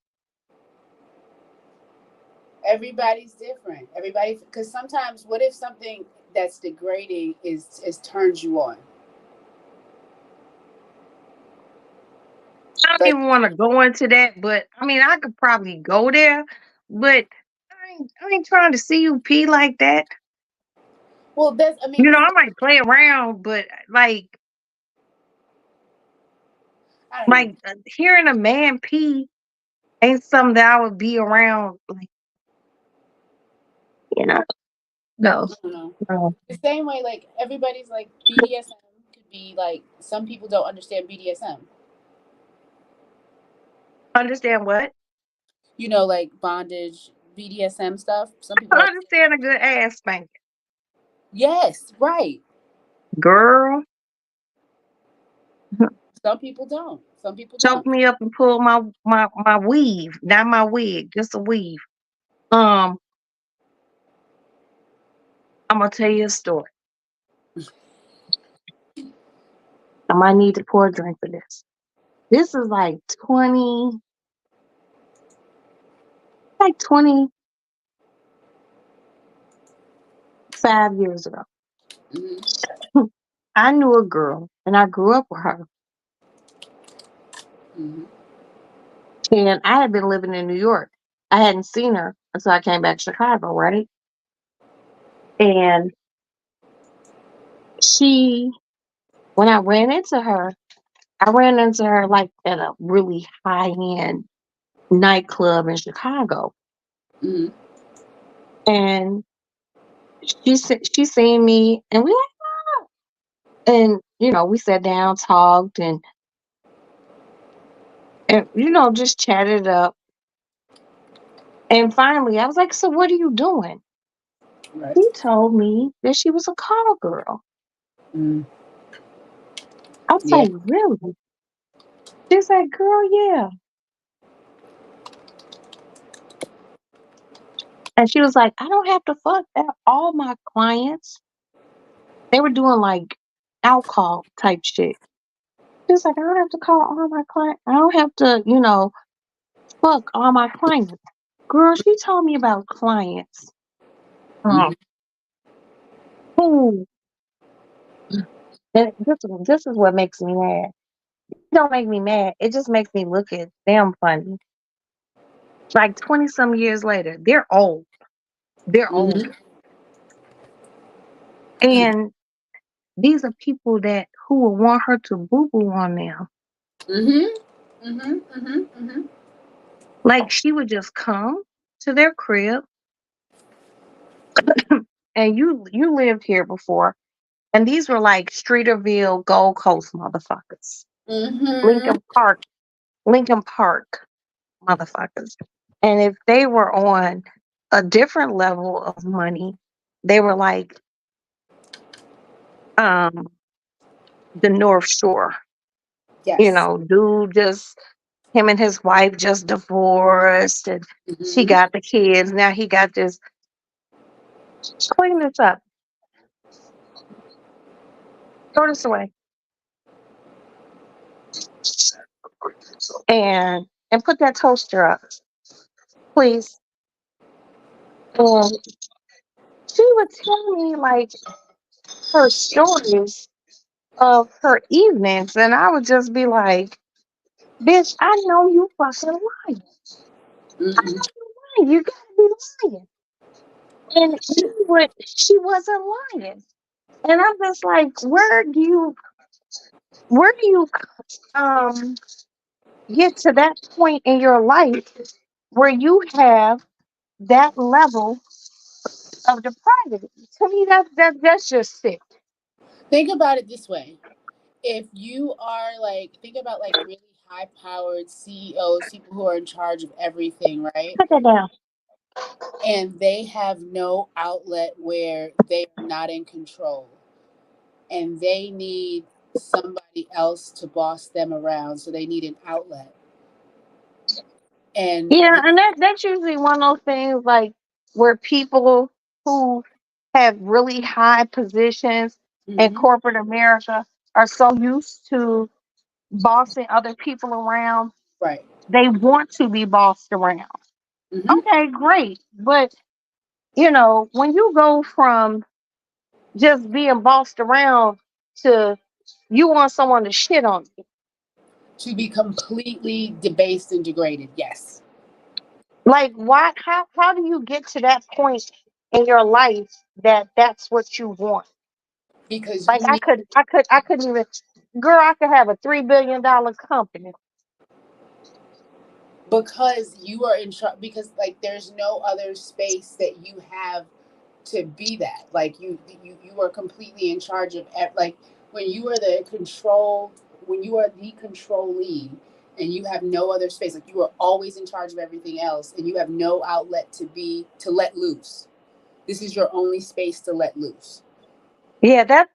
Everybody's different. Everybody, because sometimes, what if something that's degrading is turns you on? I don't Like, even want to go into that, but I mean I could probably go there, but I ain't trying to see you pee like that. well, that's I mean, You know, because I might play around, but I don't know. hearing a man pee ain't something that I would be around. Like, you know, no, I don't know. no. The same way, like everybody's like BDSM could be like some people don't understand BDSM. Understand what? Like bondage, BDSM stuff. Some people I don't. understand a good ass spanking. Yes, right. Girl, Some people don't. Some people choke don't. me up and pull my weave, not my wig, just a weave. Um, I'm gonna tell you a story. I might need to pour a drink for this. This is like 25 years ago. Hmm. I knew a girl and I grew up with her. Hmm. And I had been living in New York. I hadn't seen her until I came back to Chicago, right? And she, when I ran into her like at a really high end nightclub in Chicago. Hmm. And she seen me and we sat down, talked and just chatted up. And finally I was like, so what are you doing? Right. She told me that she was a call girl. Mm. I was Yeah. like, really? She's like, girl, yeah. And she was like, I don't have to fuck that. All my clients, they were doing like alcohol type shit. She was like, I don't have to call all my clients. I don't have to, fuck all my clients. Girl, she told me about clients. Hmm. Um, who, and this is what makes me mad. It don't make me mad. It just makes me look at them funny. Like 20 some years later, they're old. They're old. Hmm. And these are people that who would want her to boo boo on them. Hmm. Hmm. Hmm. Hmm. Like she would just come to their crib, and you lived here before, and these were like Streeterville, Gold Coast motherfuckers, Hmm. Lincoln Park, Lincoln Park motherfuckers. And if they were on a different level of money, they were like um the North Shore. Yes. Dude just him and his wife just divorced and she Hmm. got the kids. Now he got this. Clean this up. Throw this away. And put that toaster up, please. And she would tell me like her stories of her evenings, and I would just be like, "Bitch, I know you fucking lying. I Hmm. know you lying. You gotta be lying." And she wasn't lying. And I'm just like, where do you um get to that point in your life where you have that level of depravity. To me, that's just sick. Think about it this way. If you are like, think about like really high powered CEOs, people who are in charge of everything, right? Put that down. And they have no outlet where they are not in control, and they need somebody else to boss them around. So they need an outlet. And Yeah, and that's usually one of those things like where people who have really high positions in Mhm. corporate America are so used to bossing other people around, Right. they want to be bossed around. Hmm. Okay, great. But when you go from just being bossed around to you want someone to shit on you. To be completely debased and degraded, yes. Like why how do you get to that point in your life that that's what you want? Because Like you need, I couldn't even girl, I could have a $3 billion company. because you are in charge, because like there's no other space that you have to be that. Like you are completely in charge of like when you are the control, when you are the controllee, and you have no other space, like you are always in charge of everything else and you have no outlet to let loose. This is your only space to let loose. Yeah, that's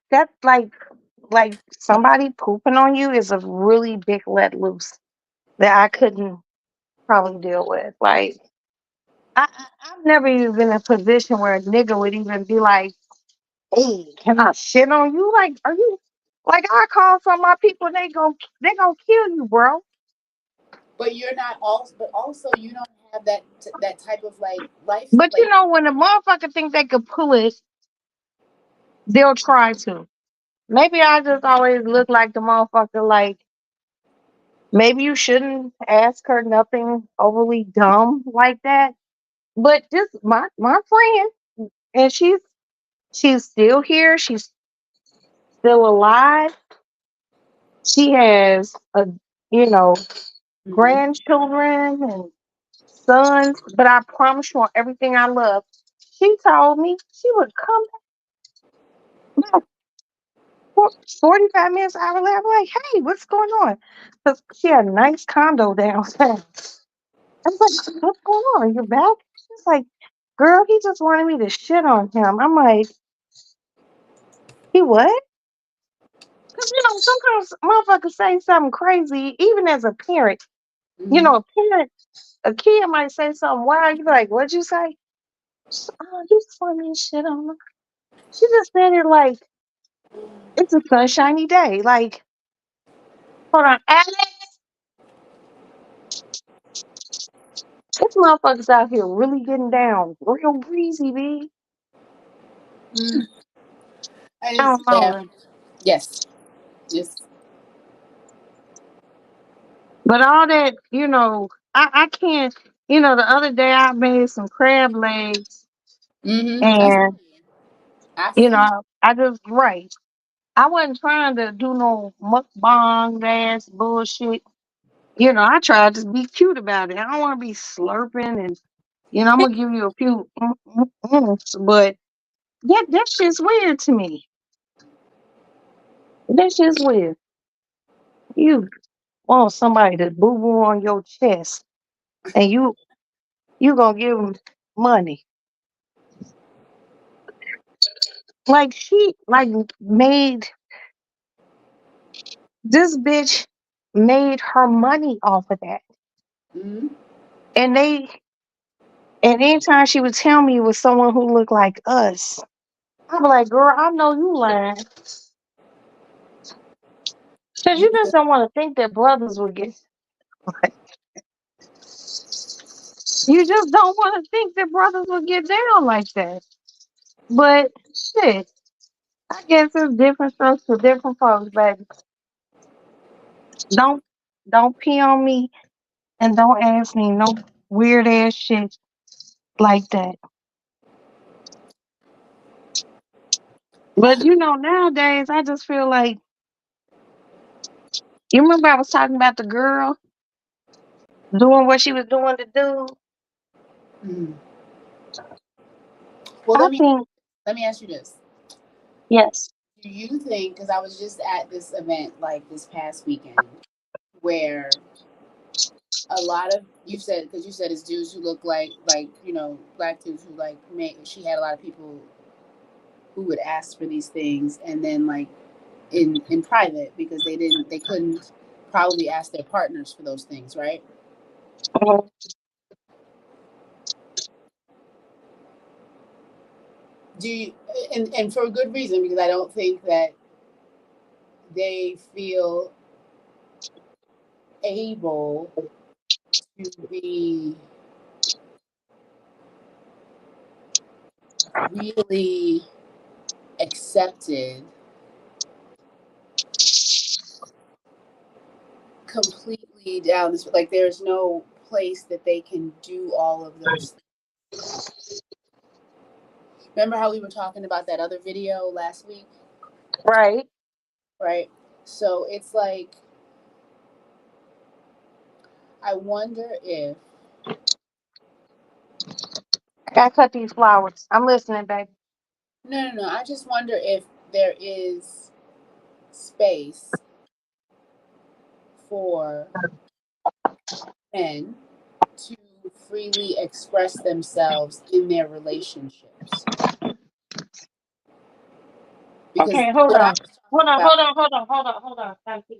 like somebody pooping on you is a really big let loose that I couldn't probably deal with. Like I've never even been in a position where a nigga would even be like, "Hey, can I shit on you?" Like, are you like I call some of my people, they gonna kill you, bro. But you're not also, but also you don't have that type of like life, But like. when a motherfucker think they could pull it, they'll try to. Maybe I just always look like the motherfucker. Like maybe you shouldn't ask her nothing overly dumb like that. But just my friend, and she's still here. She's still alive. She has a you know Mhm. grandchildren and sons. But I promise you on everything I love, she told me she would come back about 45 minutes hour later. I'm like, hey, what's going on? Because she had a nice condo downtown. I was like, what's going on? Are you back? She's like, girl, he just wanted me to shit on him. I'm like, he what? Because sometimes motherfuckers say something crazy, even as a parent. Mhm. A kid might say something wild. You be like, what'd you say? Oh, you just want me to shit on him. She just said it like it's a sunshiny day. Like, hold on, Alex. This motherfuckers out here really getting down real breezy, B. Mm. I I just, don't yeah, know. yes, yes. But all that, I can't, the other day I made some crab legs Mm-hmm. I feel and, you. I feel you. I just, right. I wasn't trying to do no mukbang ass bullshit. I tried to be cute about it. I don't want to be slurping and, I'm going to give you a few, but that shit's weird to me. That shit's weird. You want somebody to boo boo on your chest and you going to give them money. Like she like made this bitch made her money off of that. Mm-hmm. And anytime she would tell me it was someone who looked like us, I'm like, girl, I know you lying. Cause You you just don't want to think that brothers would get you just don't want to think that brothers would get down like that. But shit, I guess it's different strokes for different folks, baby. Don't don't pee on me and don't ask me no weird ass shit like that. But nowadays I just feel like you remember I was talking about the girl doing what she was doing to do. mm-hmm. Well, I think, let me ask you this. yes. Do you think, because I was just at this event like this past weekend where a lot of, you said, because you said it's dudes who look like black dudes who like she had a lot of people who would ask for these things, and then like in private, because they couldn't probably ask their partners for those things, right? Mhm. Do you, and for a good reason, because I don't think that they feel able to be really accepted completely down this, like there's no place that they can do all of those things. Remember how we were talking about that other video last week, Right. right? So it's like, I wonder if, I gotta cut these flowers. I'm listening, baby. no, I just wonder if there is space for men to freely express themselves in their relationships. Because Okay, hold what I on. was Hold talking on, about, hold on, hold on, hold on, hold on. Thank you.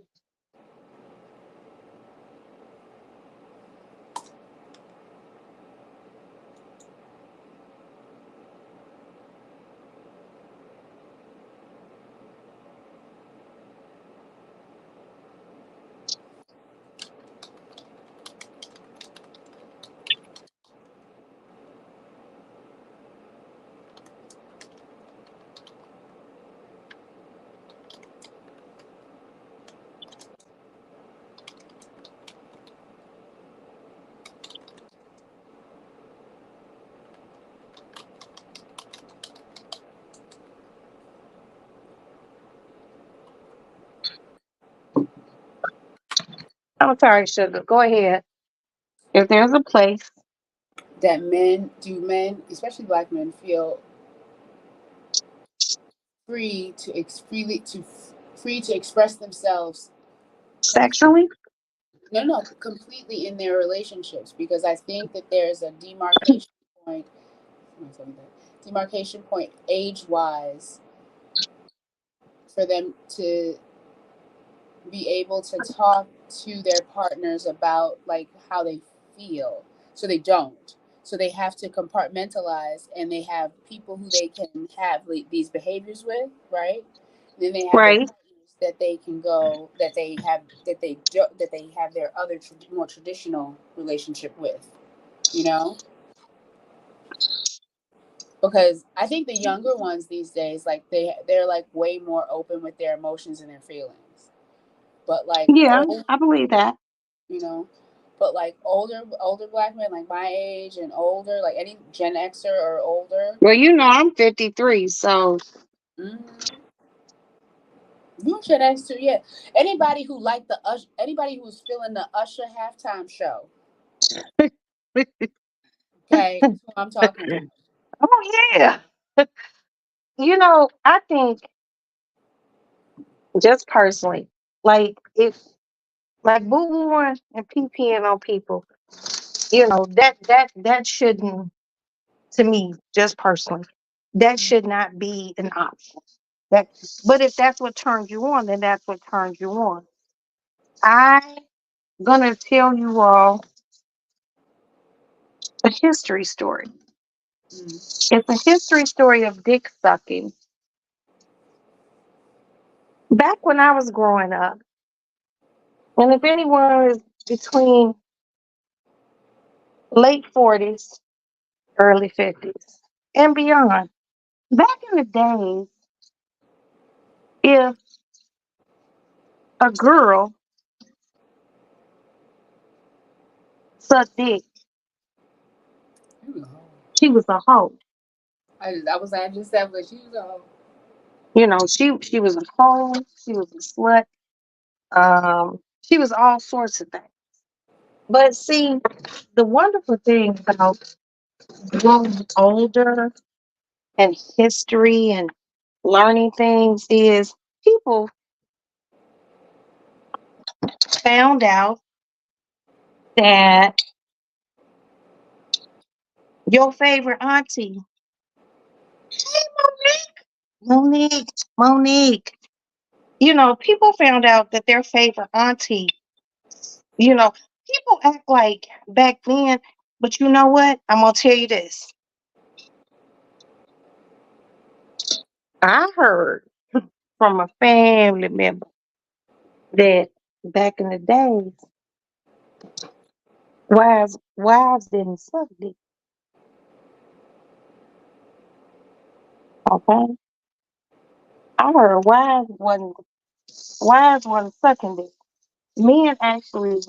I'm sorry, sugar. Go ahead. If there's a place, that men, especially black men, feel free to free to express themselves completely, sexually, no, completely in their relationships, because I think that there's a point demarcation point age wise for them to be able to talk to their partners about like how they feel, so they don't, so they have to compartmentalize, and they have people who they can have like, these behaviors with, right? Then they have their right? partners that they can go, that they have their other more traditional relationship with, you know. Because I think the younger ones these days, like they're like way more open with their emotions and their feelings, but like Yeah, old, I believe that. you know, but like older black men like my age and older, like any Gen Xer or older. Well, I'm 53, so Mm-hmm. You Gen X too, yeah. Anybody who liked anybody who was feeling the Usher halftime show, okay, that's who I'm talking about. oh yeah. I think just personally, like if like boo booing and PPing on people, that shouldn't, to me, just personally, that Mhm. should not be an option. That, but if that's what turns you on, then that's what turns you on. I'm gonna tell you all a history story. Mhm. It's a history story of dick sucking. Back when I was growing up, and if anyone is between late 40s, early 50s, and beyond, back in the days, if a girl sucked dick, You a hoe. she was a hoe. I was I just said, but you was a hoe. She was a hoe, she was a slut, she was all sorts of things. But see, the wonderful thing about growing older and history and learning things is people found out that your favorite auntie, Monique, Monique, people found out that their favorite auntie, you know, people act like back then, but you know what? I'm going to tell you this. I heard from a family member that back in the days, wives didn't suck dick. Okay, I heard wives wasn't sucking dick. Men actually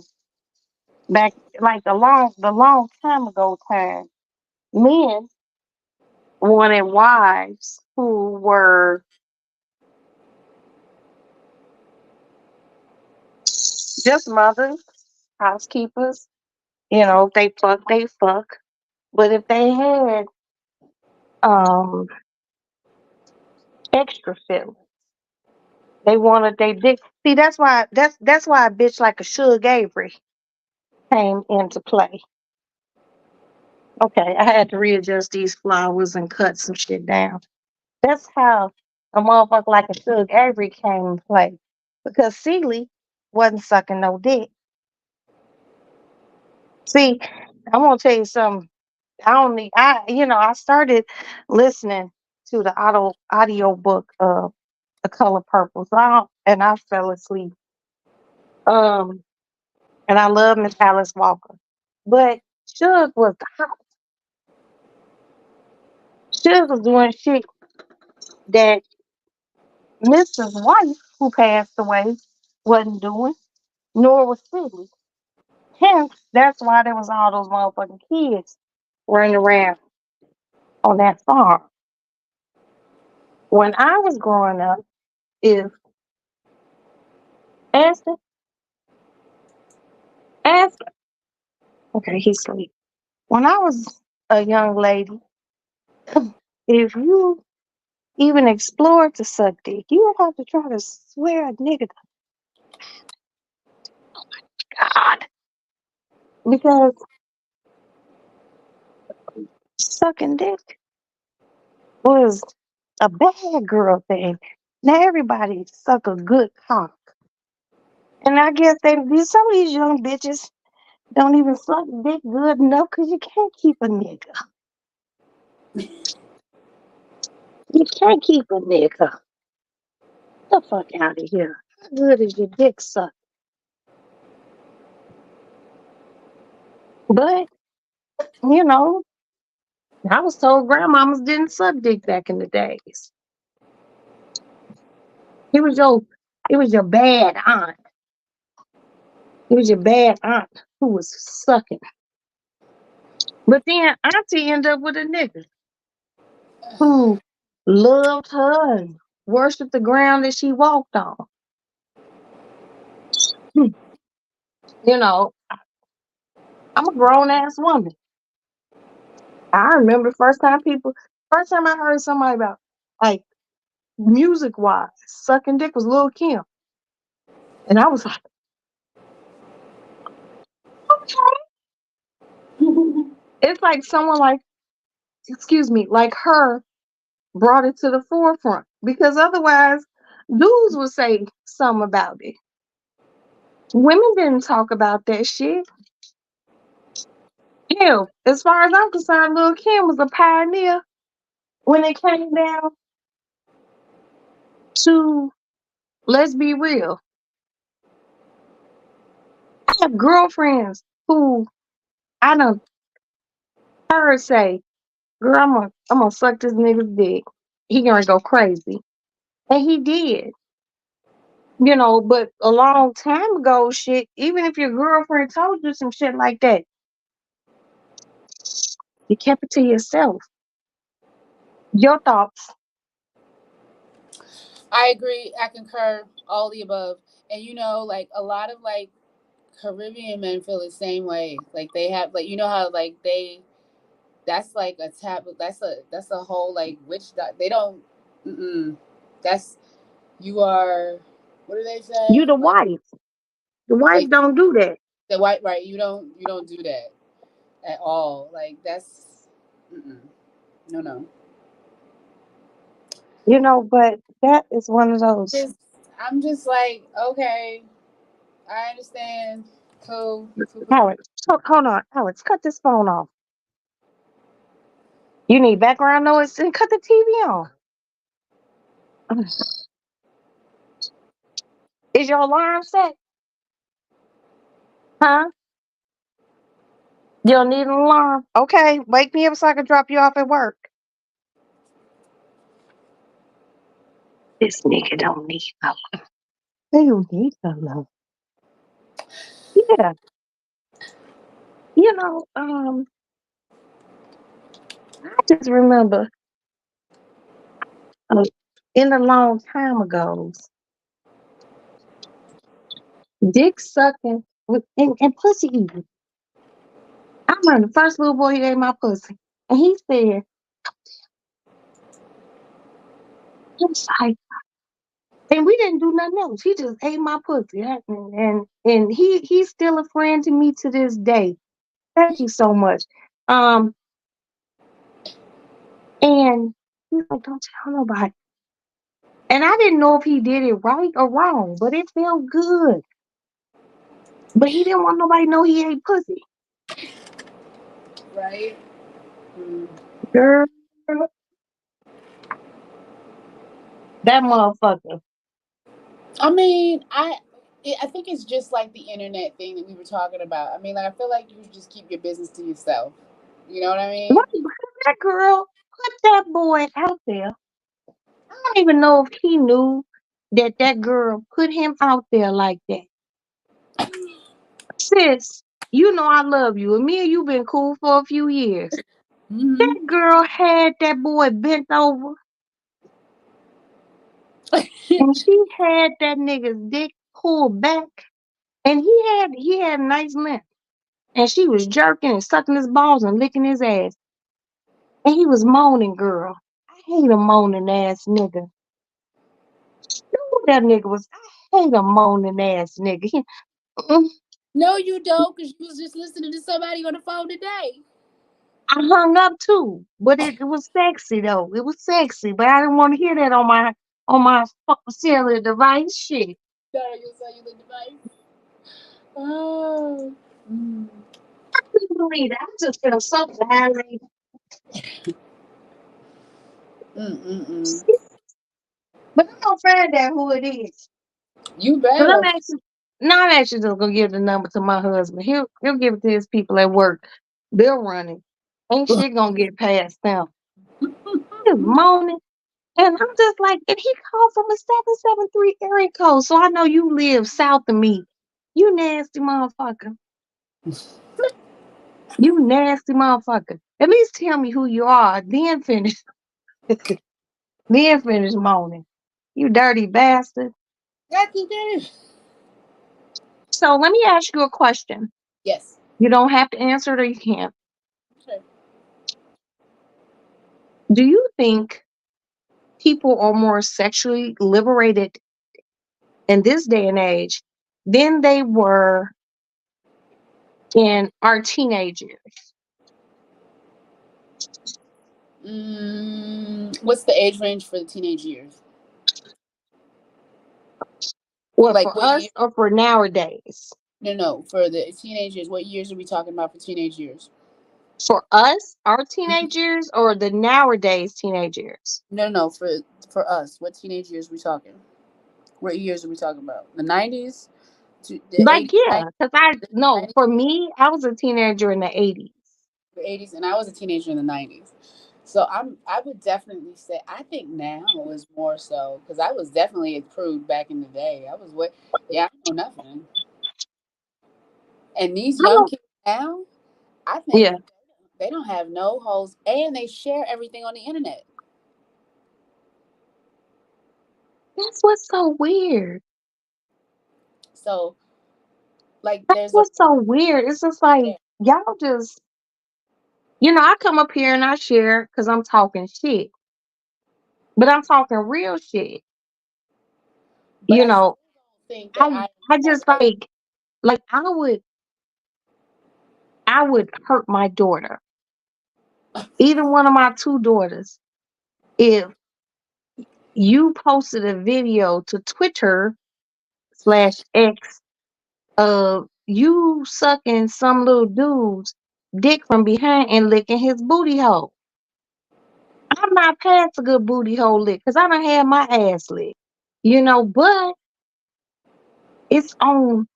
back like the long time ago time, men wanted wives who were just mothers, housekeepers. If they fuck. But if they had um extra feelings, they wanted they dick. See, that's why a bitch like a Suge Avery came into play. Okay, I had to readjust these flowers and cut some shit down. That's how a motherfucker like a Suge Avery came in play. Because Celie wasn't sucking no dick. See, I'm gonna tell you something. I only I started listening to the audio book of The Color Purple. And I fell asleep. Um and I love Miss Alice Walker. But Suge was hot. Suge was doing shit that Mrs. White, who passed away, wasn't doing, nor was Celie. Hence, that's why there was all those motherfucking kids running around on that farm. When I was growing up, if Aston, Aston, okay, he's asleep. When I was a young lady, if you even explored to suck dick, you would have to try to swear a nigga to God. Because sucking dick was a bad girl thing. Now everybody suck a good cock. And I guess some of these young bitches don't even suck dick good enough because you can't keep a nigga. You can't keep a nigga. The fuck out of here. How good is your dick suck? But, you know, I was told grandmamas didn't suck dick back in the days. It was your it was your bad aunt. It was your bad aunt who was sucking. But then auntie ended up with a nigga who loved her and worshiped the ground that she walked on. Hmm. You know, I'm a grown ass woman. I remember first time I heard somebody about like music wise, sucking dick was Lil Kim. And I was like, okay. It's like someone like, excuse me, like her brought it to the forefront. Because otherwise, dudes would say something about it. Women didn't talk about that shit. Hell, as far as I'm concerned, Lil Kim was a pioneer when it came down to, let's be real. I have girlfriends who I done heard say, girl, I'm gonna suck this nigga's dick. He gonna go crazy. And he did. But a long time ago, shit, even if your girlfriend told you some shit like that, you kept it to yourself. Your thoughts. I agree. I concur. All the above. And like a lot of Caribbean men feel the same way. Like they have, like how like that's like a taboo. That's a whole like they don't. Mm-mm. That's you are. What do they You say? the wife. The wife Like don't do that. the white right. You don't do that at all. Like that's mm-mm. No no. But that is one of those. Just I'm just like okay. I understand. Cool. Cool, cool, cool. Alex, hold on. Alex, cut this phone off. You need background noise and cut the TV on. Is your alarm set? Huh? You don't need an alarm? Okay, wake me up so I can drop you off at work. This nigga don't need no love. They don't need no love. Yeah, you know, I just remember uh, in a long time ago, dick sucking and pussy eating. I remember the first little boy he ate my pussy, and he said, "I'm sorry," and we didn't do nothing else. He just ate my pussy, and he's still a friend to me to this day. Thank you so much. Um, and he's like, "Don't tell nobody." And I didn't know if he did it right or wrong, but it felt good. But he didn't want nobody to know he ate pussy. Right. Mm. Girl, that motherfucker. I mean, I think it's just like the internet thing that we were talking about. I mean, like I feel like you should just keep your business to yourself. You know what I What mean? that girl put that boy out there. I don't even know if he knew that that girl put him out there like that. Sis, you know I love you, and me and you been cool for a few years. Mm-hmm. That girl had that boy bent over, and she had that nigga's dick pulled back, and he had nice length, and she was jerking and sucking his balls and licking his ass, and he was moaning, girl. I hate a moaning ass nigga. You know who that nigga was? I hate a moaning ass nigga. Mm, No, you don't, because you was just listening to somebody on the phone today. I hung up too, but it was sexy though. It was sexy, but I didn't want to hear that on my fucking cellular device. Shit, Sorry, your cellular device. Oh. Mm. I couldn't believe it. I just feel so violated. Mm-mm-mm. But I'm gonna find out who it is. You Cause better. I'm actually just gonna give the number to my husband. He'll give it to his people at work. They'll run it. Ain't shit gonna get past them. He was moaning. And I'm just like, and he called from a 773 area code. So I know you live south of me. You nasty motherfucker. You nasty motherfucker. At least tell me who you are. Then finish. Then finish moaning. You dirty bastard. That's it. So let me ask you a question. Yes. You don't have to answer it or you can't. Sure. Do you think people are more sexually liberated in this day and age than they were in our teenage years? What's the age range for the teenage years? What, Like for what year? us or for nowadays? No, no, for the teenage years. What years are we talking about for teenage years? For us, our Mhm. teenage years, or the nowadays teenage years? No, no, for us. What teenage years are we talking? What years are we talking about? The 90s to the Like, 80s, yeah, because the no, 90s, for me, I was a teenager in the 80s. the 80s, and I was a teenager in the 90s. So I would definitely say I think now is more so because I was definitely a prude back in the day. I was what? Yeah, I know nothing. And these I young don't, kids now, I think yeah, they don't have no holes, and they share everything on the internet. that's what's so weird. So like, That's there's a what's so weird. It's just like, yeah, y'all just, I come up here and I share because I'm talking shit, but I'm talking real shit. But You I still know, don't think that I I I want just like I would hurt my daughter, either one of my two daughters, if you posted a video to Twitter/X of you sucking some little dude's dick from behind and licking his booty hole. I'm not past a good booty hole lick because I done had my ass licked. But it's on.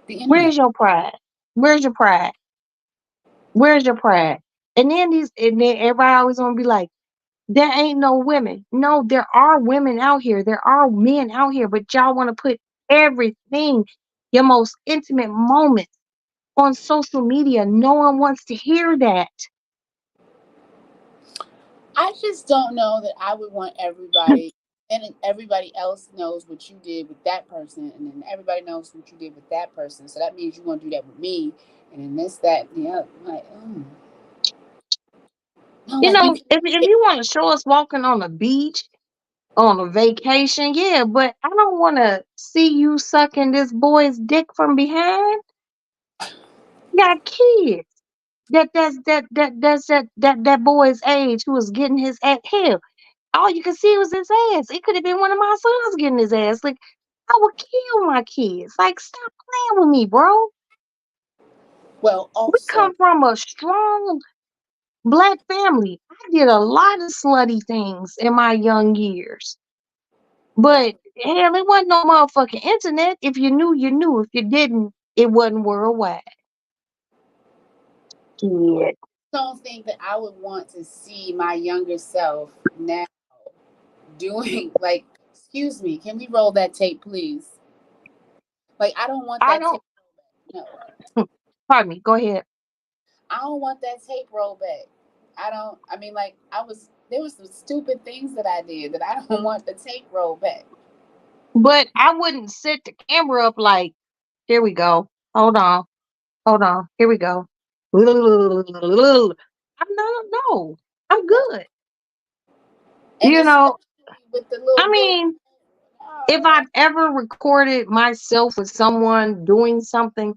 the internet. Where's your pride? Where's your pride? Where's your pride? And then everybody always gonna be like, there ain't no women. No, there are women out here. There are men out here, but y'all want to put everything, your most intimate moments on social media. No one wants to hear that. I just don't know that I would want everybody, and then everybody else knows what you did with that person, and then everybody knows what you did with that person. So that means you're gonna do that with me, and then this, that, and the other. Like, no, You like you know, can. if you want to show us walking on the beach on a vacation, yeah, but I don't want to see you sucking this boy's dick from behind. You got kids. That boy's age who was getting his ass. Hell, all you could see was his ass. It could have been one of my sons getting his ass. Like, I would kill my kids. Like, stop playing with me, bro. Well, We also, come from a strong black family. I did a lot of slutty things in my young years. But hell, it wasn't no motherfucking internet. If you knew, you knew. If you didn't, it wasn't worldwide. Shit. don't think that I would want to see my younger self now doing like. Excuse me, can we roll that tape, please? Like, I don't want I that don't. tape. No, Pardon me. Go ahead. I don't want that tape rolled back. I don't. I mean, like, there was some stupid things that I did that I don't want the tape rolled back. But I wouldn't set the camera up like, here we go. Hold on. Hold on. Here we go. I'm not, no. I'm good. And You know, especially with the little I boy. mean, if Oh, I've ever recorded myself with someone doing something,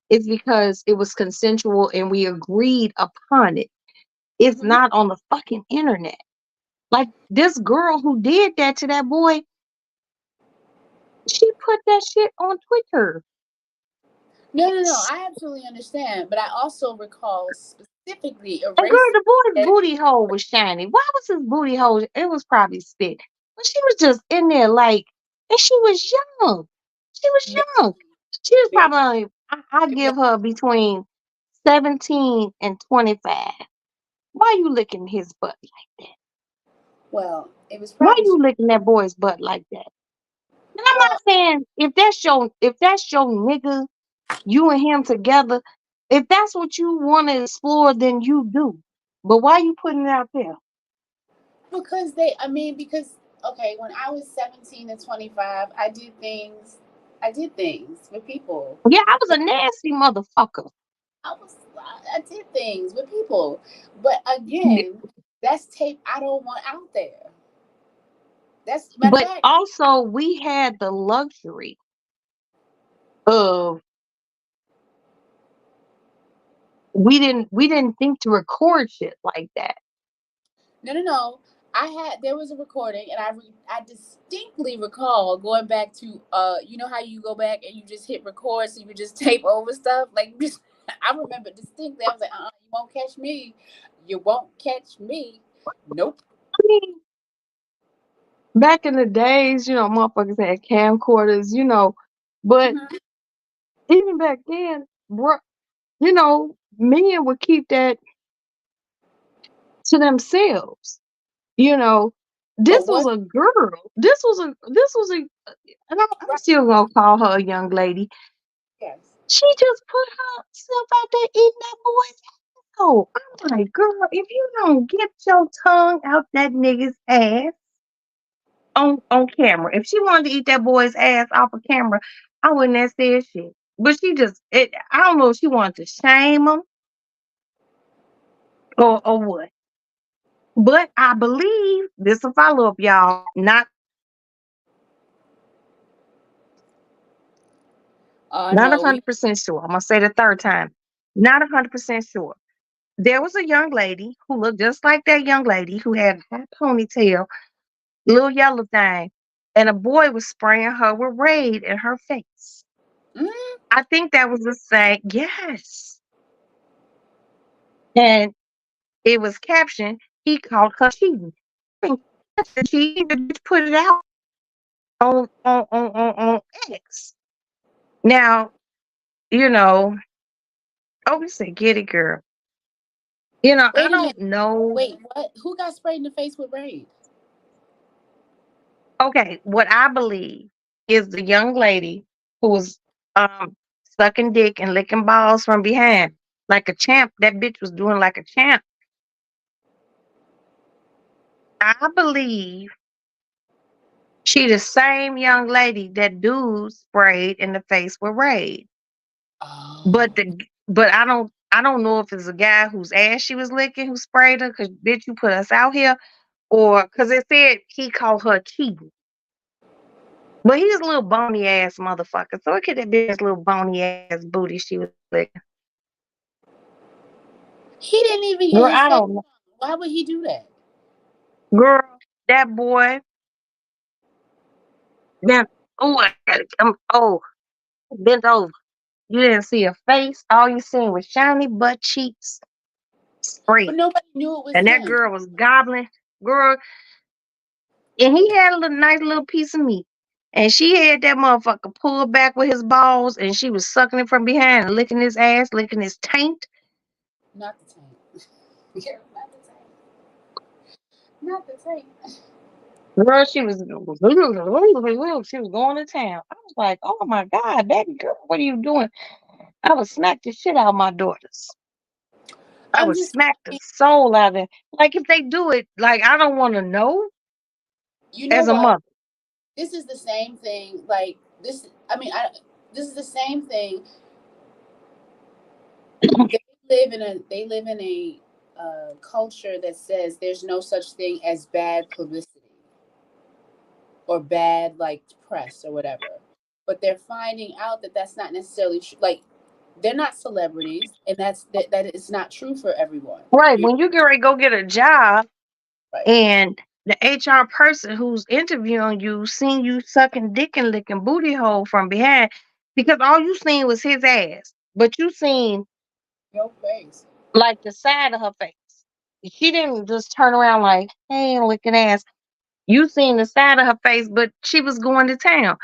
it's because it was consensual and we agreed upon it. It's mhm. not on the fucking internet. Like this girl who did that to that boy, she put that shit on Twitter. No, no, no. I absolutely understand, but I also recall specifically And girl, erasing the boy's that. booty hole was shiny. Why was his booty hole? It was probably spit. But she was just in there like, and she was young. She was Maybe, young. She was maybe, probably, I maybe. give her between 17 and 25. Why you licking his butt like that? Well, it was Why probably. you licking that boy's butt like that? And I'm not Well, saying if that's your nigga, you and him together, if that's what you want to explore, then you do. But why you putting it out there? because they. I mean, because okay, when I was 17 and 25, I did things. I did things with people. Yeah, I was a nasty motherfucker. I did things with people, but again, that's tape I don't want out there. That's matter of But fact. also we had the luxury of we didn't think to record shit like that. No, no, no. There was a recording, and I distinctly recall going back to you know how you go back and you just hit record, so you could just tape over stuff. Like just, I remember distinctly. I was like, you won't catch me. You won't catch me. Nope. I mean, back in the days, motherfuckers had camcorders, but Hmm. even back then, bro, men would keep that to themselves. You know, this But was what? a girl. This was a, and I'm Right. still gonna call her a young lady. Yes. She just put herself out there eating that boy's. Oh, I'm like, girl, if you don't get your tongue out that nigga's ass on camera, if she wanted to eat that boy's ass off of camera, I wouldn't have said shit. But she just, I don't know if she wanted to shame him or what. But I believe this a follow up, y'all. Not a No, we. 100% sure. I'm gonna say the third time. Not 100% sure. There was a young lady who looked just like that young lady who had a high ponytail, little yellow thing, and a boy was spraying her with Raid in her face. Mm, I think that was the same. Yes. And it was captioned, he called her cheating. I think that's the cheating. The bitch put it out on X. Now, you know, oh, we said get it, girl. I wait a minute. don't know. Wait, what? Who got sprayed in the face with Raid? Okay, what I believe is the young lady who was sucking dick and licking balls from behind like a champ. That bitch was doing like a champ. I believe she the same young lady that dude sprayed in the face with Raid. But Oh, I don't know if it's a guy whose ass she was licking who sprayed her because bitch you put us out here or because it said he called her cheating. But he's a little bony ass motherfucker. So it could have been his little bony ass booty she was licking. he didn't even hit Girl, his I face. don't know. Why would he do that? Girl, that boy, then oh I gotta bent over. You didn't see a face. All you seen was shiny butt cheeks But sprayed. nobody knew it was And that him. girl was gobbling. Girl, and he had a little nice little piece of meat. And she had that motherfucker pulled back with his balls and she was sucking it from behind and licking his ass, licking his taint. Not the tank. Yeah, not the tank. Not the tank. Girl, she was going to town. I was like, oh my God, baby girl, what are you doing? I would smack the shit out of my daughters. I I'm would just. smack the soul out of them. Like if they do it, like I don't want to know You know as a what? mother. This is the same thing. Like this. I mean, I. This is the same thing. They live in a culture that says there's no such thing as bad publicity or bad like press or whatever. But they're finding out that that's not necessarily true. Like they're not celebrities, and that is not true for everyone. Right. When you get ready to go get a job Right. and the HR person who's interviewing you seen you sucking dick and licking booty hole from behind because all you seen was his ass. But you seen No face. like the side of her face. She didn't just turn around like, hey, looking ass. You seen the side of her face, but she was going to town.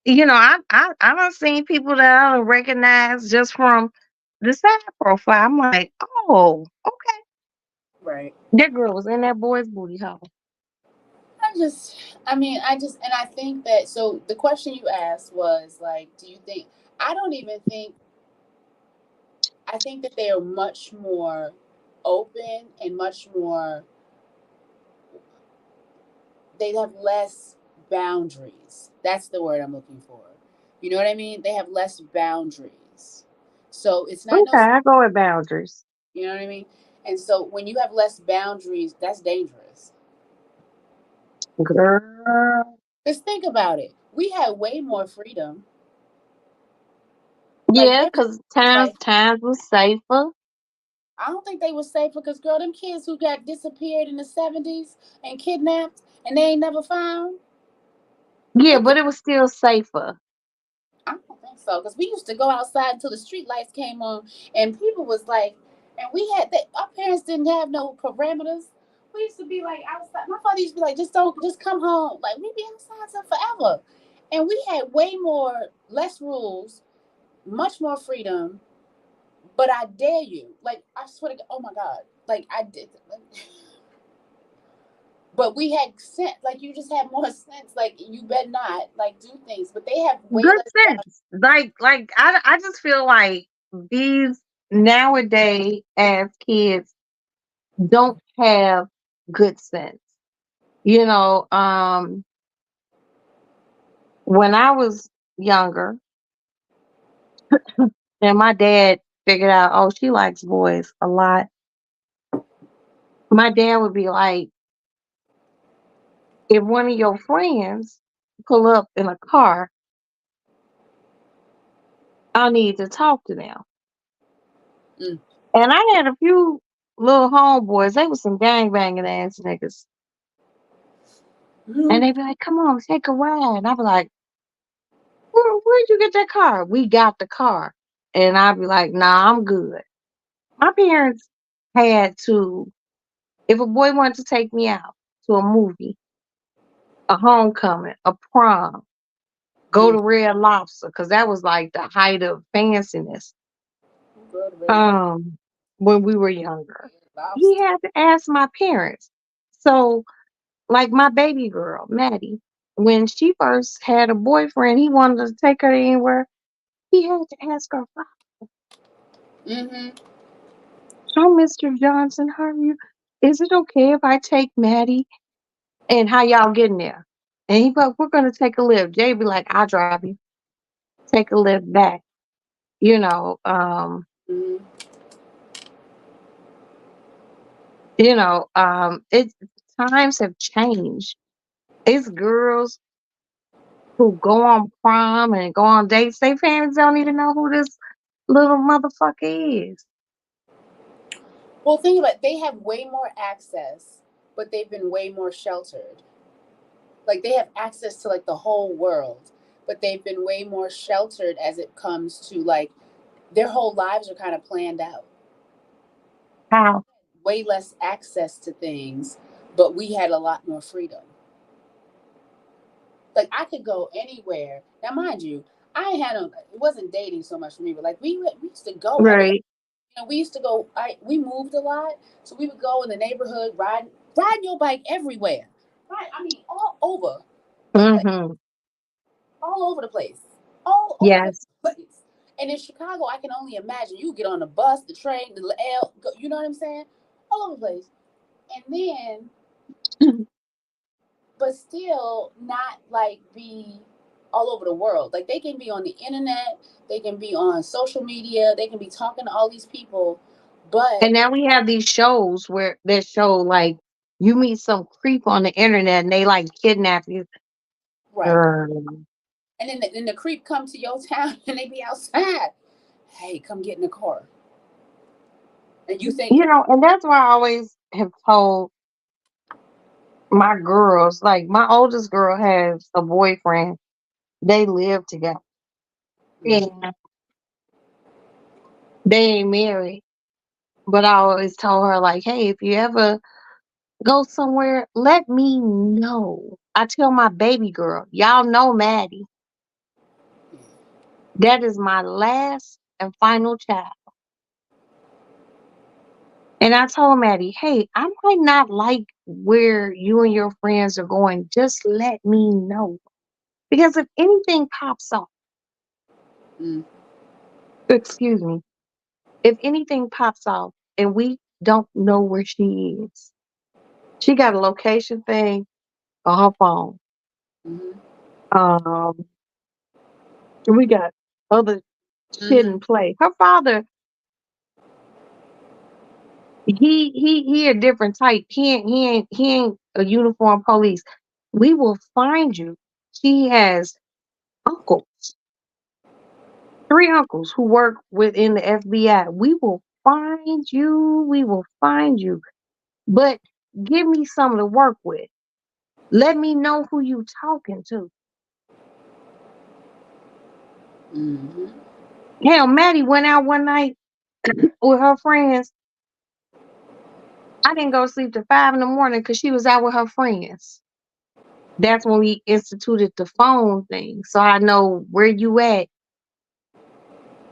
I done seen people that I don't recognize just from the side profile. I'm like, oh, okay. Right. That girl was in that boy's booty hole. And I think that, so the question you asked was like, do you think, I don't even think, I think that they are much more open and much more, they have less boundaries. That's the word I'm looking for. You know what I mean? They have less boundaries. So it's not Okay, no, I go with boundaries. you know what I mean? And so when you have less boundaries, that's dangerous. Girl. Just think about it. We had way more freedom. Like Yeah, there was because times like, times was safer. I don't think they were safe because girl, them kids who got disappeared in the 70s and kidnapped and they ain't never found. Yeah, Look at, but it was still safer. I don't think so because we used to go outside until the street lights came on and people was like, and we had that. Our parents didn't have no parameters. We used to be like outside. My father used to be like, just come home. Like we'd be outside till forever, and we had way more less rules, much more freedom. But I dare you, like I swear to God, oh my God, like I did. But we had sense, like you just had more sense. Like you better not like do things, but they have way Good less. sense. Like I just feel like these nowadays as kids don't have good sense. You know, when I was younger and my dad figured out, oh, she likes boys a lot. my dad would be like, if one of your friends pull up in a car, I need to talk to them. Mm. And I had a few little homeboys. They was some gang banging ass niggas. And Mhm. they'd be like, come on, take a ride. And I'd be like, where'd you get that car? We got the car. And I'd be like, nah, I'm good. My parents had to, if a boy wanted to take me out to a movie, a homecoming, a prom, go Mm. to Red Lobster, because that was like the height of fanciness. Girl, the red lobster. Um, when we were younger. He Lobster. had to ask my parents. So, like my baby girl, Maddie, when she first had a boyfriend, he wanted to take her anywhere. He had to ask her, Mm-hmm. "Hi, Mr. Johnson, how are you? Is it okay if I take Maddie? And how y'all getting there?" And he like, "We're gonna take a lift." Jay be like, "I'll drive you. Take a lift back." You know, Mm-hmm. it times have changed. It's girls who go on prom and go on dates. Their parents don't even know who this little motherfucker is. Well, think about it, they have way more access, but they've been way more sheltered. Like they have access to like the whole world, but they've been way more sheltered as it comes to like their whole lives are kind of planned out. How? Way less access to things, but we had a lot more freedom. Like I could go anywhere. Now, mind you, I had a it wasn't dating so much for me, but like we used to go everywhere. Right. We used to go. We moved a lot, so we would go in the neighborhood, riding your bike everywhere. Right, I mean, all over the place, Mm-hmm. all over the place, all over the Yes. place. And in Chicago, I can only imagine you get on the bus, the train, the L. You know what I'm saying? All over the place, and then, but still not like be all over the world. Like they can be on the internet, they can be on social media, they can be talking to all these people, but And now we have these shows where that show like you meet some creep on the internet and they like kidnap you. right. Girl. And then the creep come to your town and they be outside. Hey, come get in the car. And you think, And that's why I always have told my girls, like my oldest girl has a boyfriend. They live together. mm, And they ain't married. But I always told her, like, hey, if you ever go somewhere, let me know. I tell my baby girl, y'all know Maddie. That is my last and final child. And I told Maddie, hey, I might not like where you and your friends are going. Just let me know. Because if anything pops off, mm, excuse me, if anything pops off and we don't know where she is, she got a location thing on her phone. mm-hmm, Um, we got other shit mm-hmm, in play. Her father, he a different type. He ain't a uniform police. We will find you. She has uncles, three uncles who work within the FBI. We will find you. We will find you. But give me something to work with. Let me know who you talking to. mm-hmm. Hell, Maddie went out one night with her friends. I didn't go to sleep till 5 in the morning because she was out with her friends. That's when we instituted the phone thing. So I know where you at.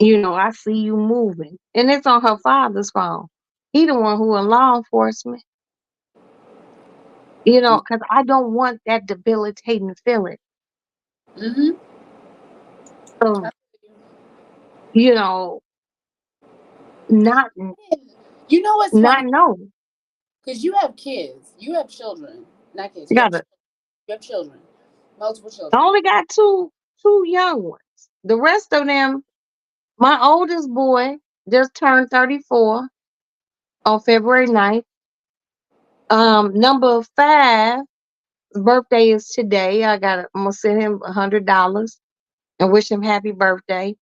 I see you moving. And it's on her father's phone. He the one who in law enforcement, because I don't want that debilitating feeling Mm-hmm. of, you know, not You know what's not funny? knowing. Because you have kids, you have children, not kids. You have Gotta you have children, multiple I children. only got two young ones. The rest of them, my oldest boy just turned 34 on February 9th. Number 5 birthday is today. I'm gonna send him $100 and wish him happy birthday.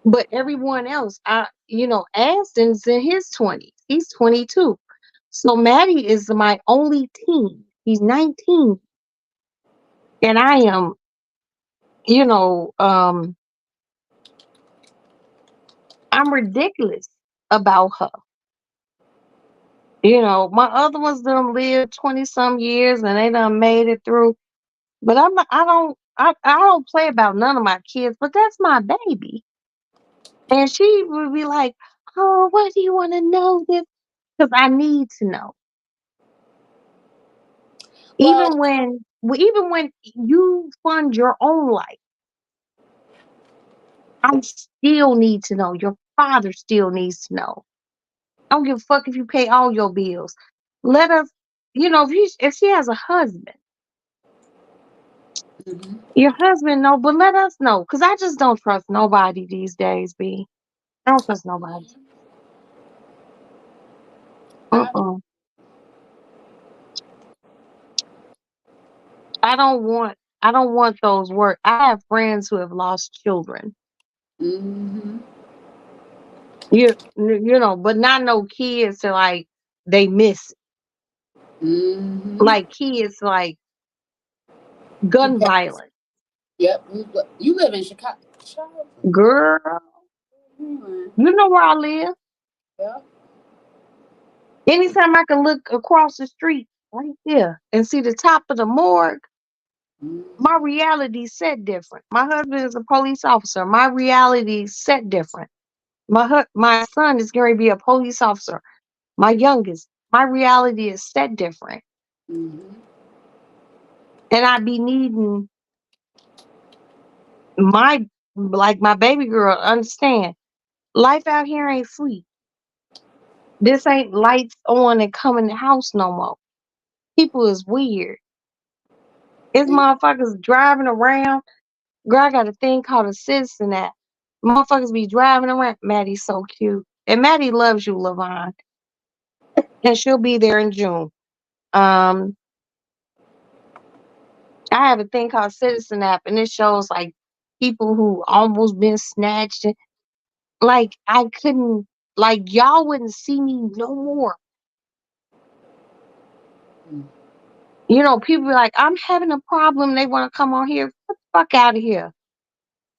But everyone else, Aston's in his 20s. He's 22. So Maddie is my only teen. He's 19. And I am, you know, um, I'm ridiculous about her. My other ones done lived 20 some years and they done made it through. But I don't play about none of my kids, but that's my baby. And she would be like, "Oh, what do you want to know this?" Because I need to know. Well, Even when you fund your own life, I still need to know. Your father still needs to know. I don't give a fuck if you pay all your bills. Let us, if she has a husband, mhm. your husband know, but let us know. Cause I just don't trust nobody these days, B. I don't trust nobody. I, Uh-uh. I don't want those words. I have friends who have lost children. mhm, But not no kids to like they miss it. mhm. Like kids like gun violence. Yep. You live in Chicago. Chicago. Girl, Mhm. you know where I live. Yep. Anytime I can look across the street right there and see the top of the morgue, my Mhm. reality set different. My husband is a police officer. My reality set different. My son is going to be a police officer. My youngest. My reality is set different. Mhm. And I be needing my my baby girl to understand life out here ain't free. This ain't lights on and come in the house no more. People is weird. It's And motherfuckers driving around. Girl, I got a thing called a citizen app. Motherfuckers be driving around. Maddie's so cute. And Maddie loves you, Levon. And she'll be there in June. Um, I have a thing called Citizen app, and it shows like people who almost been snatched. Like I couldn't, like y'all wouldn't see me no more. People be like, I'm having a problem. They want to come on here. Get the fuck out of here.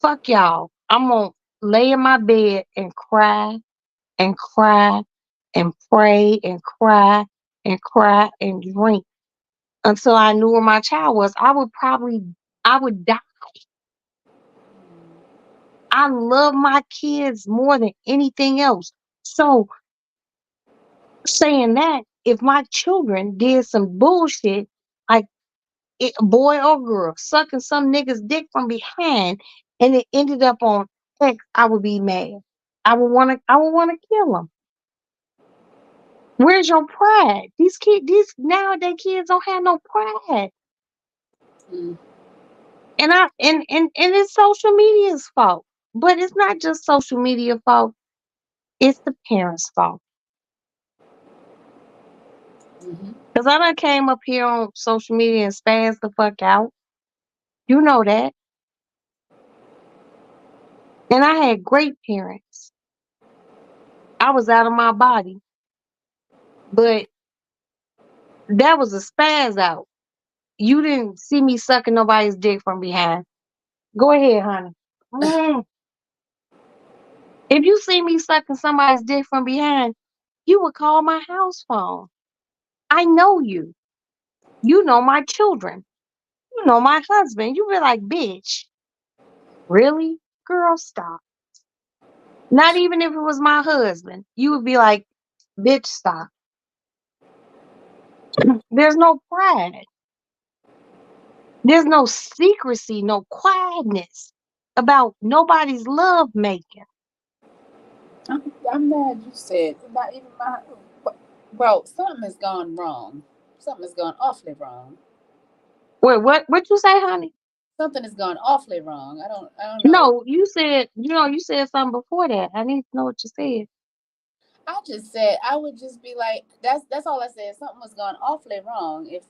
Fuck y'all. I'm gonna lay in my bed and cry and cry and pray and cry and drink until I knew where my child was. I would die. I love my kids more than anything else. So saying that, if my children did some bullshit, like boy or girl, sucking some nigga's dick from behind, and it ended up on X, I would be mad. I would wanna kill them. Where's your pride? These nowadays kids don't have no pride. mm, And it's social media's fault. But it's not just social media fault, it's the parents' fault. mhm. Cause I done came up here on social media and spazzed the fuck out. You know that. And I had great parents. I was out of my body. But that was a spaz out. You didn't see me sucking nobody's dick from behind. Go ahead, honey. Mm. If you see me sucking somebody's dick from behind, you would call my house phone. I know you. You know my children. You know my husband. You be like, bitch, really? Girl, stop. Not even if it was my husband. You would be like, bitch, stop. There's no pride. There's no secrecy, no quietness about nobody's love making. I'm mad you said not even my. Bro, something has gone wrong. Something has gone awfully wrong. Wait, what you say, honey? Something has gone awfully wrong. I don't know. No, you said something before that. I need to know what you said. I just said I would just be like, that's all I said. Something was going awfully wrong if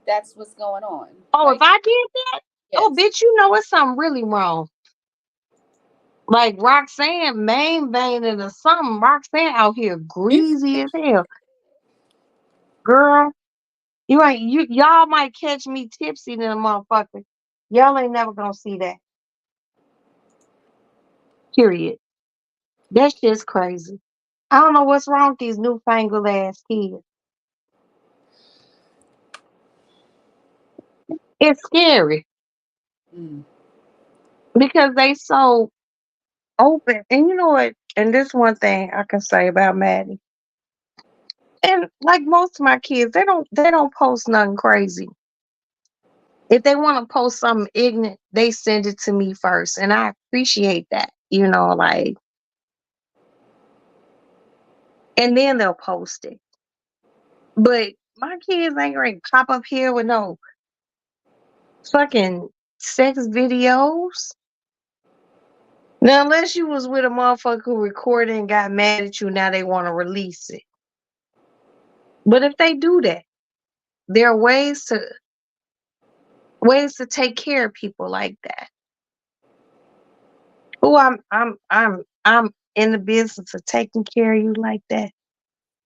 that's what's going on. Oh, if Like, I did that, oh, yes. bitch, you know it's something really wrong. Like Roxanne, main vein or something. Roxanne out here greasy as hell, girl. You ain't y'all might catch me tipsy than a motherfucker. Y'all ain't never gonna see that. Period. That shit's crazy. I don't know what's wrong with these newfangled ass kids. It's scary Mm. because they so open. And you know what? And this one thing I can say about Maddie. And like most of my kids, they don't post nothing crazy. If they want to post something ignorant, they send it to me first. And I appreciate that. Like, and then they'll post it. But my kids ain't gonna pop up here with no fucking sex videos. Now, unless you was with a motherfucker who recorded and got mad at you, now they want to release it. But if they do that, there are ways to take care of people like that. Oh, I'm in the business of taking care of you like that,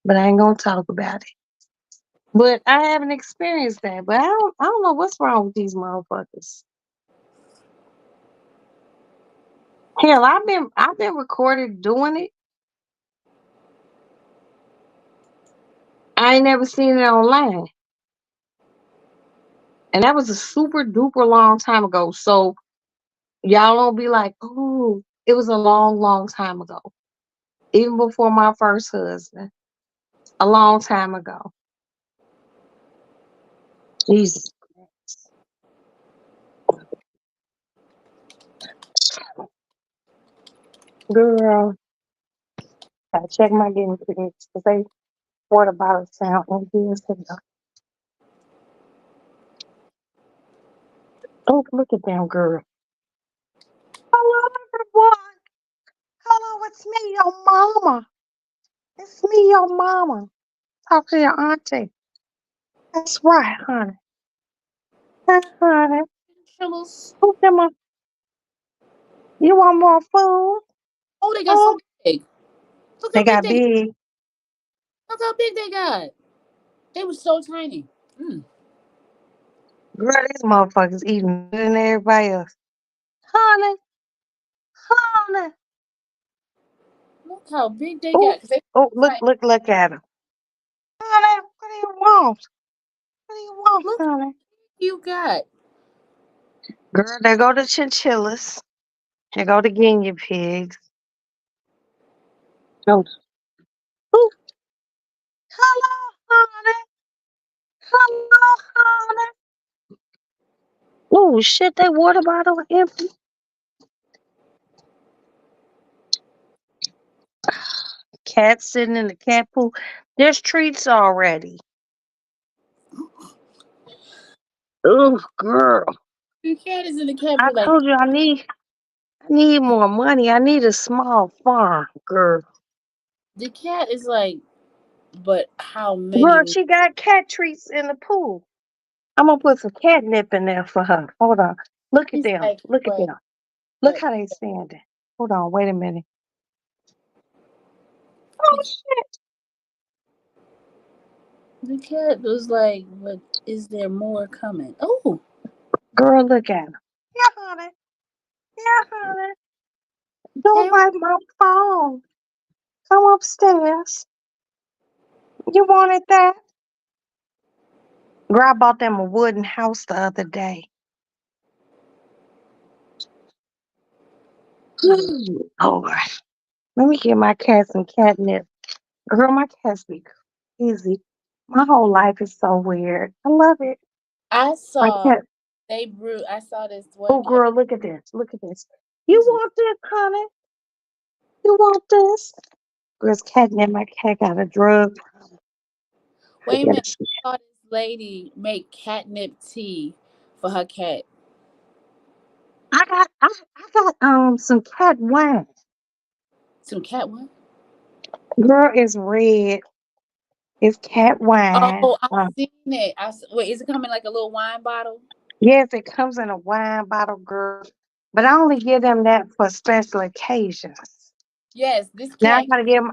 but I ain't gonna talk about it. But I haven't experienced that. But I don't know what's wrong with these motherfuckers. Hell, I've been recorded doing it. I ain't never seen it online. And that was a super duper long time ago. So y'all don't be like, oh, it was a long, long time ago. Even before my first husband. A long time ago. Jesus Christ. Girl, I check my getting tickets because they water bottle sound and years ago. Oh, look at them, girl. Hello, everyone. Hello, it's me, your mama. It's me, your mama. Talk to your auntie. That's right, honey. That's honey. Chillers. Who them a- You want more food? Oh, they got Oh, so big. Look they how big got they got. big. Look how big they got. They were so tiny. Mm. Girl, these motherfuckers eating better than everybody else. Honey, honey. Look how big they Oh, got. Cause they oh, were look, tiny. look, look at them. Honey, what do you want? What do you want, Look honey? what you got. Girl, they go to chinchillas. They go to guinea pigs. Oh, oh, hello, honey. Hello, honey. Oh, shit, that water bottle empty. Cat sitting in the cat pool. There's treats already. Oh, girl. The cat is in the cat I food like told you I need more money. I need a small farm, girl. the cat is like, but how Girl, many? she got cat treats in the pool. I'm gonna put some catnip in there for her. Hold on. Look at He's them. like, Look at what? them. Look But how they standing. Hold on. Wait a minute. the, Oh shit. the cat was like, but is there more coming? Oh, Girl, look at them. Yeah, honey. Yeah, honey. Don't hey, bite my phone. Come upstairs. You wanted that? Girl, I bought them a wooden house the other day. Oh, let me get my cat some catnip. Girl, my cats be crazy. My whole life is so weird. I love it. I My saw cat. they brew. I saw this Oh, one cat. girl, look at this. Look at this. You This is want this, honey? You want this? Girl's catnip. My cat got a drug. wait a minute. Yes. I saw this lady make catnip tea for her cat. I got some cat wine. Some cat what? Girl, it's red. It's cat wine. Oh, I've seen it. Wait, is it coming like a little wine bottle? Yes, it comes in a wine bottle, girl. But I only give them that for special occasions. Yes, this Now cat.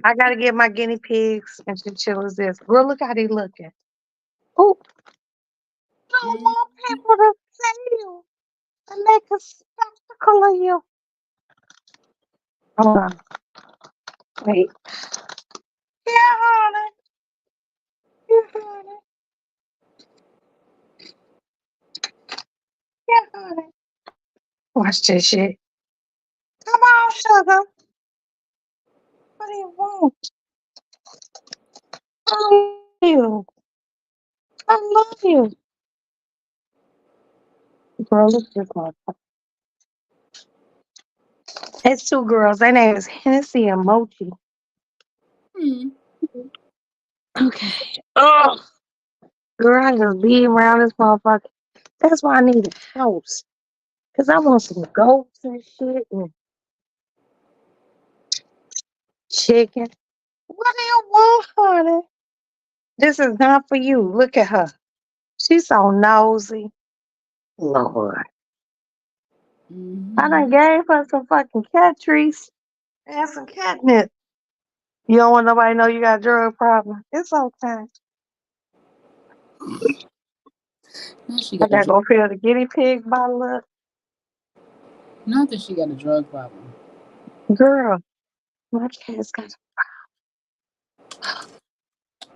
I gotta give my guinea pigs and chinchillas this. Girl, look how they looking. Oh, I don't Mm, want people to see you and make a spectacle of you. Hold on. Wait. Yeah, honey. Yeah, honey. Yeah, honey. Watch this shit. Come on, sugar. What do you want? I love you. I love you. Girl, look at this motherfucker. It's two girls. Their name is Hennessy and Mochi. mm. Okay. Oh, girl, I just be around this motherfucker. That's why I need a house. Because I want some goats and shit and chicken. What do you want, honey? This is not for you. Look at her. She's so nosy. Lord. I done Mhm. gave her some fucking cat treats and some catnip. You don't want nobody to know you got a drug problem. It's okay. Now she I got a gotta drug. go fill the guinea pig bottle up. Not that she got a drug problem. Girl, my cats got,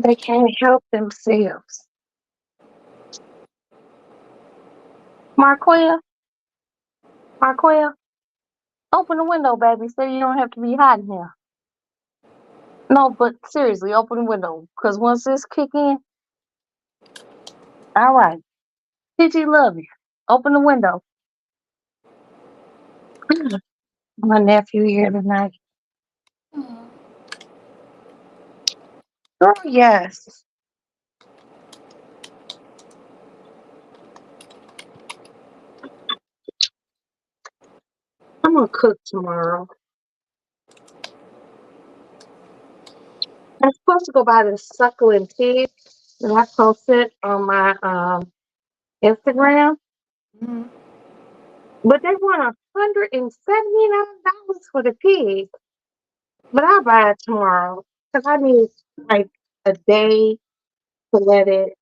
they can't help themselves. Marquia, Marquia, open the window, baby, so you don't have to be hot in here. No, but seriously, open the window. Because once this kick in, all right. TG love you. Open the window. My nephew here tonight. Aw. Girl, yes. I'm gonna cook tomorrow. I'm supposed to go buy this succulent pig that I posted on my Instagram, Mhm. but they want $179 for the pig. But I'll buy it tomorrow because I need like a day to let it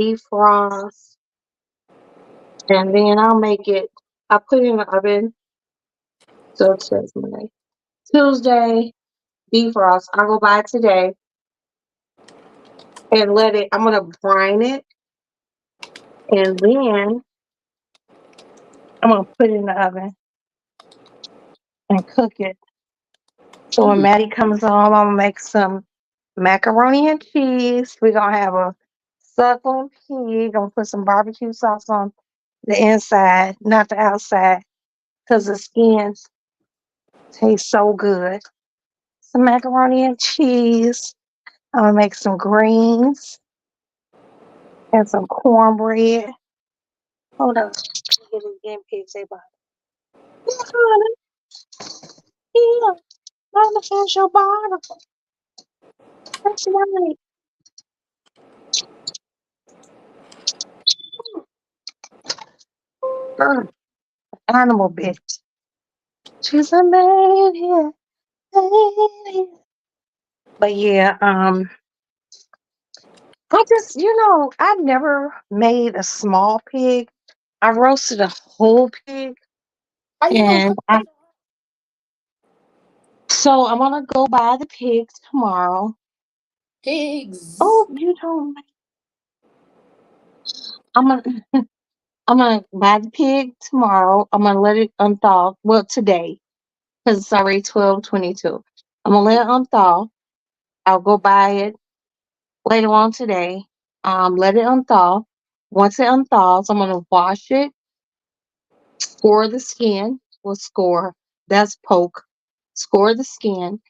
defrost, and then I'll make it. I'll put it in the oven. So it says Monday, Tuesday defrost. I'll go buy it today and let it. I'm gonna brine it, and then I'm gonna put it in the oven and cook it. So when Mm. Maddie comes home, I'm gonna make some macaroni and cheese. We're gonna have a suckling pig. I'm gonna put some barbecue sauce on the inside, not the outside, because the skins taste so good. Some macaroni and cheese. I'm gonna make some greens and some cornbread. Hold on. Get this game pig say bye. Yeah, honey. Yeah. Mama has your bottle. That's right. Girl, animal bitch. She's a man here. Man here. But yeah, I just, I've never made a small pig. I roasted a whole pig, Are you gonna and cook it? so I'm gonna go buy the pigs tomorrow. Pigs. Oh, you don't. I'm gonna, I'm gonna buy the pig tomorrow. I'm gonna let it unthaw. Well, today, because it's already 12:22. I'm gonna let it unthaw. I'll go buy it later on today. Let it unthaw. Once it unthaws, I'm gonna wash it, score the skin. Well, score. That's poke. Score the skin,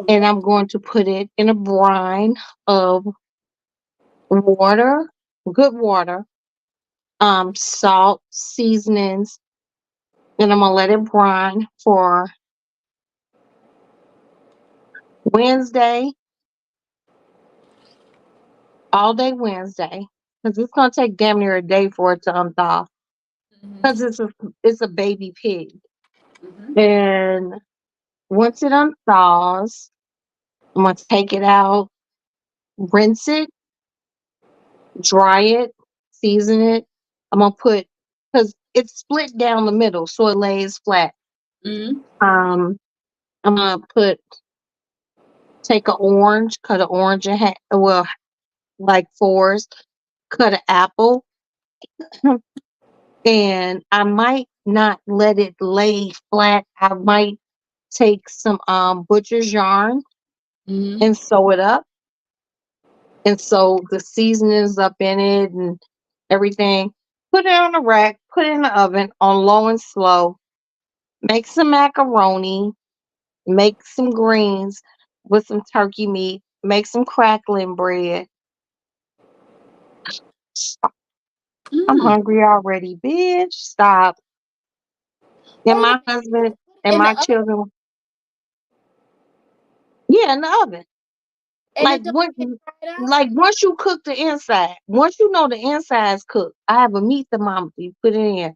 and Uh-huh. I'm going to put it in a brine of water, good water, salt, seasonings, and I'm gonna let it brine for Wednesday. all day Wednesday because it's gonna take damn near a day for it to unthaw because Mhm. it's a baby pig. Mhm. And once it unthaws, I'm gonna take it out, rinse it, dry it, season it. I'm gonna put because it's split down the middle so it lays flat. Mhm. Um, I'm gonna take an orange, cut an orange in half, well, like fours, cut an apple, and I might not let it lay flat. I might take some butcher's yarn Mhm. and sew it up, and sew the seasonings up in it and everything. Put it on a rack, put it in the oven on low and slow. Make some macaroni, make some greens with some turkey meat, make some crackling bread. Stop. I'm Mm. hungry already, bitch. Stop. And Wait a my minute. husband and In the my oven, children, yeah, in the oven. and Like it don't what? get dried out. Like once you cook the inside, once you know the inside's cooked, I have a meat thermometer. You put it in.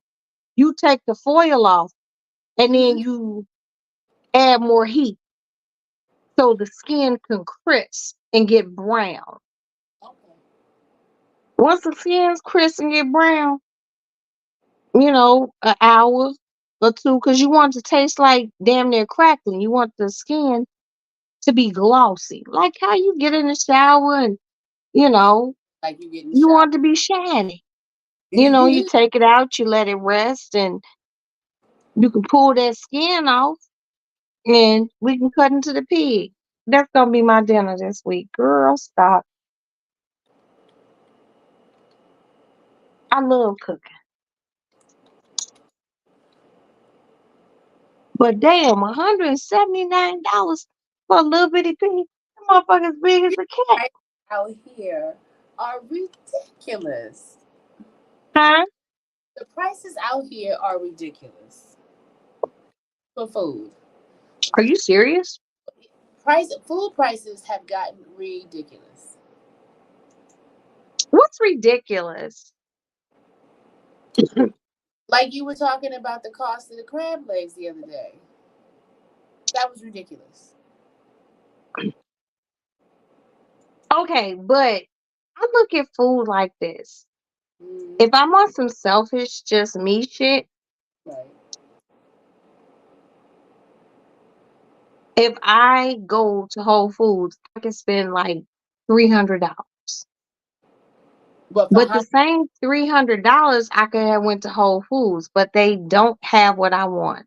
You take the foil off, and then Mhm. you add more heat so the skin can crisp and get brown. Okay. Once the skin's crisp and get brown, an hour or two, because you want it to taste like damn near crackling. You want the skin to be glossy, like how you get in the shower and you know Like you getting you shot. want it to be shiny. You take it out, you let it rest, and you can pull that skin off, and we can cut into the pig. That's gonna be my dinner this week, girl. Stop. I love cooking, but damn, $179 for a little bitty pig. That motherfucker's big as a cat, Prices out here are ridiculous. huh? The prices out here are ridiculous for food. Are you serious? Food prices have gotten ridiculous. What's ridiculous? Like you were talking about the cost of the crab legs the other day. That was ridiculous. Okay, but I look at food like this. Mm, If I'm on some selfish, just me shit, right. if I go to Whole Foods, I can spend like $300. But for But how? the same $300 I could have went to Whole Foods, but they don't have what I want.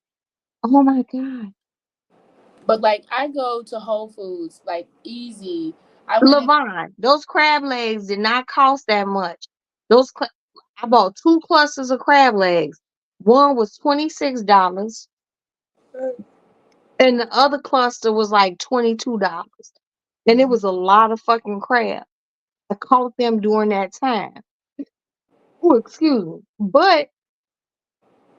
Oh my God. But like I go to Whole Foods like easy. I went in. Levon, those crab legs did not cost that much. I bought two clusters of crab legs. One was $26 and the other cluster was like $22. And it Mhm. was a lot of fucking crab. I caught them during that time. Oh, excuse me. But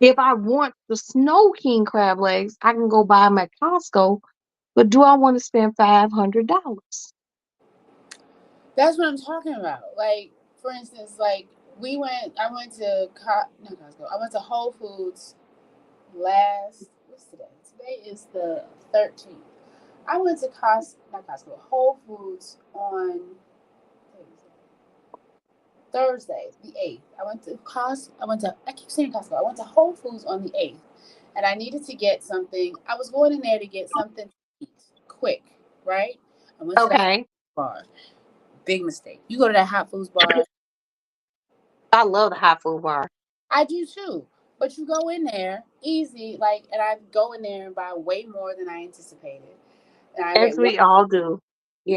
if I want the Snow King crab legs, I can go buy them at Costco. But do I want to spend $500? That's what I'm talking about. Like for instance, like we went. I went to not Costco. I went to Whole Foods last. What's today? Today is the 13th. I went to not Costco, Whole Foods on Thursday, the 8th. I went to, I keep saying Costco. I went to Whole Foods on the 8th. And I needed to get something. I was going in there to get something to eat quick, right? I went to the hot Okay. bar. Big mistake. You go to that hot foods bar. I love the hot food bar. I do too. But you go in there easy, like, and I go in there and buy way more than I anticipated. And I As get one, we all do.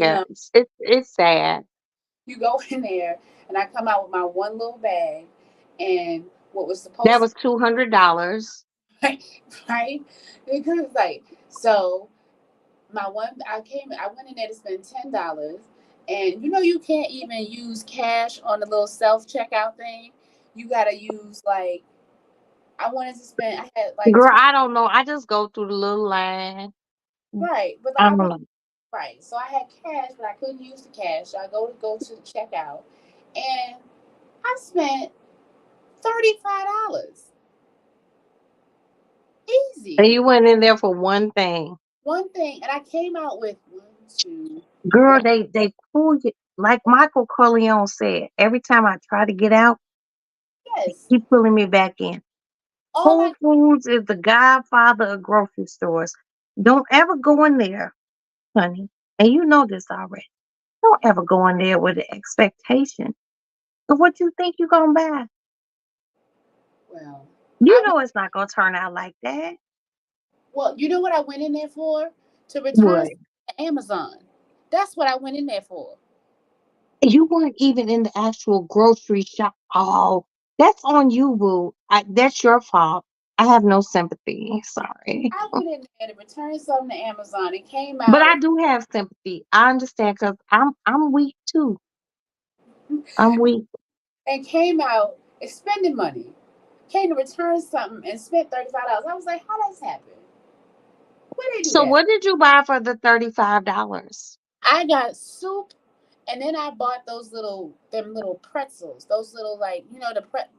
you Yeah. know, It's sad. you go in there and I come out with my one little bag and what was That supposed to was $200. be right because like so my one I went in there to spend $10 and you can't even use cash on the little self checkout thing. You gotta use like I wanted to spend I had like Girl, 20 I don't know. I just go through the little line. right but like I I don't wanted know. Right. So I had cash, but I couldn't use the cash. So I go to the checkout, and I spent $35. And Easy. you went in there for one thing. One thing, and I came out with one, two. I Girl, got they pull you like Michael Corleone said, every time I try to get out, yes. keep pulling me back in. All Whole I Foods is the godfather of grocery stores. Don't ever go in there, honey. And you know this already. Don't ever go in there with an expectation of what you think you're gonna buy. well, You I know it's not gonna turn out like that. well, you know what I went in there for? To return What? something to Amazon. That's what I went in there for. You weren't even in the actual grocery shop. Oh, that's on you, boo. That's your fault. I have no sympathy. Sorry. I went in there to return something to Amazon and came But out I do have sympathy. I understand because I'm weak too. I'm weak. and came out and spending money. Came to return something and spent $35. I was like, how does this happen? Where they do So that? what did you buy for the $35? I got soup, and then I bought those little pretzels. Those little like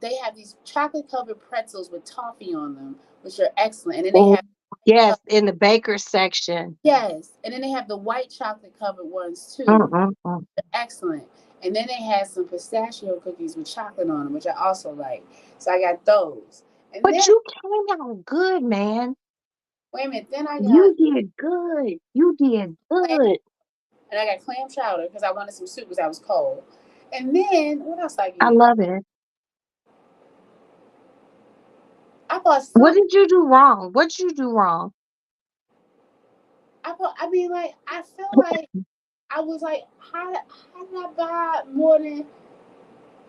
they have these chocolate covered pretzels with toffee on them, which are excellent. And then they Oh, have yes, in the baker section. yes, and then they have the white chocolate covered ones too. Mm-mm-mm. Excellent. And then they had some pistachio cookies with chocolate on them, which I also like. So I got those. And But then you came out good, man. wait a minute, then I got You did good. You did clam good. and I got clam chowder because I wanted some soup because I was cold. And then what else I I get? love it. I bought What some. did you do wrong? What did you do wrong? I mean, like I feel like I was like, how did I buy more than?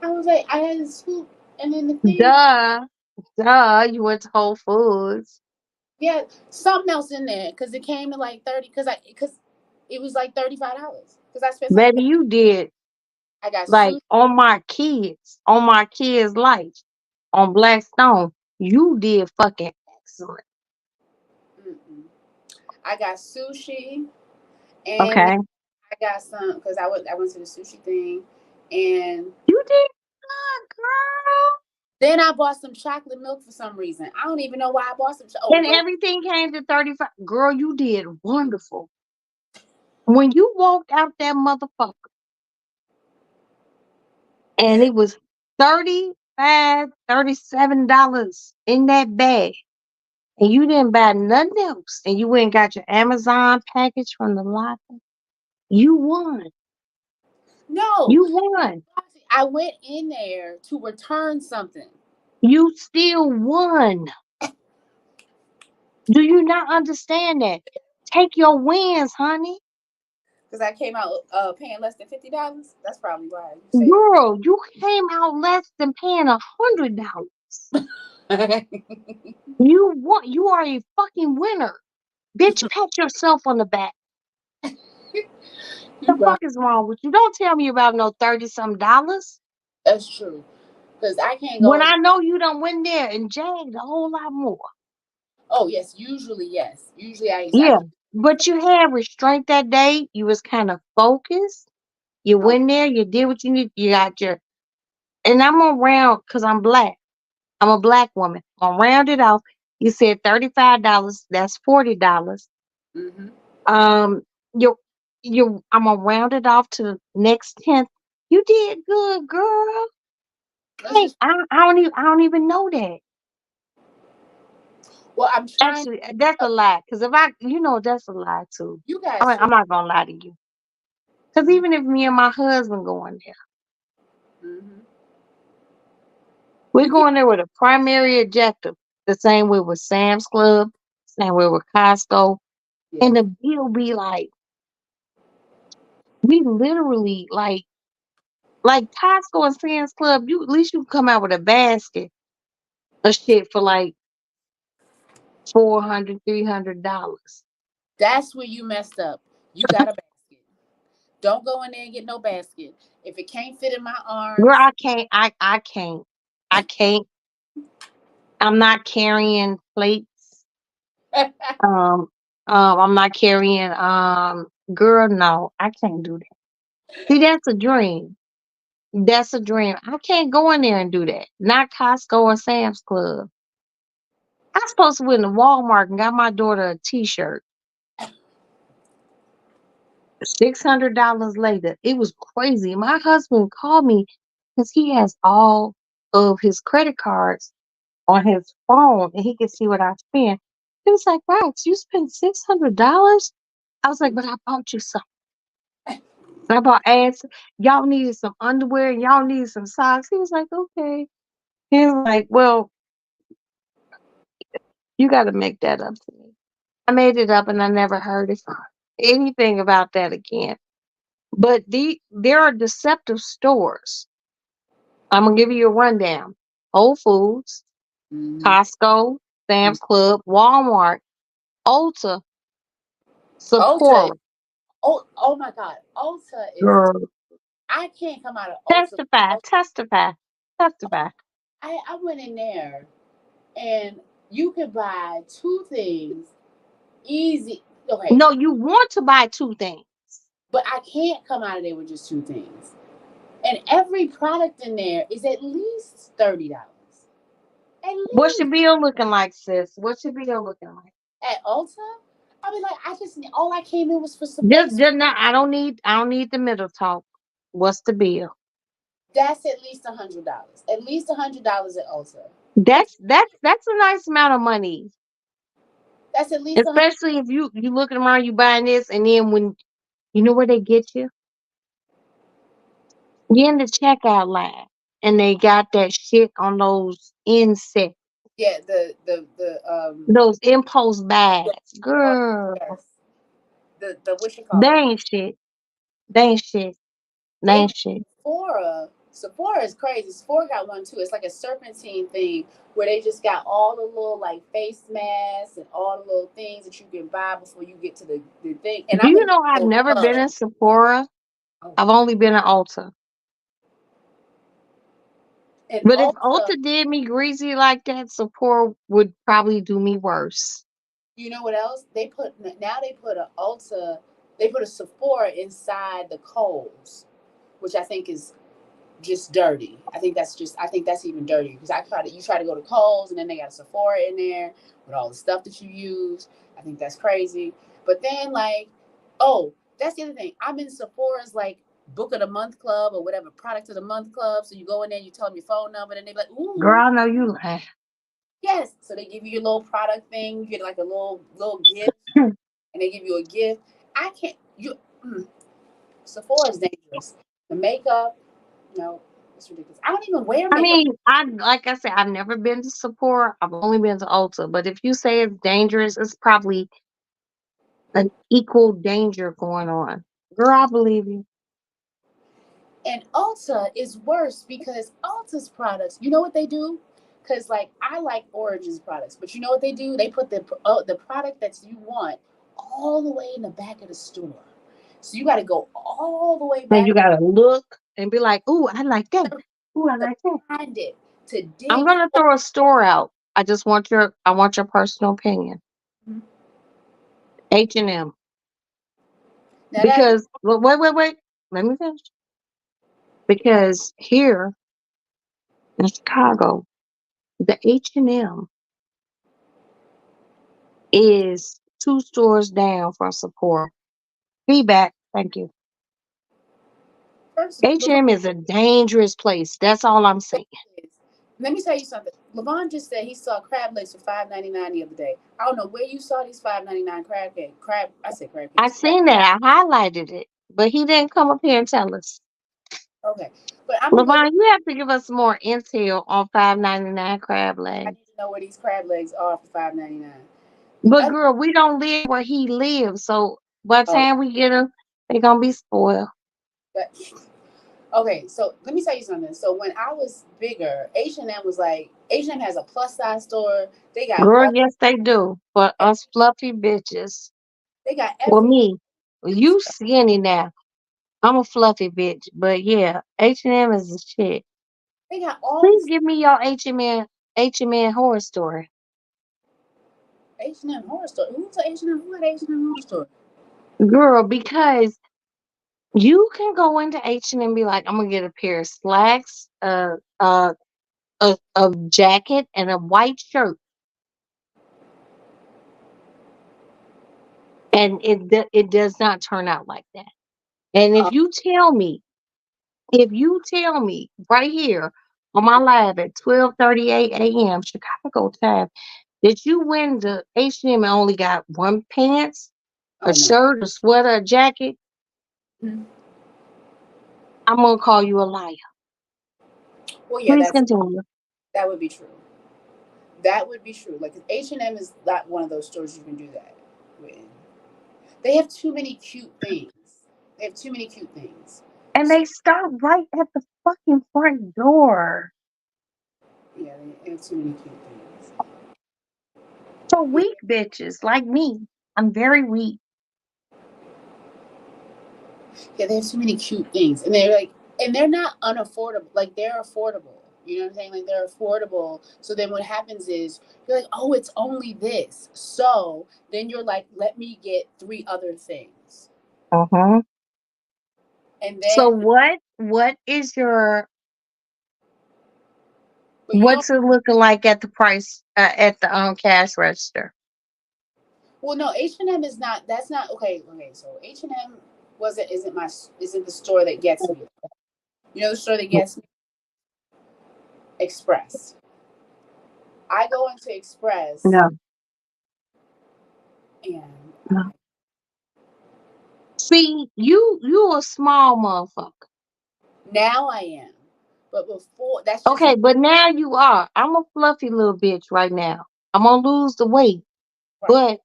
I was like, I had soup, and then the thing, Duh. Duh. You went to Whole Foods. yeah, something else in there because it came to like 30 because it was like $35 because I spent something. Baby, you did I got like sushi. on my kids' life, on Blackstone. You did fucking excellent. Mm-mm. I got sushi, and Okay. I got some because I went to the sushi thing, and You did good, girl. then I bought some chocolate milk for some reason. I don't even know why I bought some. Oh, And everything came to 35. Girl, you did wonderful. When you walked out that motherfucker and it was 35, $37 in that bag, and you didn't buy nothing else, and you went and got your Amazon package from the locker, you won. no, You won. I went in there to return something You still won. Do you not understand that? Take your wins, honey. because I came out paying less than $50. That's probably why you say Girl, you came out less than paying $100. that. You won. You are a fucking winner. Bitch, pat yourself on the back. You The right. fuck is wrong with you? Don't tell me about no 30 some dollars. That's true. Because I can't go When in. I know you done went there and jagged a whole lot more. Oh yes, usually yes. Usually I Yeah. keep. But you had restraint that day. You was kind of focused. You Oh, went there, you did what you need. You got your and I'm around because I'm black. I'm a black woman. I'm gonna round it off. You said $35. That's $40. mm-hmm. Um, you I'm gonna round it off to the next tenth. You did good, girl. Let's Hey, just. I don't even know that. Well, I'm trying. Actually, that's a lie. Cause if that's a lie too. You guys I'm should. not gonna lie to you. Cause Mm-hmm. even if me and my husband going there, Mm-hmm. we're You can. going there with a primary objective. The same way with Sam's Club, same way with Costco, Yeah. and the bill be like we literally like Costco and Sam's Club. You at least you come out with a basket of shit for like 400, $300. That's where you messed up. You got a basket. Don't go in there and get no basket. If it can't fit in my Girl, arms, I can't. I can't. I can't. I'm not carrying plates. Um, I'm not carrying Girl, no, I can't do that. See, that's a dream. That's a dream. I can't go in there and do that. Not Costco or Sam's Club. I supposed to went to Walmart and got my daughter a T-shirt. $600 later. It was crazy. My husband called me because he has all of his credit cards on his phone and he can see what I spent. He was like, Rox, you spent $600? I was like, but I bought you some. I bought ads. Y'all needed some underwear and y'all needed some socks. He was like, okay. He was like, well, you got to make that up to me. I made it up and I never heard it anything about that again. But there are deceptive stores. I'm gonna give you a rundown. Whole Foods, Mm-hmm. Costco, Sam's Club, Walmart, Ulta, Ulta. Sephora. Oh my God. Ulta is. Girl, I can't come out of Ulta. testify, testify, testify. I went in there and you could buy two things easy. Okay, No, you want to buy two things. but I can't come out of there with just two things. And every product in there is at least $30. At What's your least bill looking like, sis? What's your bill looking like? at Ulta. I mean, like I just all I came in was for some Just basic. not. I don't need the middle talk. What's the bill? That's at least $100. At least $100 at Ulta. It's That's a nice amount of money. that's at least 100. Especially if you looking around, you buying this, and then when you know where they get you, you're in the checkout line, and they got that shit on those insect, Yeah, the those impulse yes, bags, girl. yes, the what you They call it? ain't shit. They ain't shit. They They ain't shit. Sephora. Sephora is crazy. Sephora got one too. It's like a serpentine thing where they just got all the little like face masks and all the little things that you can buy before you get to the thing. And Do I'm you in know I've the never been club. in Sephora? Oh. I've only been in Ulta. And But if Ulta, Ulta did me greasy like that, Sephora would probably do me worse. you know what else? They put a Ulta, they put a Sephora inside the Kohl's, which I think is just dirty. I think that's even dirtier because you try to go to Kohl's and then they got a Sephora in there with all the stuff that you use. I think that's crazy. But then like, oh, that's the other thing. I'm in Sephora's like book of the month club or whatever product of the month club. So you go in there, you tell them your phone number, and they be like, Girl, ooh, I know you lying. yes. So they give you your little product thing. You get like a little gift, and they give you a gift. I can't. Sephora is dangerous. The makeup, no, it's ridiculous. I don't even wear I makeup. mean, I like I said, I've never been to Sephora. I've only been to Ulta. But if you say it's dangerous, it's probably an equal danger going on. Girl, I believe you. And Ulta is worse because Ulta's products, you know what they do? Because like I like Origins products, but you know what they do? They put the product that you want all the way in the back of the store. So you got to go all the way And you back gotta look and be like, "Ooh, I like that. Ooh, I to like that." find it, to I'm dig gonna throw a store out. I want your personal opinion. for. H&M. Now that Because well, wait. Let me finish. Because here in Chicago, the H&M is two stores down from Sephora. Feedback. Thank you. first, H&M is a dangerous place. That's all I'm saying. let me tell you something. Levon just said he saw crab legs for $5.99 the other day. I don't know where you saw these $5.99 crab cake. Crab. I said crab I cakes. seen that. I highlighted it, but he didn't come up here and tell us. Okay, but I'm gonna go. Levon, you have to give us more intel on 5.99 crab I legs. need to know where these crab legs are for $5.99. The But other, girl, we don't live where he lives, so by the oh, time we get them, they gonna be spoiled. but, okay. So let me tell you something. So when I was bigger, H&M was like H&M has a plus size store. They got Girl, all. yes, they do. For us fluffy bitches. They got Well, every. me, you skinny now. I'm a fluffy bitch, but yeah, H&M is the shit. They got all Please this give me your H&M horror story. H&M horror store. Who's a H&M? Who had H&M horror store? girl, because you can go into H&M and be like, I'm gonna get a pair of slacks, a jacket, and a white shirt, and it does not turn out like that. And Uh, if you tell me right here on my live at 12:38 a.m. Chicago time that you went to H&M and only got one pants, a oh no. shirt, a sweater, a jacket, Mhm. I'm gonna call you a liar. Well, yeah, Please continue. that would be true. That would be true. Like H&M is not one of those stores you can do that with. They have too many cute things. They have too many cute things. And they start right at the fucking front door. Yeah, they have too many cute things. So Yeah, weak bitches like me. I'm very weak. yeah, they have too many cute things, and they're like, and they're not unaffordable. Like they're affordable. You know what I'm saying? Like they're affordable. So then what happens is you're like, oh, it's only this. So then you're like, let me get three other things, Uh-huh. and So then what is your but you don't. what's it looking like at the price at the cash register? Well, no, H&M is not. That's not okay. Okay, so H&M wasn't isn't the store that gets me. You know the store that gets me? Express. I go into Express No, and no. See, you a small motherfucker. now I am. But before that's just Okay, but now you are. I'm a fluffy little bitch right now. I'm gonna lose the weight, right.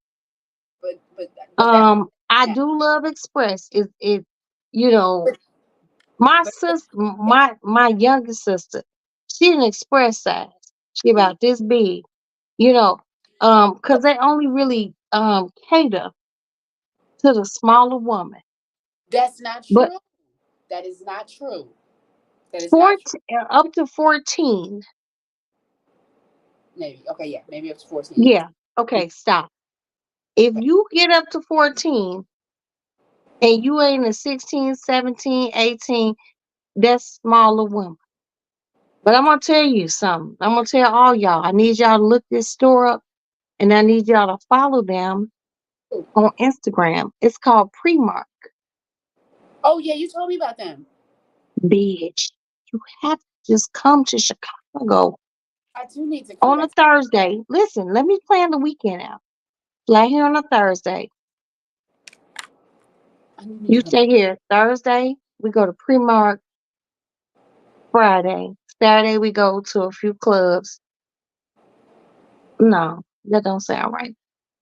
but But that's I now. do love Express. It you know But, my but sister, my youngest sister, she an Express size. She about this big. You know, because they only really cater to the smaller woman. that's not But true. That is not true. That is not true. up to 14, Maybe. Okay, yeah, maybe up to 14. yeah. Okay, stop. If Okay. you get up to 14 and you ain't a 16, 17, 18, that's smaller woman. But I'm gonna tell you something. I'm gonna tell all y'all. I need y'all to look this store up and I need y'all to follow them Ooh. on Instagram. It's called Primark. Oh yeah, you told me about them. Bitch, you have to just come to Chicago I do need to come on a back. Thursday. Listen, let me plan the weekend out. Fly here on a Thursday. I do need to You come. stay here Thursday. We go to Primark Friday. Saturday we go to a few clubs. No, that don't sound right.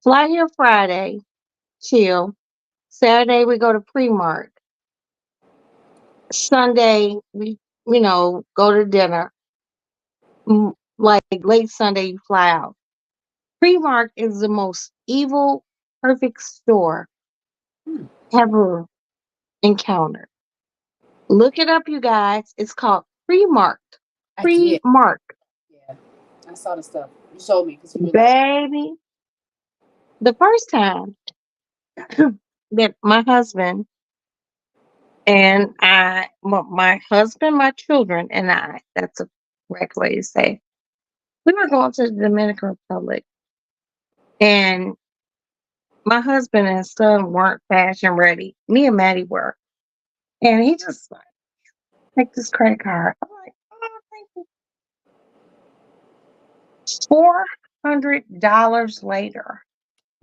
Fly here Friday, chill. Saturday we go to Primark. Sunday we go to dinner. Like late Sunday you fly out. Primark is the most evil, perfect store Hmm. ever encountered. Look it up, you guys. It's called Primark. I did. Primark, Yeah, I saw the stuff. You told me because you were like, baby. The first time that my husband and my husband, my children, and that's a correct way to say, we were going to the Dominican Republic, and my husband and son weren't fashion ready. Me and Maddie were. And he just like, take this credit card. I'm like, oh, thank you. $400 later.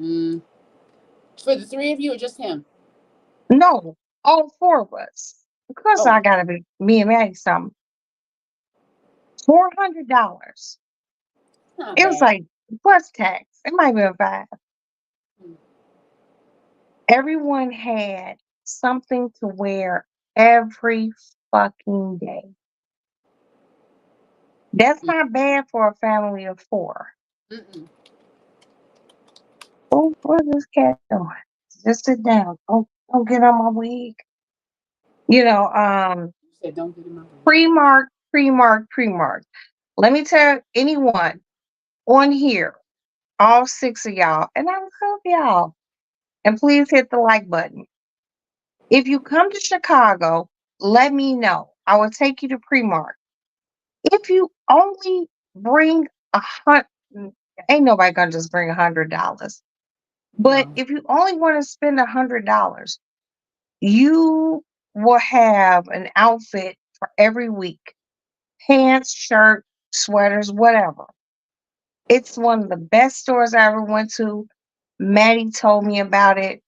mm. For the three of you or just him? No, all four of us. Of course, Oh, I gotta be me and Maddie something. $400. not It was bad. like plus tax. It might be a five. Mm. Everyone had something to wear every fucking day. That's not bad for a family of four. Mm-mm. Oh, what is this cat doing? Just sit down. Don't get on my wig. You know, You said don't get in my way. Primark, Primark, Primark. Let me tell anyone on here, all six of y'all, and I love y'all. And please hit the like button. If you come to Chicago, let me know. I will take you to Primark. If you only bring 100, ain't nobody gonna just bring $100. But No. if you only want to spend $100, you will have an outfit for every week. Pants, shirt, sweaters, whatever. It's one of the best stores I ever went to. Maddie told me about it.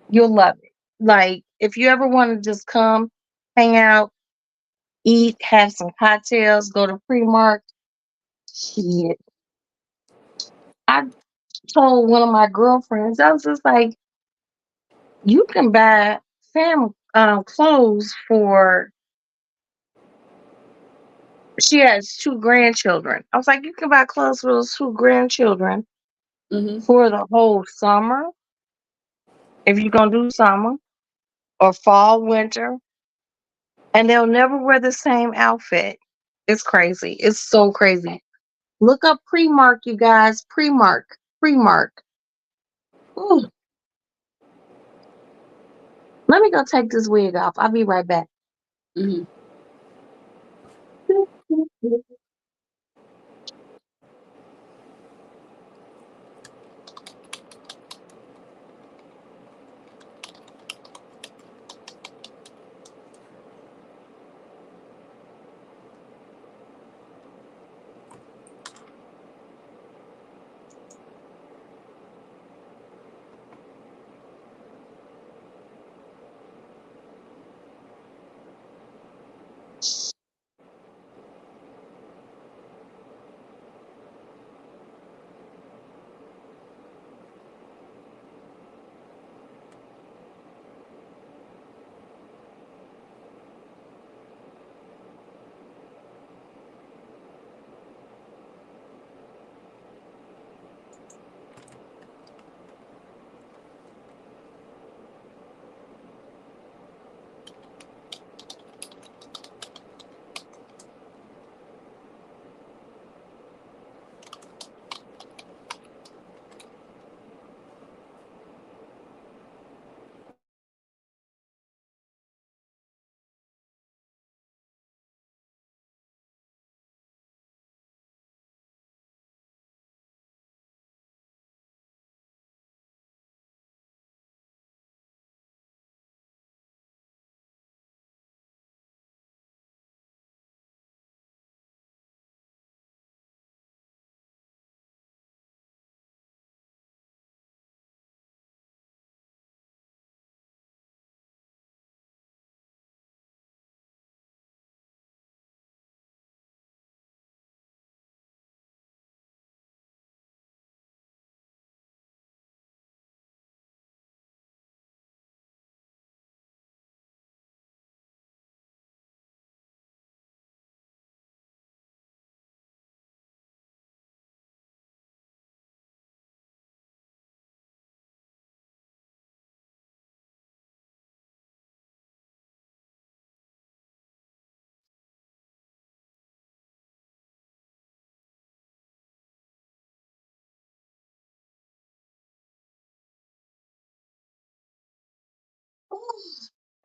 You'll love it. Like, if you ever want to just come, hang out, eat, have some cocktails, go to Primark. Shit. I told one of my girlfriends, I was just like, you can buy clothes for, she has two grandchildren. I was like, you can buy clothes for those two grandchildren Mm-hmm. for the whole summer, if you're going to do summer or fall, winter, and they'll never wear the same outfit. It's crazy. It's so crazy. Look up Primark, you guys. Primark. Primark. Ooh, let me go take this wig off. I'll be right back. Mm-hmm.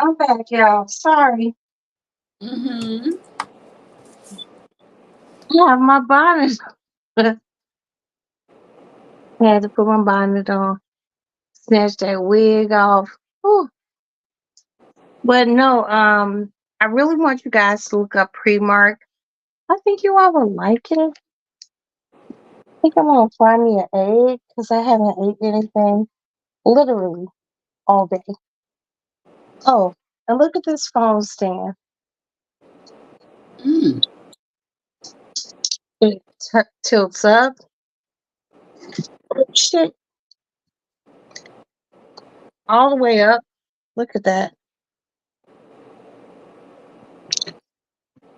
I'm back, y'all. Sorry. Mm-hmm. I have my bonnet. I had to put my bonnet on, snatch that wig off. Whew. But no, I really want you guys to look up Primark. I think you all will like it. I think I'm gonna find me an egg because I haven't ate anything literally all day. Oh, and look at this phone stand. Mm. It tilts up. Oh, shit, all the way up. Look at that.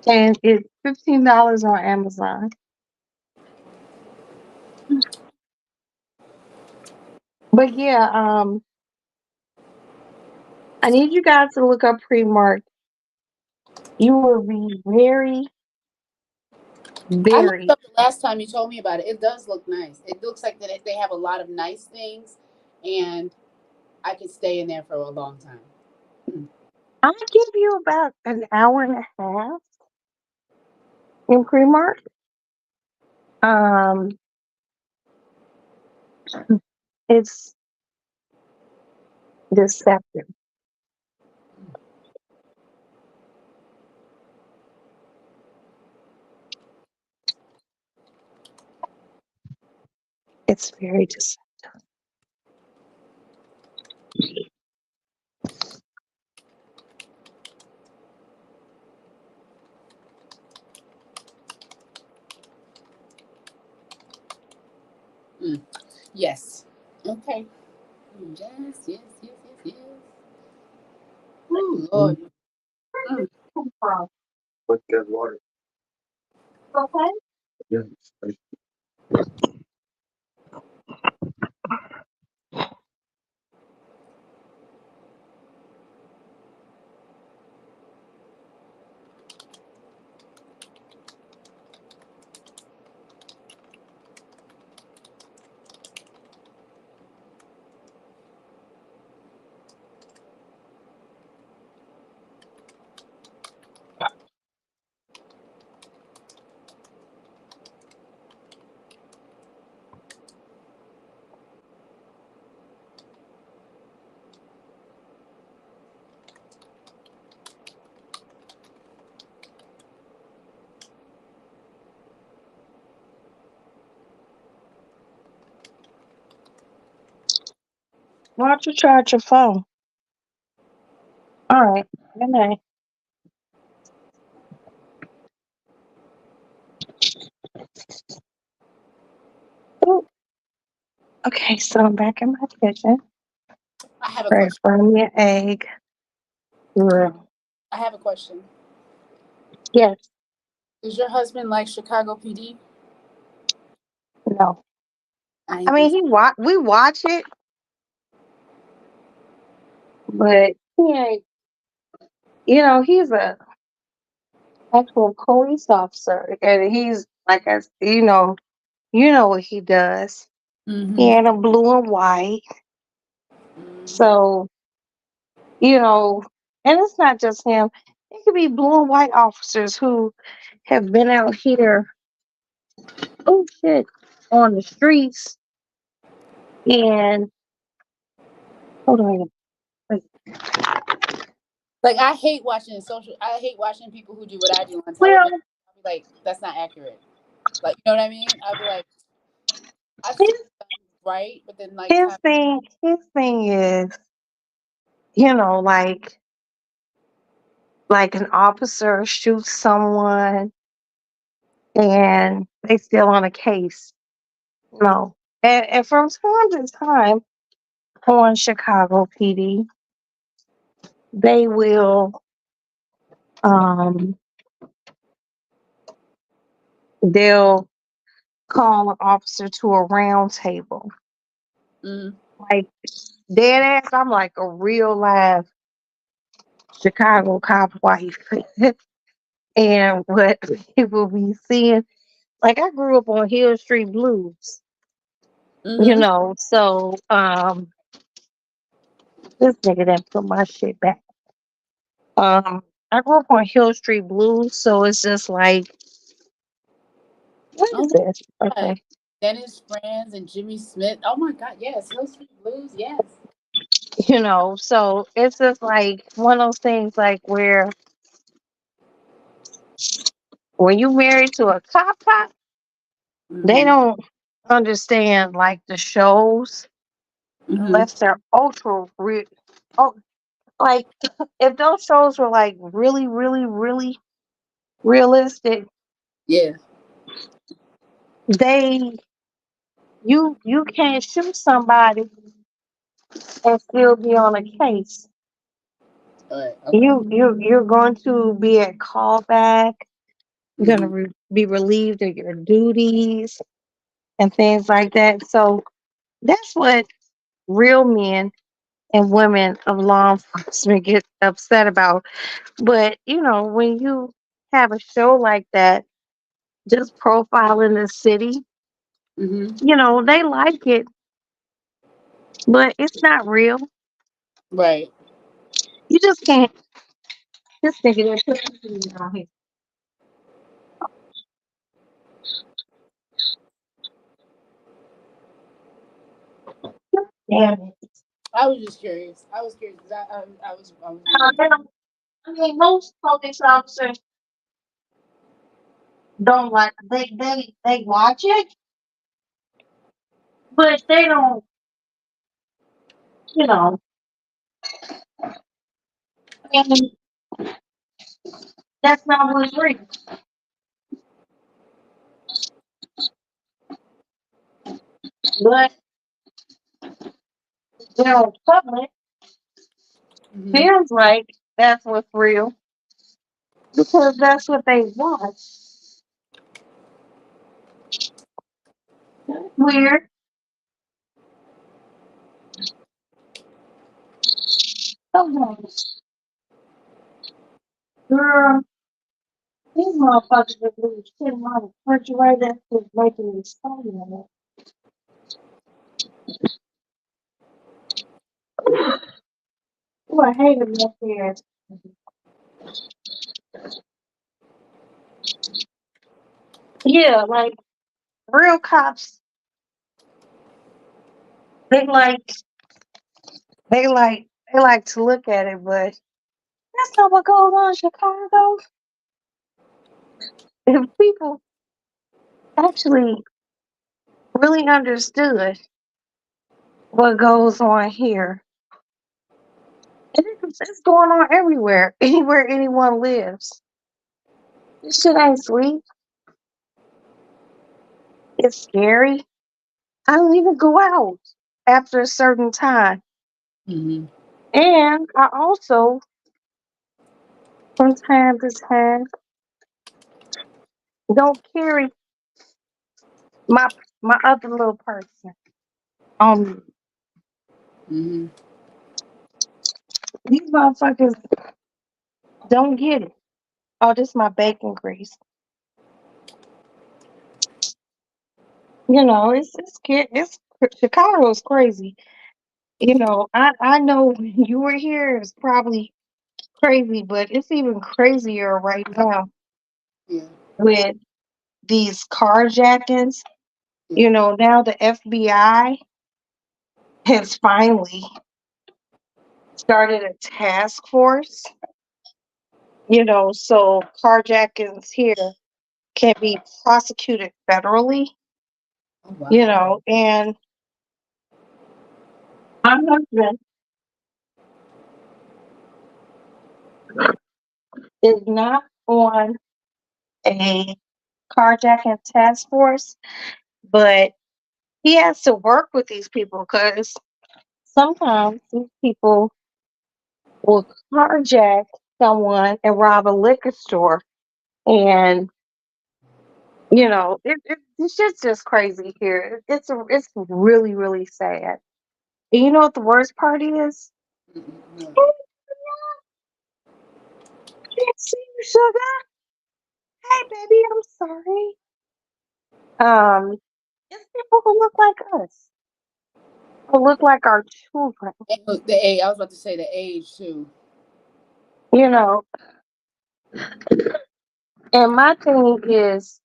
And it's $15 on Amazon. But yeah, I need you guys to look up Primark. You will be very, I looked very. up the last time you told me about it. It does look nice. It looks like that they have a lot of nice things, and I could stay in there for a long time. Mm. I'll give you about an hour and a half in Primark. Um, it's deceptive. It's very deceptive. Mm. Yes. Okay. Yes, yes, yes, yes, yes. Oh Lord. Mm. With good water. Okay. Yeah. Why don't you charge your phone? All right. Good night. Ooh. Okay, so I'm back in my kitchen. I have a Ready question. for me an egg. Yeah. I have a question. Yes. Does your husband like Chicago PD? No. I I didn't think mean, so. we watch it, but he ain't. He's a actual police officer, and he's like, as you know what he does. He Mm-hmm. ain't a blue and white, Mm-hmm. so you know, and it's not just him. It could be blue and white officers who have been out here, oh shit, on the streets. And hold on, wait. Like I hate watching people who do what I do on Well, television. I'll be like, that's not accurate. Like, you know what I mean? I'll be like, I see his them right, but then like his time. thing is, you know, like an officer shoots someone and they still on a case. No. And from time to time on Chicago PD, they will um they'll call an officer to a round table. Mm, Like dead ass, I'm like a real live Chicago cop wife. And what people be seeing, like I grew up on Hill Street Blues, mm-hmm. so this nigga didn't put my shit back. I grew up on Hill Street Blues, so it's just like, what Oh is my this? God. Okay. Dennis Franz and Jimmy Smith. Oh my God, yes. Hill Street Blues, yes. So it's just like one of those things like where when you married to a cop, they Mm-hmm. don't understand like the shows Mm-hmm. unless they're ultra real. Oh, like if those shows were like really, really, really realistic, Yeah. they you can't shoot somebody and still be on a case. All right. Okay. You're going to be at callback. You're going to Mm-hmm. be relieved of your duties and things like that. So that's what real men and women of law enforcement get upset about. But when you have a show like that, just profiling the city, Mm-hmm. they like it, but it's not real. Right. You just can't. This nigga done put something on here. Damn it. I was just curious. I was curious because I was They don't- I mean, most police officers don't like. They watch it, but they don't. You know, and that's not what's real. But you know, public hmm feels like that's what's real because that's what they watch. Weird. Sometimes, girl, these motherfuckers that leave shit on the refrigerator is making me stay. Oh, I hate them up there. Yeah, like real cops, they like they like to look at it, but that's not what goes on in Chicago. If people actually really understood what goes on here, and it's going on everywhere, anywhere anyone lives. This shit ain't sweet. It's scary. I don't even go out after a certain time. hmm And I also, from time to time, don't carry my my other little person on me. hmm These motherfuckers don't get it. Oh, this is my bacon grease. You know, it's Chicago's crazy. You know, I know when you were here, it's probably crazy, but it's even crazier right now Yeah. with these carjackings. Yeah. You know, now the FBI has finally started a task force. You know, so carjackings here can be prosecuted federally. Oh wow. You know, and my husband is not on a carjacking task force, but he has to work with these people because sometimes these people will carjack someone and rob a liquor store. And, you know, it's just crazy here. It's really, really sad. And you know what the worst part is? No. Oh, I can't see you, sugar. Hey, baby, I'm sorry. It's people who look like us, who look like our children. And the age. I was about to say the age too. You know, and my thing is,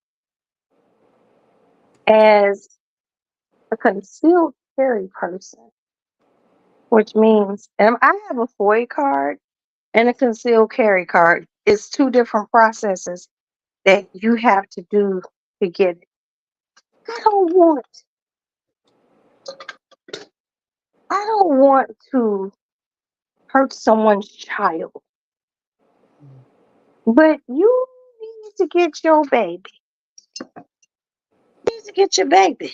as a concealed carry person, which means, and I have a FOIA card and a concealed carry card. It's two different processes that you have to do to get it. I don't want, I don't want to hurt someone's child, but you need to get your baby. You need to get your baby.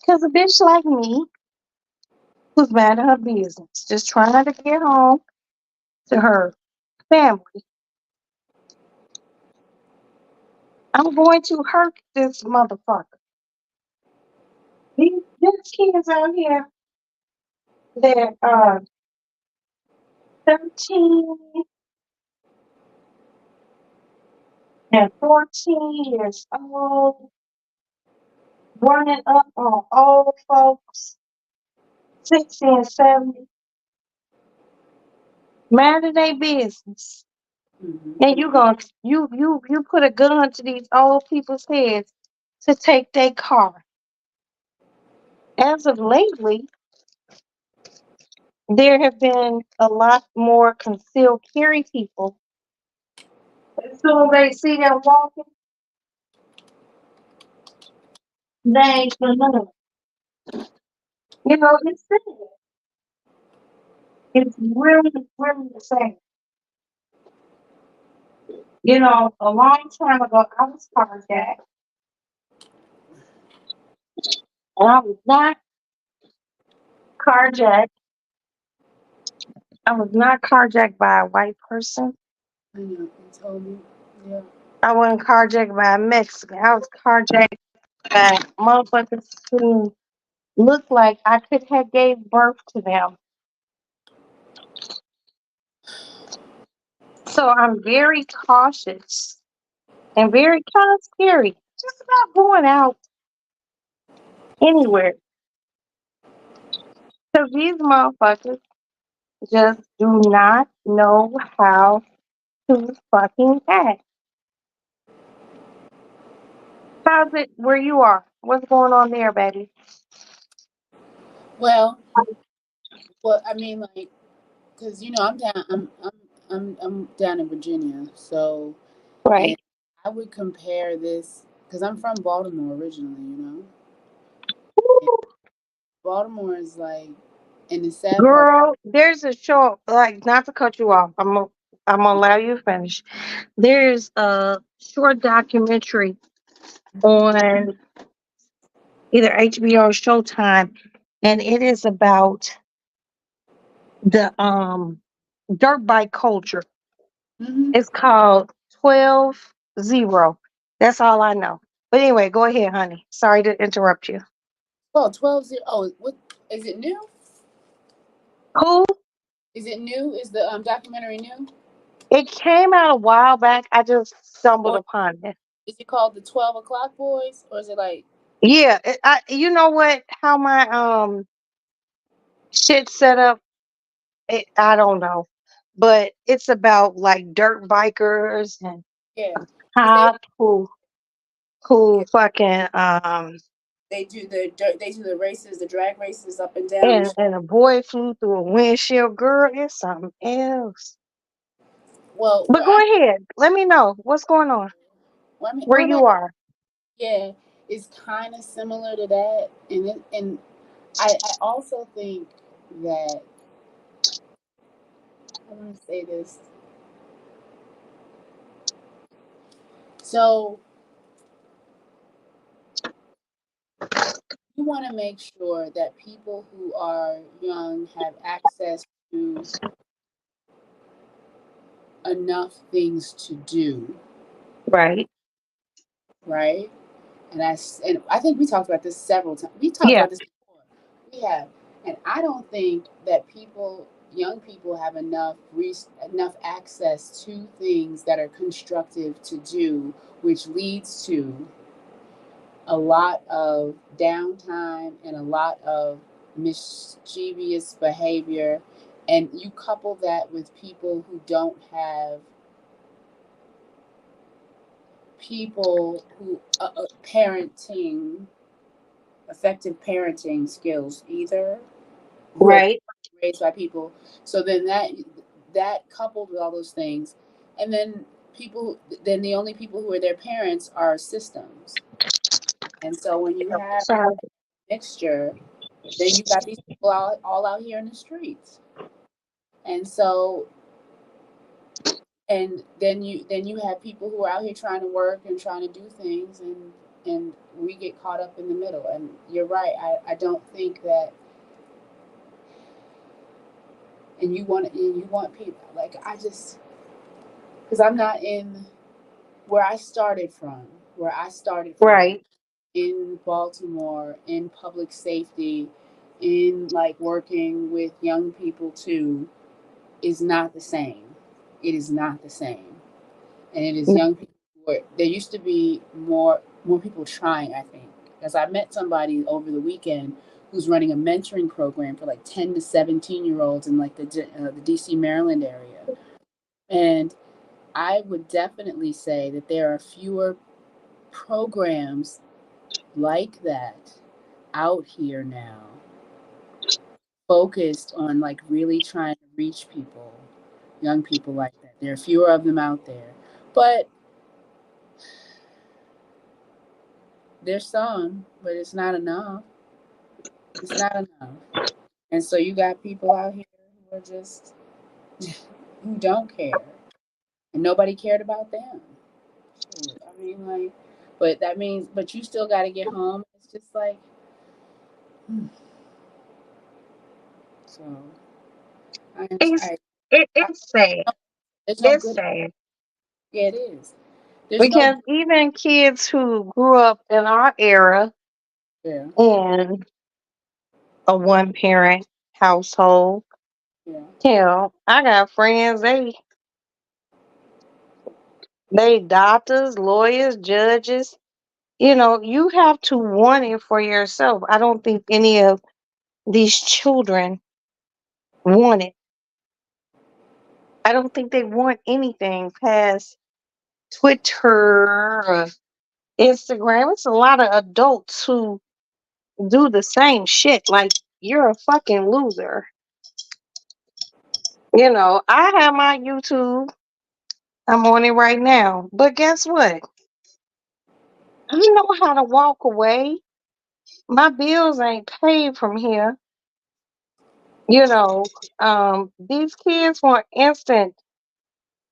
Because a bitch like me, who's mad at her business, just trying to get home to her family, I'm going to hurt this motherfucker. These kids out here that are 13 and 14 years old, running up on old folks, 60 and 70. mind their business. Mhm. And you put a gun to these old people's heads to take their car. As of lately, there have been a lot more concealed carry people. As soon as they see them walking, they ain't gonna know. It's sad. It's really, really sad. A long time ago, I was carjacked, and I was not carjacked. I was not carjacked by a white person. I know you told me. Yeah. I wasn't carjacked by a Mexican. I was carjacked by motherfuckers who looked like I could have gave birth to them. So I'm very cautious and very kind of scary just about going out anywhere. Because these motherfuckers just do not know how to fucking act. How's it where you are? What's going on there, baby? Well, I mean, like, cause I'm down. I'm down in Virginia. So, and Right. I would compare this because I'm from Baltimore originally. And Baltimore is like, and the sad part. Girl, there's a show, like, not to cut you off. I'm gonna allow you to finish. There's a short documentary on either HBO or Showtime, and it is about the dirt bike culture. Mm-hmm. It's called 12-0. That's all I know. But anyway, go ahead, honey. Sorry to interrupt you. Oh, 12-0. Oh, what is it new? Who? Is it new? Is the documentary new? It came out a while back. I just stumbled Or upon it. is it called the 12 o'clock boys? Or is it like, Yeah, you know what? How my shit set up, I don't know. But it's about like dirt bikers and yeah? Because cops who yeah, fucking they do the races, the drag races up and down. and a boy flew through a windshield. Girl, it's something else. Well, But go ahead. Let me know what's going on I mean, where you are. yeah, it's kind of similar to that, and I also think that I want to say this. So you want to make sure that people who are young have access to enough things to do, Right. right? And I think we talked about this several times. We talked Yeah. about this before. We have, and I don't think that young people, have enough access to things that are constructive to do, which leads to a lot of downtime and a lot of mischievous behavior. And you couple that with people who don't have people who parenting effective parenting skills either, who are Right. raised by people. So then that coupled with all those things, and then then the only people who are their parents are systems. And so when you have Sorry. mixture, then you got these people all out here in the streets. And so and then you have people who are out here trying to work and trying to do things, and we get caught up in the middle. And you're right. I don't think that. And you want people, like, I just, because I'm not in where I started from Right. in Baltimore, in public safety, in like working with young people too, is not the same. It is not the same. And it is young people there used to be more people trying, I think. Because I met somebody over the weekend who's running a mentoring program for like 10 to 17-year-olds in like the DC, Maryland area. And I would definitely say that there are fewer programs like that out here now, focused on like really trying to reach people, young people like that. There are fewer of them out there. But there's some, but it's not enough. It's not enough. And so you got people out here who are just who don't care. And nobody cared about them. Shit. I mean, like, but that means, but you still got to get home. It's just like, so It's I, it's sad. there's no It's good. sad Yeah, it is. There's no. because even kids who grew up in our era Yeah, in a one parent household, yeah. hell, I got friends, they doctors, lawyers, judges. You know, you have to want it for yourself. I don't think any of these children want it. I don't think they want anything past Twitter or Instagram. It's a lot of adults who do the same shit. Like, you're a fucking loser. You know, I have my YouTube. I'm on it right now. But guess what? I know how to walk away. My bills ain't paid from here. You know, these kids want instant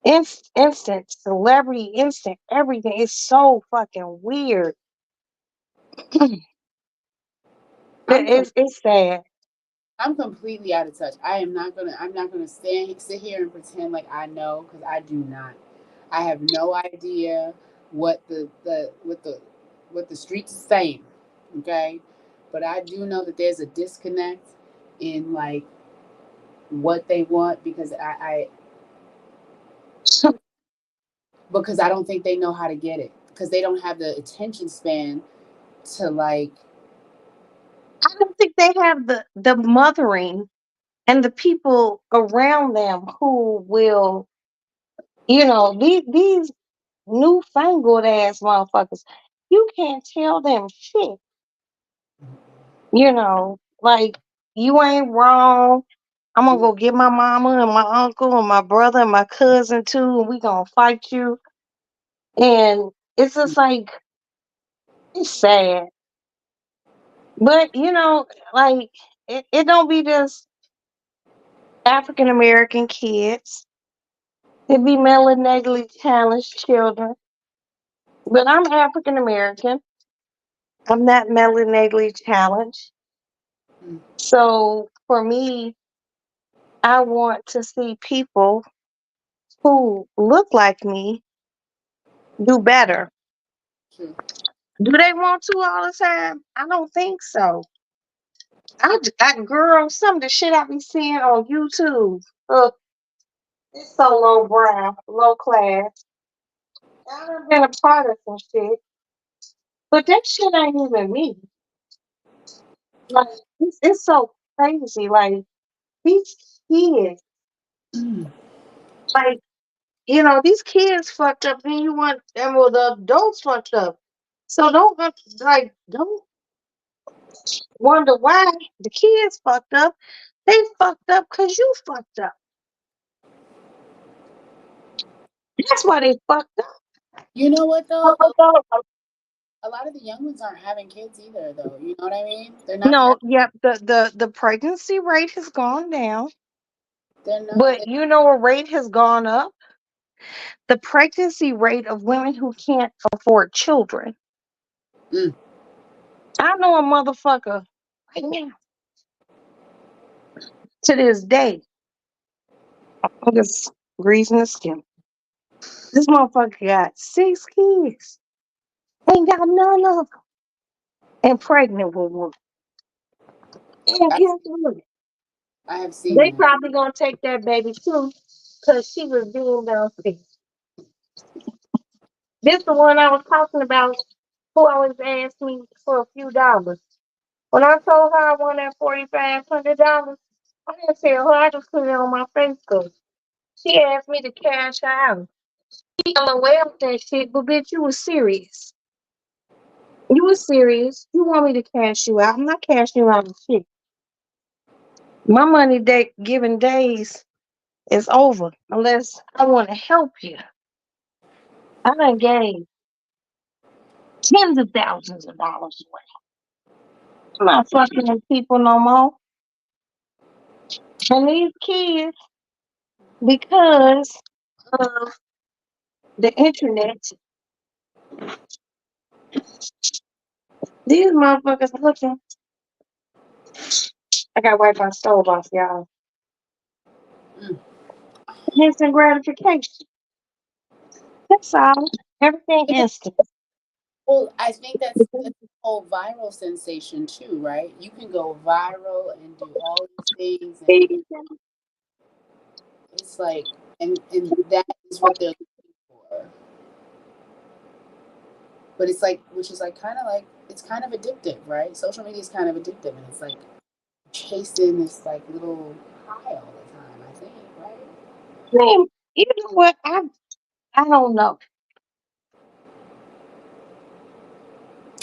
celebrity, instant everything. It's so fucking weird. I'm com- It's sad. I'm completely out of touch. I'm not gonna sit here and pretend like I know, because I do not. I have no idea what the streets are saying. Okay, but I do know that there's a disconnect in like what they want, because because I don't think they know how to get it, because they don't have the attention span to like. I don't think they have the mothering and the people around them who will, these newfangled ass motherfuckers. You can't tell them shit. Like, you ain't wrong. I'm gonna go get my mama and my uncle and my brother and my cousin too, and we gonna fight you. And it's just like, it's sad. But like, it don't be just African American kids. It be melanetically challenged children. But I'm African American. I'm not melanetically challenged. So for me, I want to see people who look like me do better. True. Do they want to all the time? I don't think so. Girl, some of the shit I be seeing on YouTube, it's so low brow, low class. I done been a part of some shit, but that shit ain't even me. Like, it's so crazy. Like, these kids, like, these kids fucked up, and well, the adults fucked up. So don't wonder why the kids fucked up. They fucked up because you fucked up. That's why they fucked up. You know what though? No, A lot of the young ones aren't having kids either, though. You know what I mean? They're not having. yep, the pregnancy rate has gone down, They're not. but a rate has gone up. The pregnancy rate of women who can't afford children. Mm, I know a motherfucker right now to this day. I'm just greasing the skin. This motherfucker got 6 kids. Ain't got none of them. And pregnant with one. And I, guess what? I have seen They that. probably gonna take that baby too, because she was being downstairs. This the one I was talking about, who always asked me for a few dollars. When I told her I won that $4,500, I didn't tell her. I just put it on my Facebook. She asked me to cash out. She LOL with that shit, but bitch, you was serious. You was serious. You want me to cash you out? I'm not cashing you out of shit. My money day giving days is over unless I want to help you. I done gave tens of thousands of dollars away. I'm not fucking with people no more. And these kids, because of the internet, these motherfuckers looking. I gotta wipe my stove off, y'all. Mm. Instant gratification. That's all. Everything But instant. well, I think that's the whole viral sensation too, right? You can go viral and do all these things, and it's like, and that is what they're looking for. But it's like, which is like kind of like it's kind of addictive, right? Social media is kind of addictive, and it's like chasing this like little high all the time. I think, right? Man, you know what? I don't know.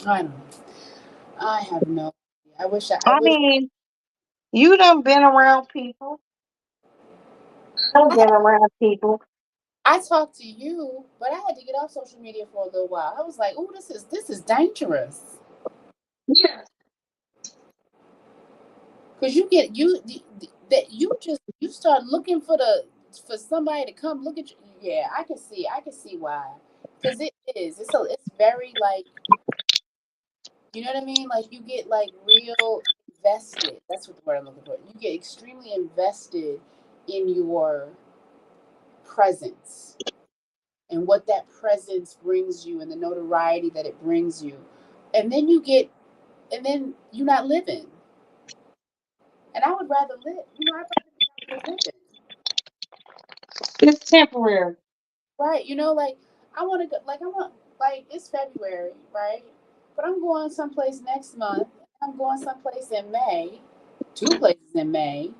I don't know. I have no. I wish I I wish mean, you done been around people. I've I been had. around people. I talked to you, but I had to get off social media for a little while. I was like, "Oh, this is dangerous." Yeah. Because you get that you just you start looking for somebody to come look at you. Yeah, I can see why. Because it's very like, you know what I mean, like you get like real invested. That's what the word I'm looking for. You get extremely invested in your presence and what that presence brings you and the notoriety that it brings you, and then you're not living. And I would rather live, I'd rather be living. It's temporary. Right. Like I want to go, like it's February, right? But I'm going someplace next month. I'm going someplace in May, two places in May.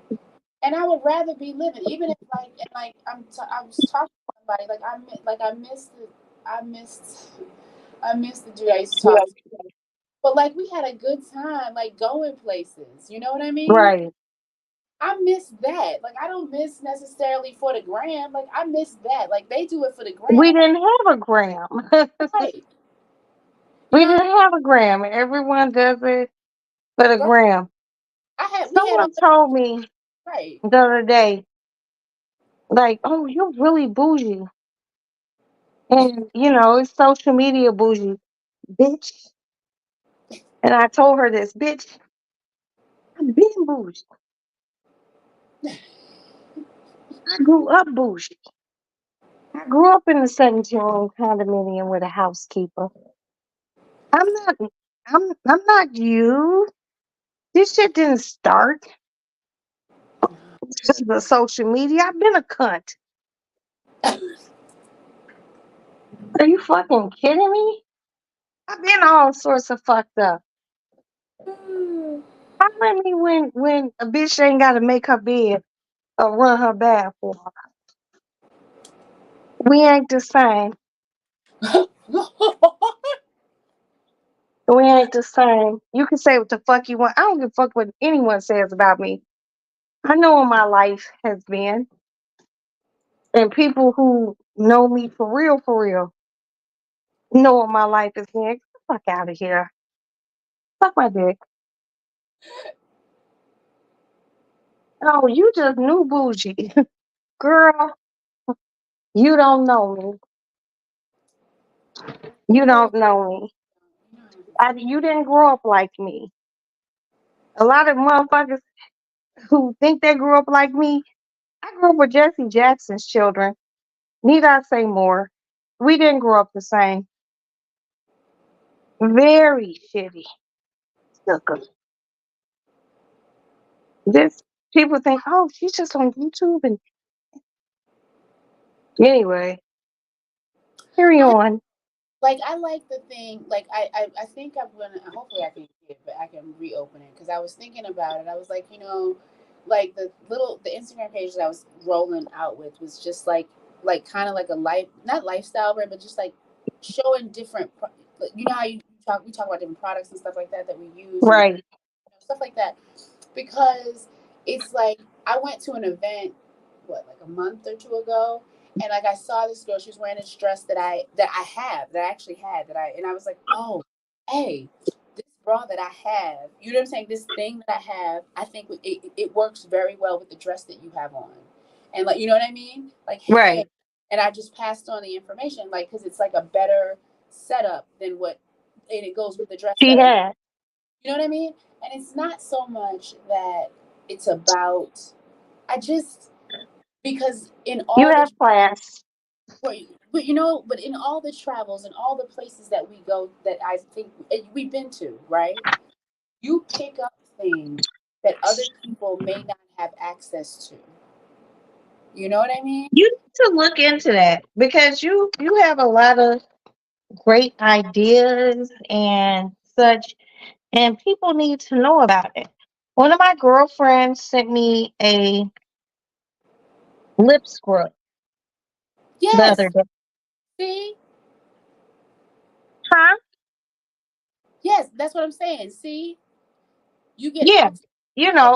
And I would rather be living, even if I was talking to somebody, I missed, I missed the dude I used to talk to. But like we had a good time, like going places. You know what I mean? Right. I miss that. Like I don't miss necessarily for the gram. Like I miss that. Like they do it for the We gram. didn't have a gram. Right. You We know what I didn't mean? have a gram. Everyone does it for the Right. gram. We had Someone on the told me right. the other day, like, oh, you're really bougie. And, it's social media bougie, bitch. And I told her this, bitch, I've been bougie. I grew up bougie. I grew up in a 17-room condominium with a housekeeper. I'm not, I'm not you. This shit didn't start because of the social media. I've been a cunt. Are you fucking kidding me? I've been all sorts of fucked up. How many when a bitch ain't got to make her bed or run her bath for her? We ain't the same. We ain't the same. You can say what the fuck you want. I don't give a fuck what anyone says about me. I know what my life has been. And people who know me for real, know what my life has been. Get the fuck out of here. Fuck my dick. Oh, you just knew bougie. Girl, you don't know me. You People, don't know me. you know, I haven't You didn't grow up like me. A lot of motherfuckers who think they grew up like me, I grew up with Jesse Jackson's children. Need I say more? We didn't grow up the same. Very shitty. Sucker. This people think, oh, she's just on YouTube and anyway, carry I on. like I like the thing. Like I think I'm gonna. Hopefully, I can get it, but I can reopen it because I was thinking about it. I was like, like the Instagram page that I was rolling out with was just like kind of like a life, not lifestyle brand, but just like showing different. Like, you know how we talk about different products and stuff like that we use and Right. stuff like that, because it's like I went to an event like a month or two ago, and like I saw this girl, she was wearing this dress that I actually had and I was like, oh, hey, this bra that I have, you know what I'm saying, this thing that I have, I think it works very well with the dress that you have on, and like, you know what I mean, like, hey, Right. and I just passed on the information, like, because it's like a better setup than what, and it goes with the dress She that I'm, had. you know what I mean? And it's not so much that it's about, I just, because in You all the, have class. but in all the travels and all the places that we go that I think we've been to, right? You pick up things that other people may not have access to. You know what I mean? You need to look into that because you have a lot of great ideas and such, and people need to know about it. One of my girlfriends sent me a lip scrub the other Yes. day. See? Huh? Yes, that's what I'm saying. See? You get Yeah, access.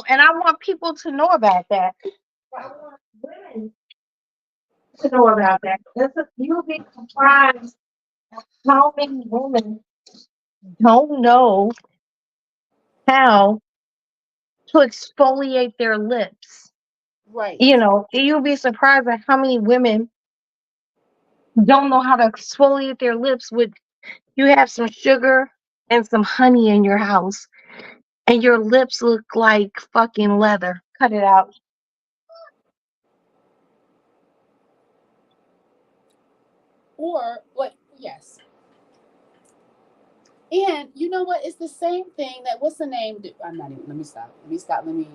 and I want people to know about that. I want women to know about that. You'll be surprised how many women don't know how to exfoliate their lips. Right. You'll be surprised at how many women don't know how to exfoliate their lips with you have some sugar and some honey in your house and your lips look like fucking leather. Cut it out. Or what? Yes. And you know what? It's the same thing that what's the name? I'm not even. Let me stop. Let me stop. Let me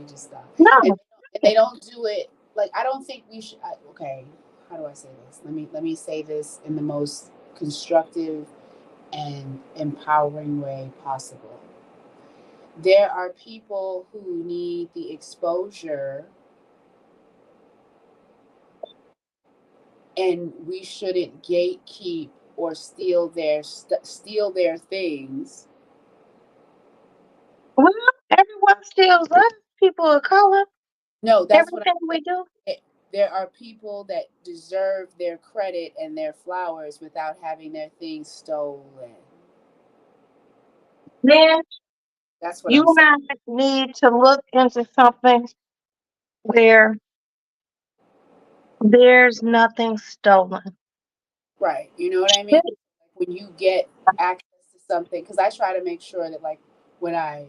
just stop. And No. they don't do it. Like I don't think we should. Okay, how do I say this? Let me say this in the most constructive and empowering way possible. There are people who need the exposure, and we shouldn't gatekeep or steal their things. Well, everyone steals us, people of color. No, that's what I'm Everything saying. we do. There are people that deserve their credit and their flowers without having their things stolen. Man, That's what you I'm and saying. I need to look into something where there's nothing stolen. Right. You know what I mean? When you get access to something, because I try to make sure that, like, when I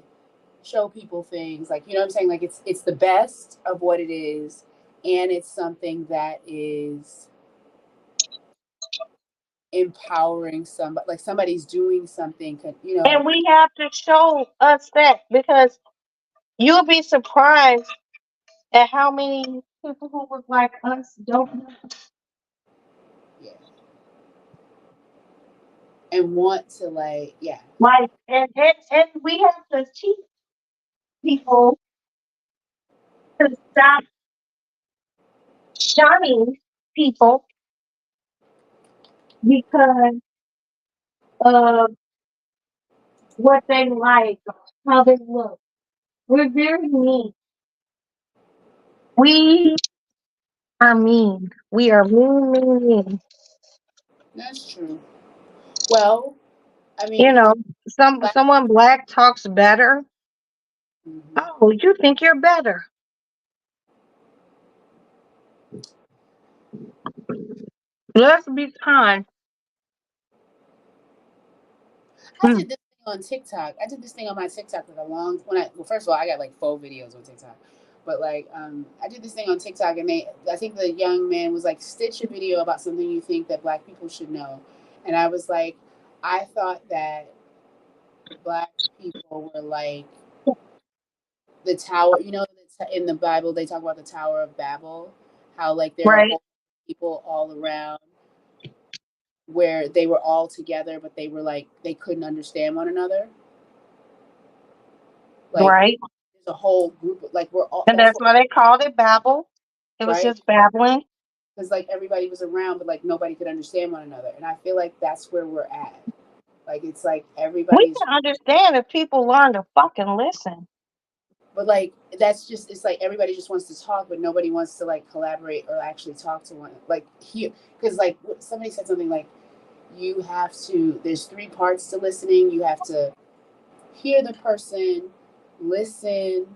show people things, like, you know what I'm saying? Like, it's the best of what it is, and it's something that is empowering somebody, like somebody's doing something, And we have to show us that because you'll be surprised at how many people who look like us don't yeah, and want to, like, yeah. like, and we have to teach people to stop shunning people because of what they like, how they look. We're very mean. We are mean. We are mean, mean, mean. That's true. Well, I mean, You because know, black, someone black talks better. mhm. Oh, you think you're better? Let's be kind. I Hmm. did this thing on TikTok. I did this thing on my TikTok like a long when I well, first of all, I got like 4 videos on TikTok. But like I did this thing on TikTok, and I think the young man was like, stitch a video about something you think that black people should know. And I was like, I thought that black people were like the tower, in the Bible they talk about the Tower of Babel, how like there are Right. whole people all around. where they were all together, but they were like they couldn't understand one another. Like Right. there's a whole group of like we're all And that's that's what why they called it Babel. It was right just babbling. because like everybody was around, but like nobody could understand one another, and I feel like that's where we're at. Like it's like We everybody's can understand if people learn to fucking listen. but like that's just it's like everybody just wants to talk but nobody wants to like collaborate or actually talk to one like here because like somebody said something like you have to there's three parts to listening. You have to hear the person, listen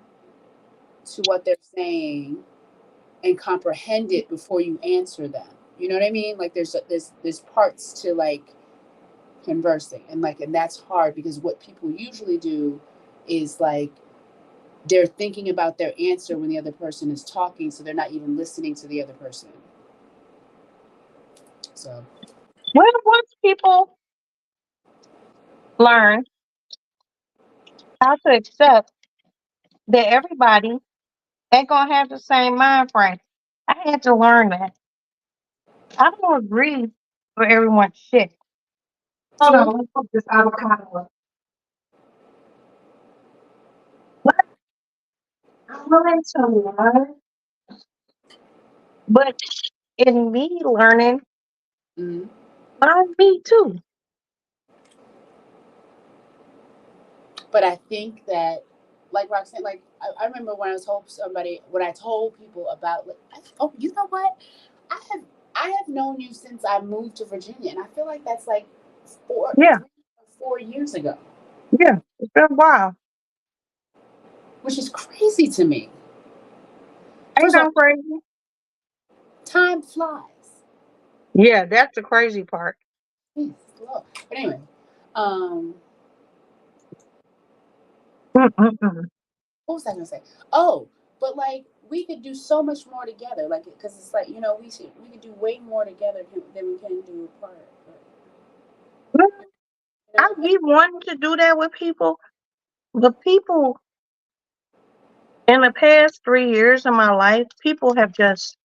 to what they're saying, and comprehend it before you answer them. You know what I mean? Like there's parts to like conversing and that's hard because what people usually do is like they're thinking about their answer when the other person is talking, so they're not even listening to the other person. So When once people learn how to accept that everybody ain't gonna have the same mind frame, I had to learn that. I don't agree with everyone's shit. Hold true. on, let's put this avocado up. But I'm willing to learn. But in me learning, Mm-hmm. learn me too. But I think that, like Roxanne, like I remember when I told people about, like, oh, you know what? I have, I have known you since I moved to Virginia, and I feel like that's like Yeah, 3 or 4 years ago, yeah. It's been a while. which is crazy to me. Ain't First of all, that crazy? time flies. Yeah, that's the crazy part. Jeez, Lord. But anyway, um, Mm-mm-mm. what was I gonna say? Oh, but like we could do so much more together, like because it's like we could do way more together than we can do apart. But, you I know, be wanting to do that with people. The people in the past 3 years of my life, people have just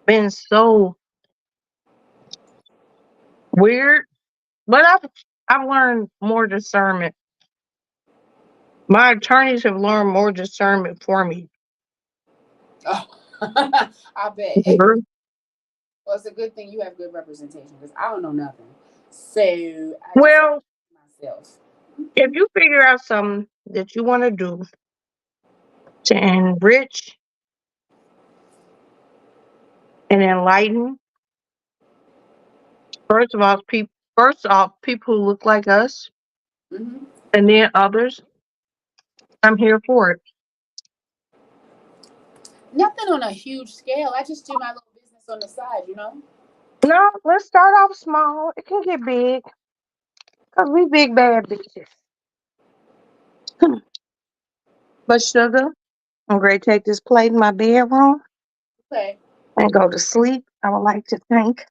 been so weird. But I've learned more discernment. My attorneys have learned more discernment for me. oh, I bet. Mhm. Well, it's a good thing you have good representation because I don't know nothing. So I just Well, myself. if you figure out something that you want to do to enrich and enlighten, first off, people who look like us, Hmm. and then others, I'm here for it. Nothing on a huge scale. I just do my little business on the side, you know. No, let's start off small. It can get big because we big bad bitches. But sugar, I'm going to take this plate in my bedroom Okay, and go to sleep. I would like to thank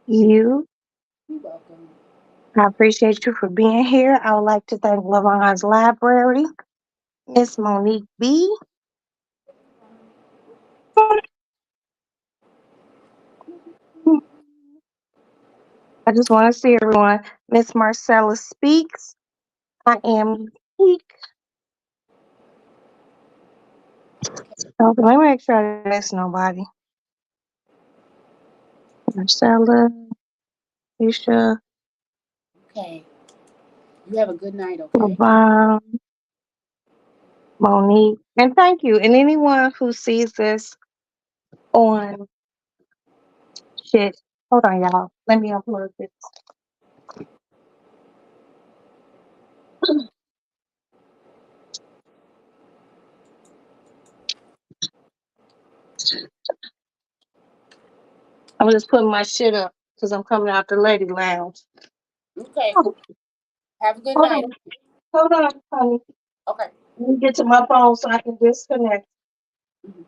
you. you're welcome. I appreciate you for being here. I would like to thank Lavon's Library, Miss Monique B. I just want to see everyone. Miss Marcella Speaks. I am unique. Okay, let me make sure I didn't miss nobody. Marcella, Isha, Okay, you have a good night. Okay. Lavon, Monique, and thank you. And anyone who sees this on shit. Hold on, y'all. Let me upload this. I'm just putting my shit up because I'm coming out the lady lounge. Okay. Oh, Have a good hold night. on. Hold on, honey. Okay. Let me get to my phone so I can disconnect. Mhm.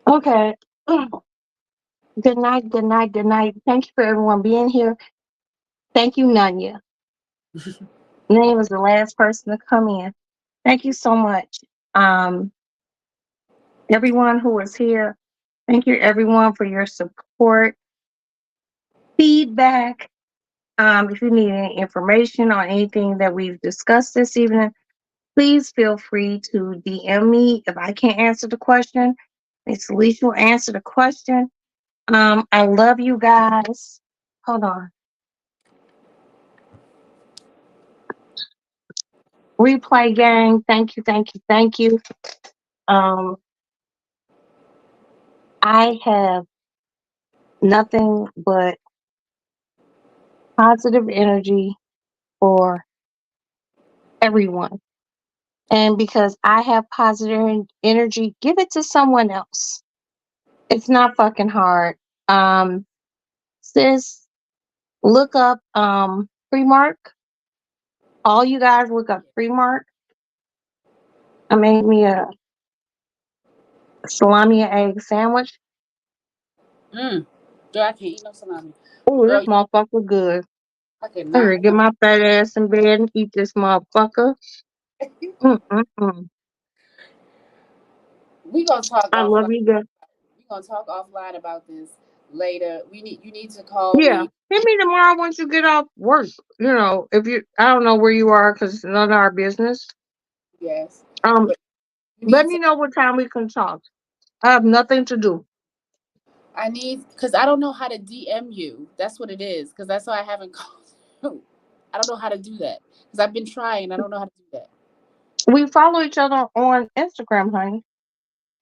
Okay. Good night, good night, good night. Thank you for everyone being here. Thank you, Nanya. Nanya was the last person to come in. Thank you so much. Um, everyone who was here, thank you everyone for your support, feedback. If you need any information on anything that we've discussed this evening, please feel free to DM me. If I can't answer the question, Miss Alicia will answer the question. I love you guys. Hold on. Replay gang, thank you, thank you, thank you. I have nothing but positive energy for everyone. And because I have positive energy, give it to someone else. It's not fucking hard. Sis, look up Primark. All you guys look up Primark. I made me a salami and egg sandwich. Girl, I can't eat no salami. Oh, Girl, this motherfucker good. I I cannot. gotta get my fat ass in bed and eat this motherfucker. Mm-mm-mm. We gonna talk I love offline. you guys. We gonna talk offline about this later. You need to call Yeah, me. hit me tomorrow once you get off work. You know, if you, I don't know where you are because it's none of our business. Yes. Um, But you let need me to know what time we can talk. I have nothing to do. I need because I don't know how to DM you. That's what it is. Because that's why I haven't called you. I don't know how to do that. Because I've been trying. I don't know how to do that. We follow each other on Instagram, honey.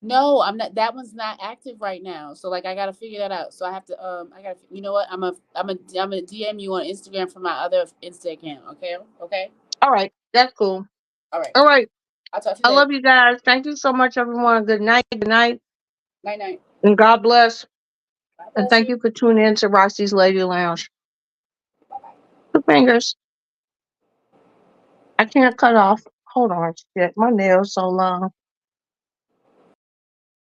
No, I'm not. That one's not active right now. So like, I gotta figure that out. So I have to. I gotta. You know what? I'm a DM you on Instagram from my other Insta account. Okay. Okay. All right, that's cool. All right. All right, I'll talk to you I later. love you guys. Thank you so much, everyone. Good night, Night night. and God bless. God And bless thank you. you for tuning in to Roxy's Lady Lounge. Bye bye. Two fingers. I can't cut off. Hold on, shit. My nails so long.